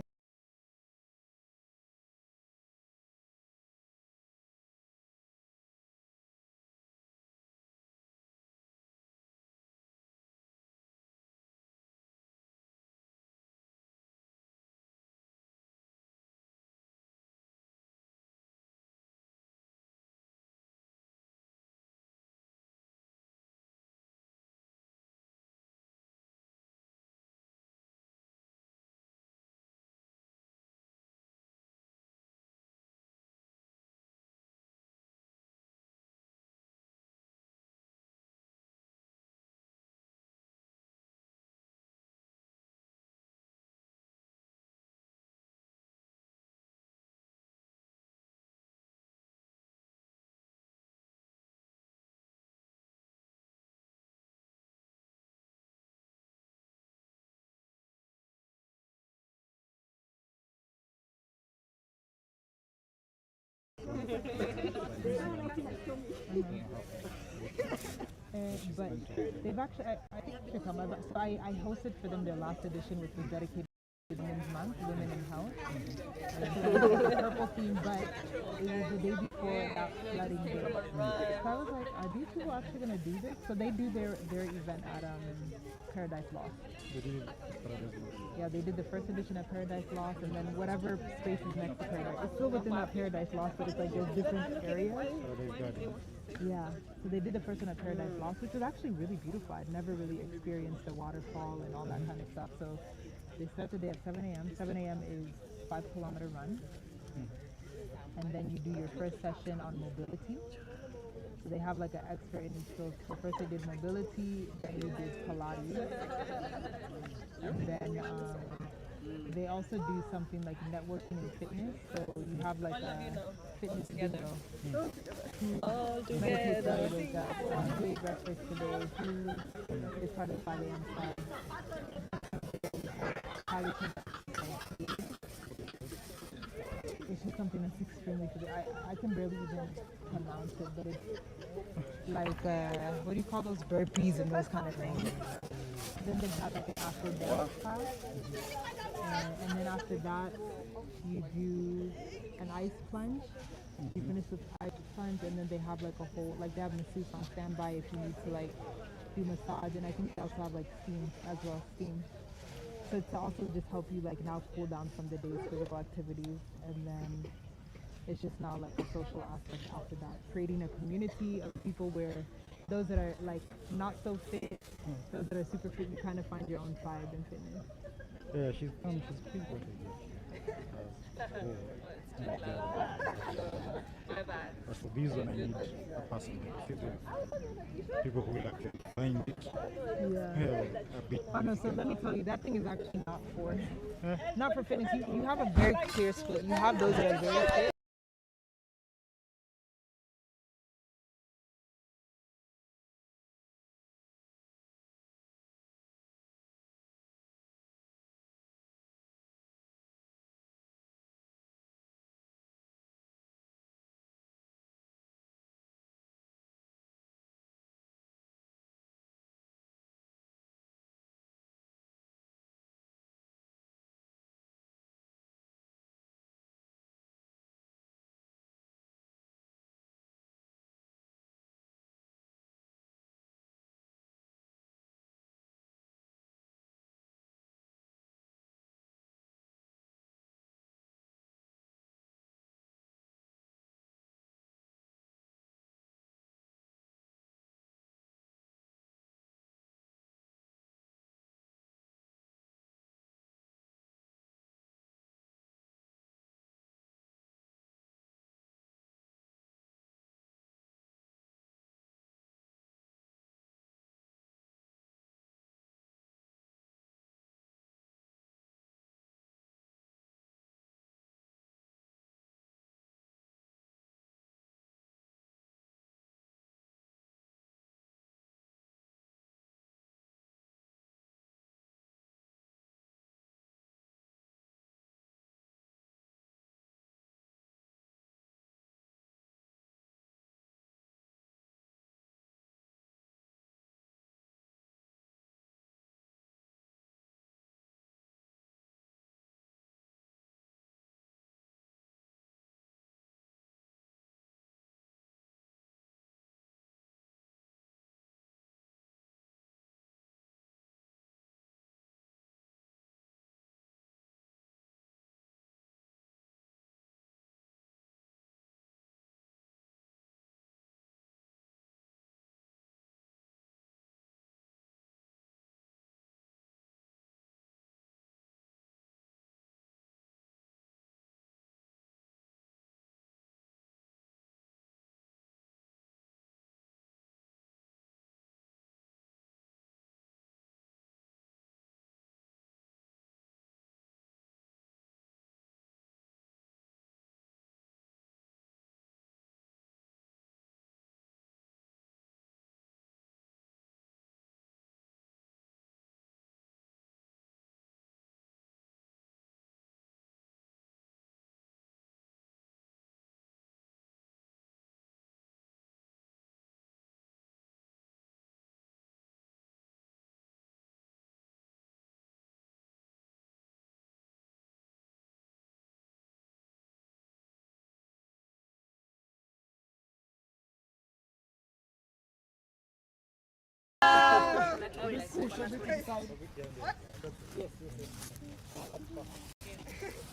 but they've actually, I think they come. So I hosted for them their last edition, which was dedicated to Women's Month, Women in Health. The purple theme, but it was the day before that flooding day. So I was like, are these people actually going to do this? So they do their event at Paradise Lost. They did Paradise Lost. Yeah, they did the first edition at Paradise Lost, and then whatever space is next to Paradise. It's still within that Paradise Lost, but it's like there's different areas. Paradise Garden. Yeah, so they did the first one at Paradise Lost, which was actually really beautiful. I'd never really experienced a waterfall and all that kind of stuff. So they start the day at 7 a.m. 7 a.m. is 5-kilometer run. And then you do your first session on mobility. So they have like an expert in each field. So first they did mobility, then you did Pilates. And then they also do something like networking and fitness. So you have like a fitness together. All Meditate together. with who ate breakfast today, who is part of the 5 a.m. club. How you can it's just something that's extremely good. I can barely even pronounce it, but it's like, what do you call those burpees and those kind of things. Then they have like an after dance class. And then after that, you do an ice plunge. You finish with ice plunge, and then they have like a whole, like they have masseuse on standby if you need to like do massage. And I think they also have like steam as well, steam. So to also just help you like now cool down from the day's physical activities, and then it's just now like a social aspect after that, creating a community of people where those that are like not so fit, those that are super fit, you kind of find your own tribe in fitness. Yeah, she's pretty good. But for this one, I need a person like people who will actually find it. Yeah. A bit. Oh no, so let me tell you, that thing is actually not for fitness. You have a very clear split. You have those that are very fit.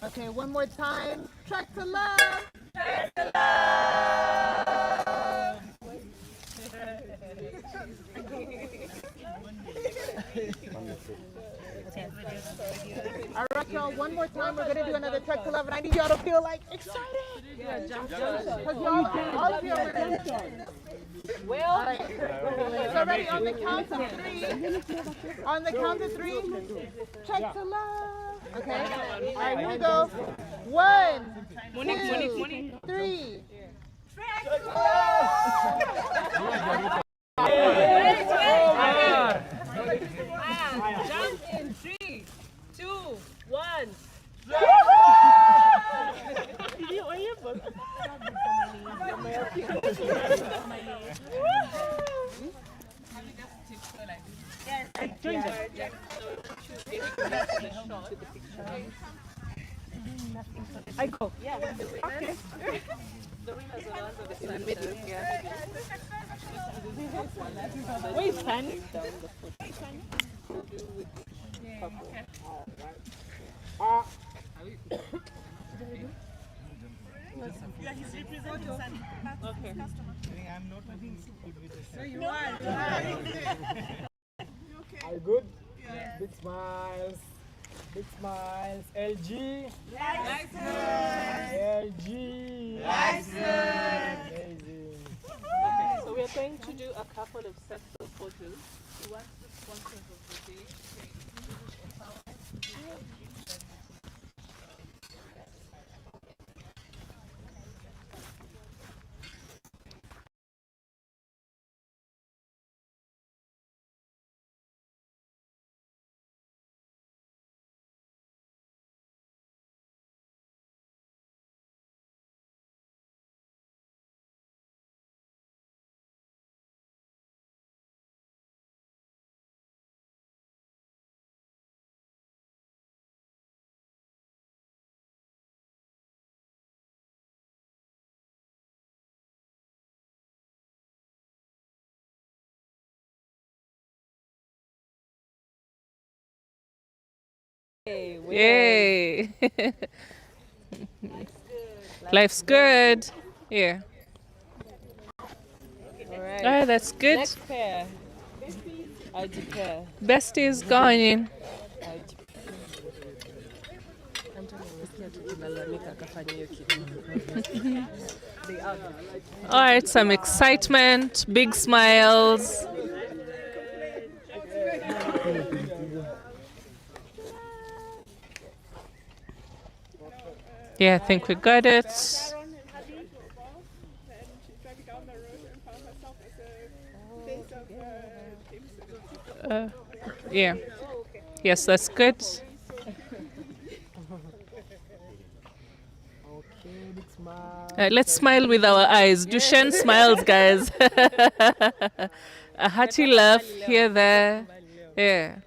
Okay, one more time. Trek to love. Trek to love. All right, y'all, one more time. We're going to do another Trek to love, and I need y'all to feel like excited. Because y'all all of you are ready. Well, all right. So ready on the count of 3. On the count of 3. Trek to love. Okay. All right, here we go. 1, 2, 3. Trek to love. Jump in 3, 2, 1. I go. Yeah. Okay. Where is Fanny? Yeah, he's representing Sunny. Okay. I'm not moving good with this. No, you are. Are you good? Yeah. Big smiles. Big smiles. LG. LG. Amazing. Okay, so we are going to do a couple of sets of photos. What's the sponsors of the day? Yay! Life's good. Yeah. Alright. Oh, that's good. Next pair. ID pair. Besties going in. All right, some excitement, big smiles. Yeah, I think we got it. Yeah. Yes, that's good. Let's smile with our eyes. Duchenne smiles, guys. A hearty laugh here, there. Yeah.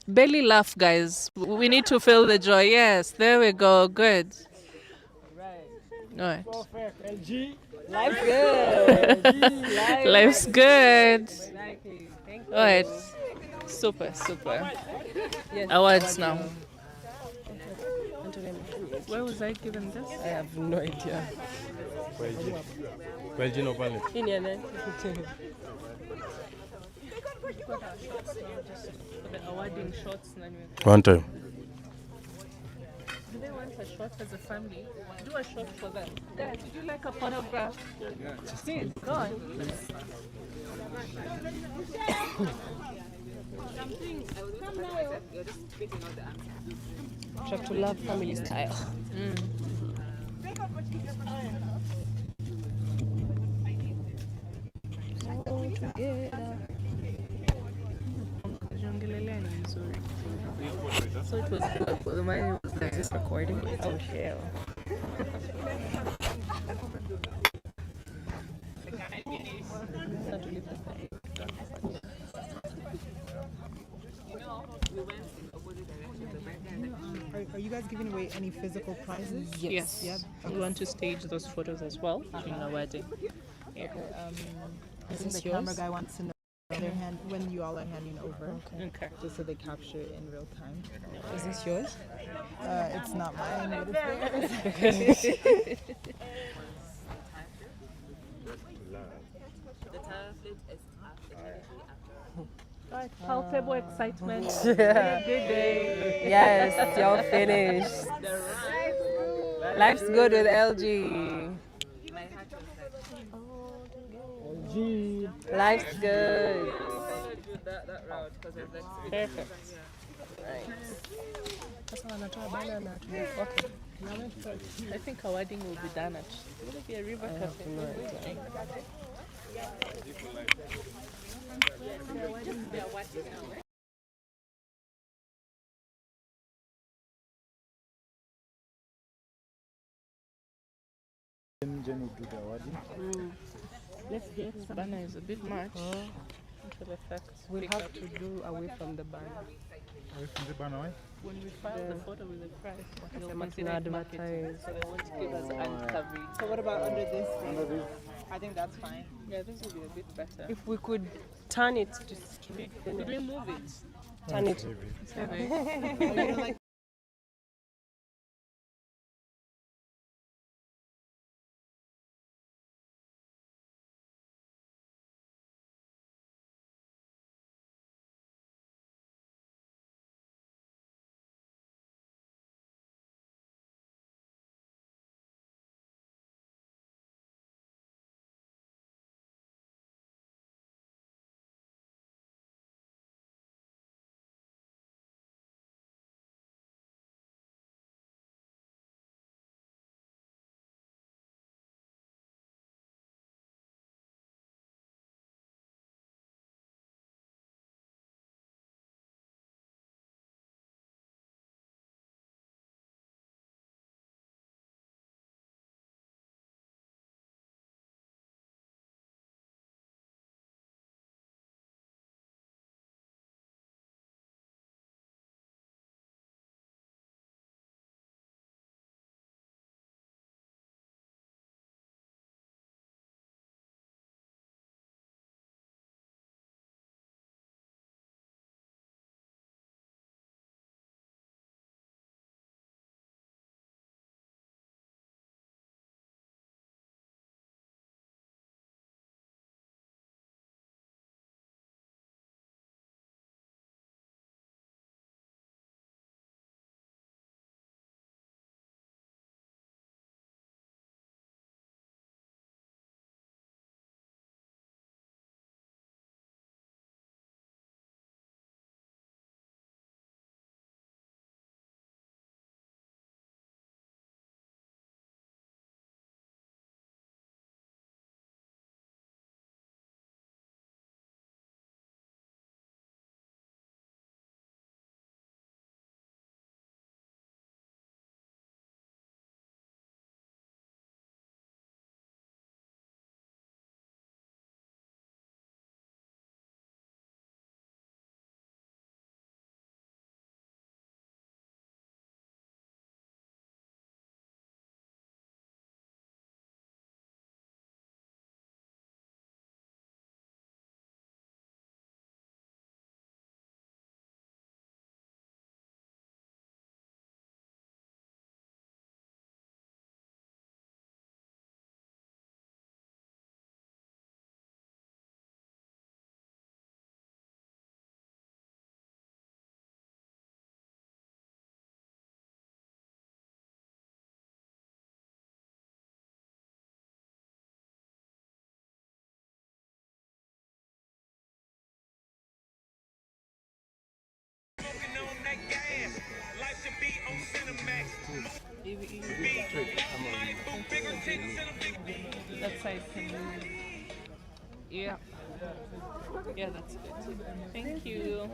Belly laugh, guys. We need to feel the joy. Yes, there we go. Good. All right. Perfect. LG. Life's good. Life's good. Exactly. Thank you. All right. Super, super. Yes. Awards now. Where was I given this? I have no idea. LG no palette. For the awarding shots. One time. Do they want a shot as a family? Do a shot for them. Guys, would you like a photograph? Please, go on. Trek to love family style. So it was good, but mine was like this recording. Oh, hell. Are you guys giving away any physical prizes? Yes. Yep. We want to stage those photos as well during the wedding. Yeah. I think the camera guy wants to know their hand. when you all are handing over. Okay. Just so they capture it in real time. Is this yours? It's not mine, but it's theirs. Palpable excitement. Yeah. Good day. Yes, you're finished. Life's good with LG. Life's good. Perfect. Okay. I think our wedding will be done at will it be a river cafe. Jen will do the wedding. Let's get banner is a bit much. Visual effects. We'll have to do away from the banner. Away from the banner, why? When we file the photo with the price, they'll It's consider it marketing, advertised. so they won't give us uncoverage. So what about under this? I think that's fine. Yeah, this will be a bit better. If we could turn it to straight. Could we move it? Turn it. It's heavy. Oh, you don't like That side can move. Yeah. Yeah, that's good. Thank you.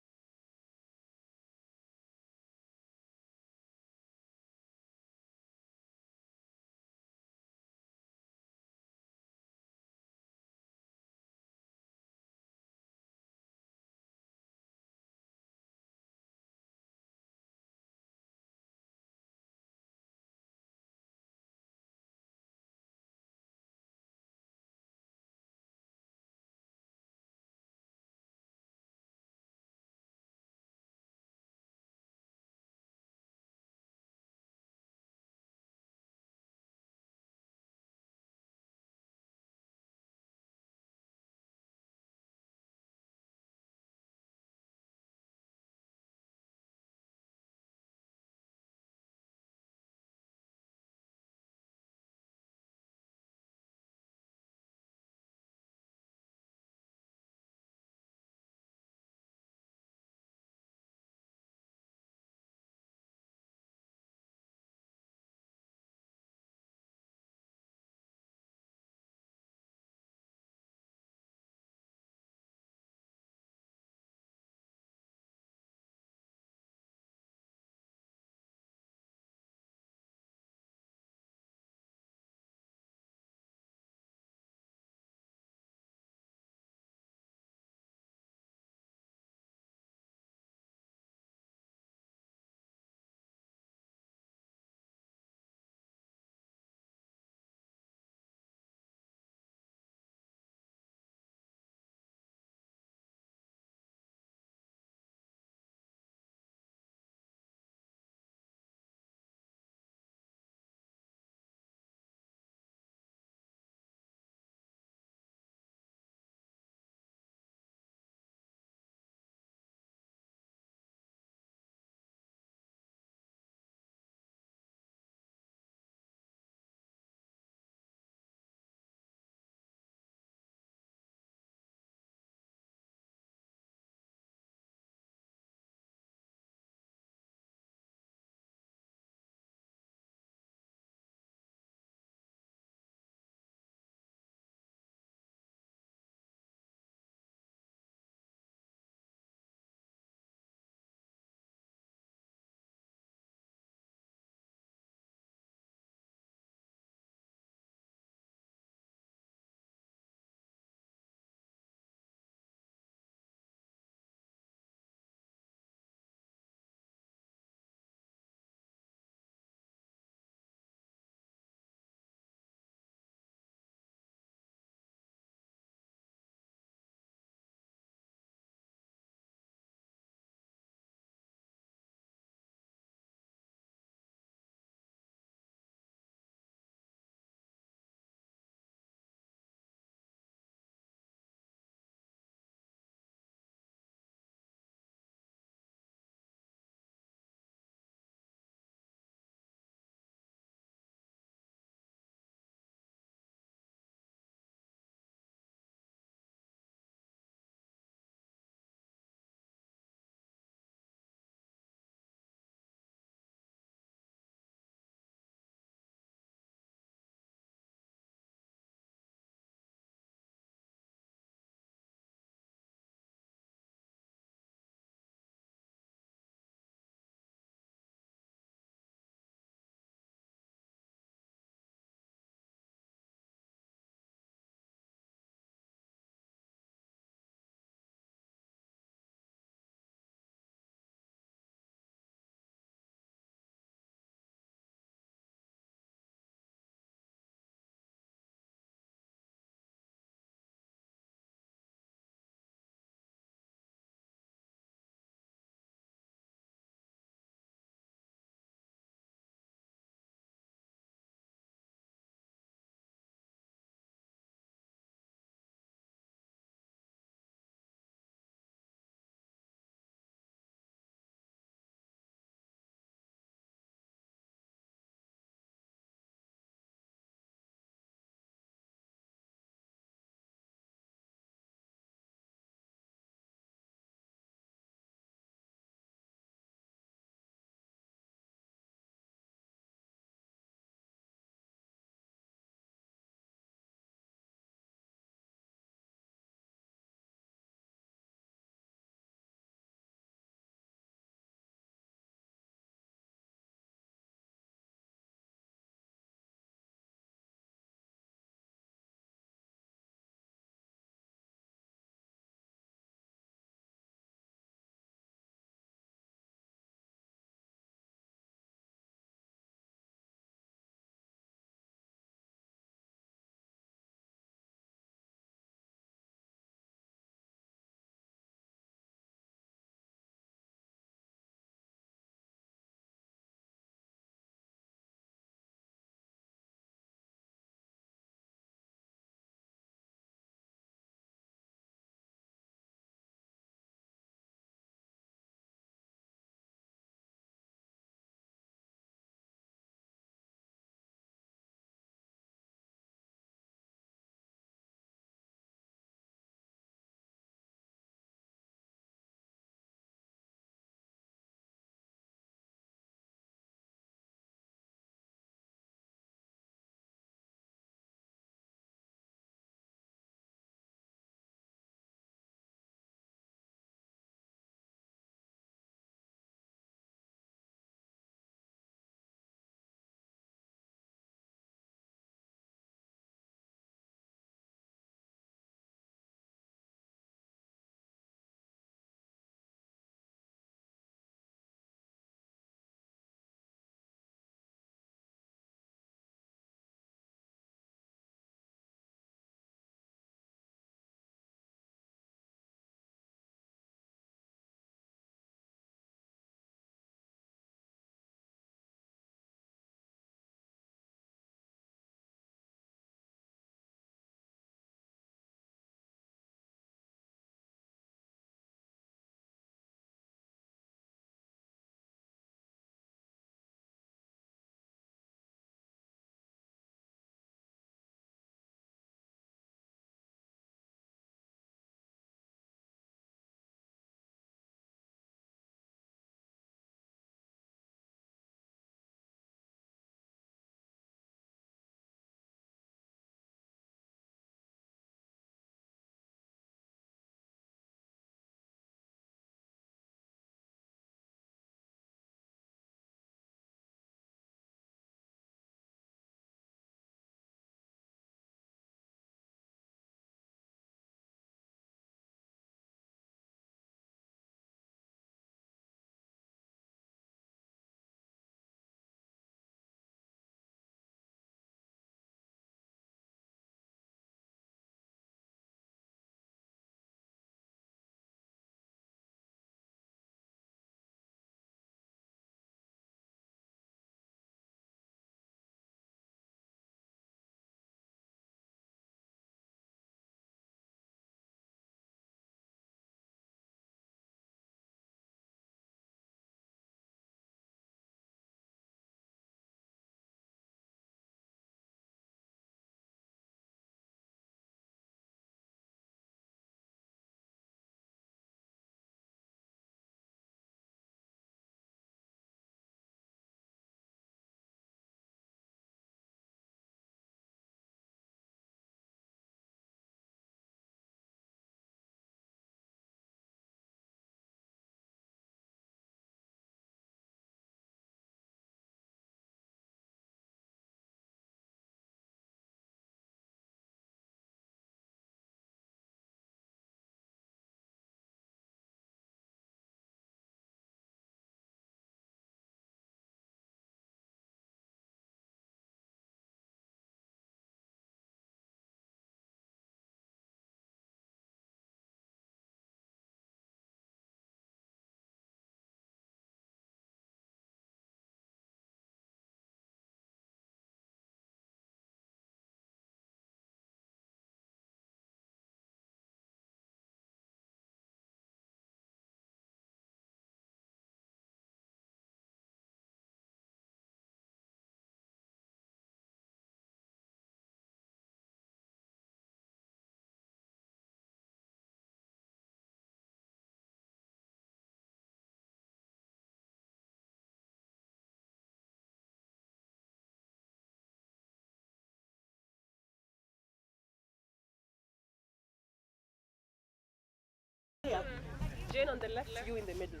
on the left, you in the middle.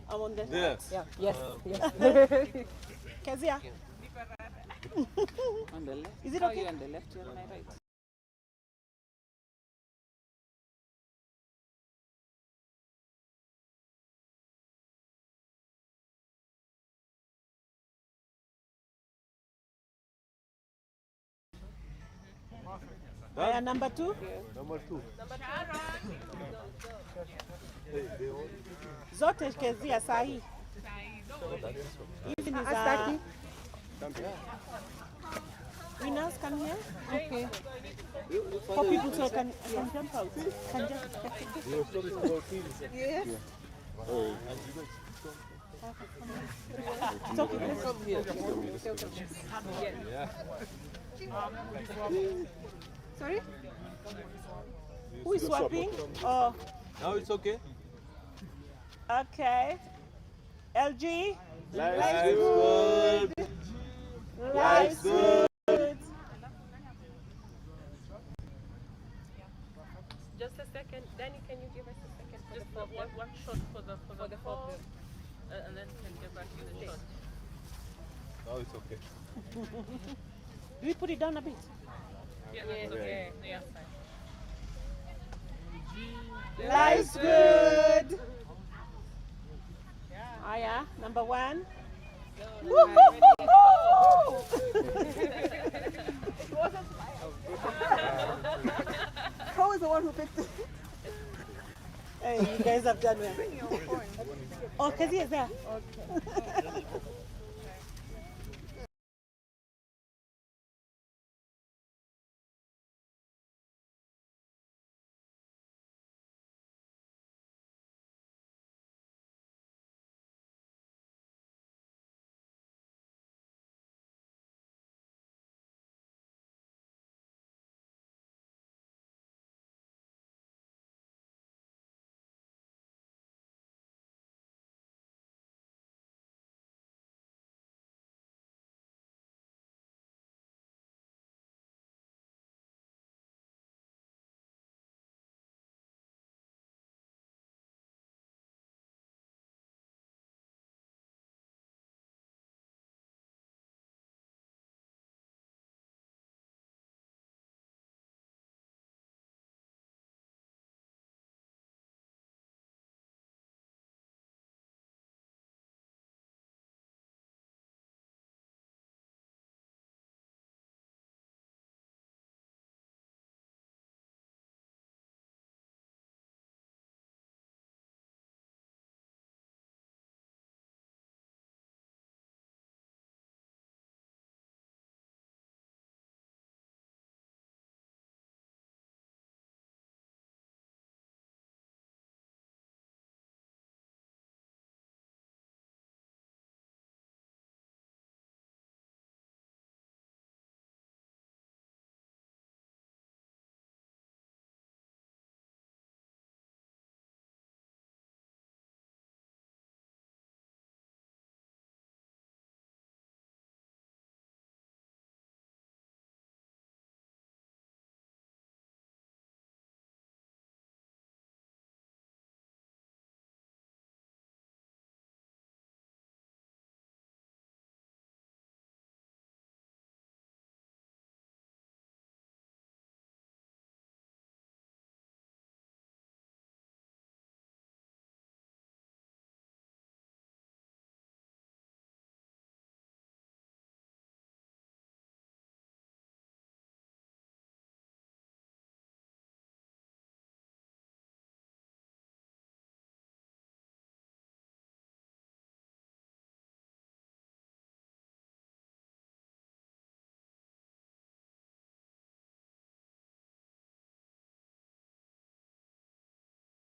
I'm on the This? Yeah. Yes. Yes. Kezia. On the left. Is it Oh, okay? you're on the left, you're on my right. Number 2. Number 2. Zote Kezia sahi. Hizi ni za winners come here. Okay. For people so can jump out. Can just Yes. It's okay. Let's come here. Sorry? Who is swapping? Oh. Now it's okay. Okay. LG. Life's good. Life's good. Just a second. Danny, can you give us a second? Just for one shot for the fall, and then can get back to the shot. Now it's okay. Do we put it down a bit? Yeah, it's okay. Yeah. Life's good. Aya, number 1. Who is the one who picked it? Hey, you guys have done well. Oh, Kezia is there. Okay.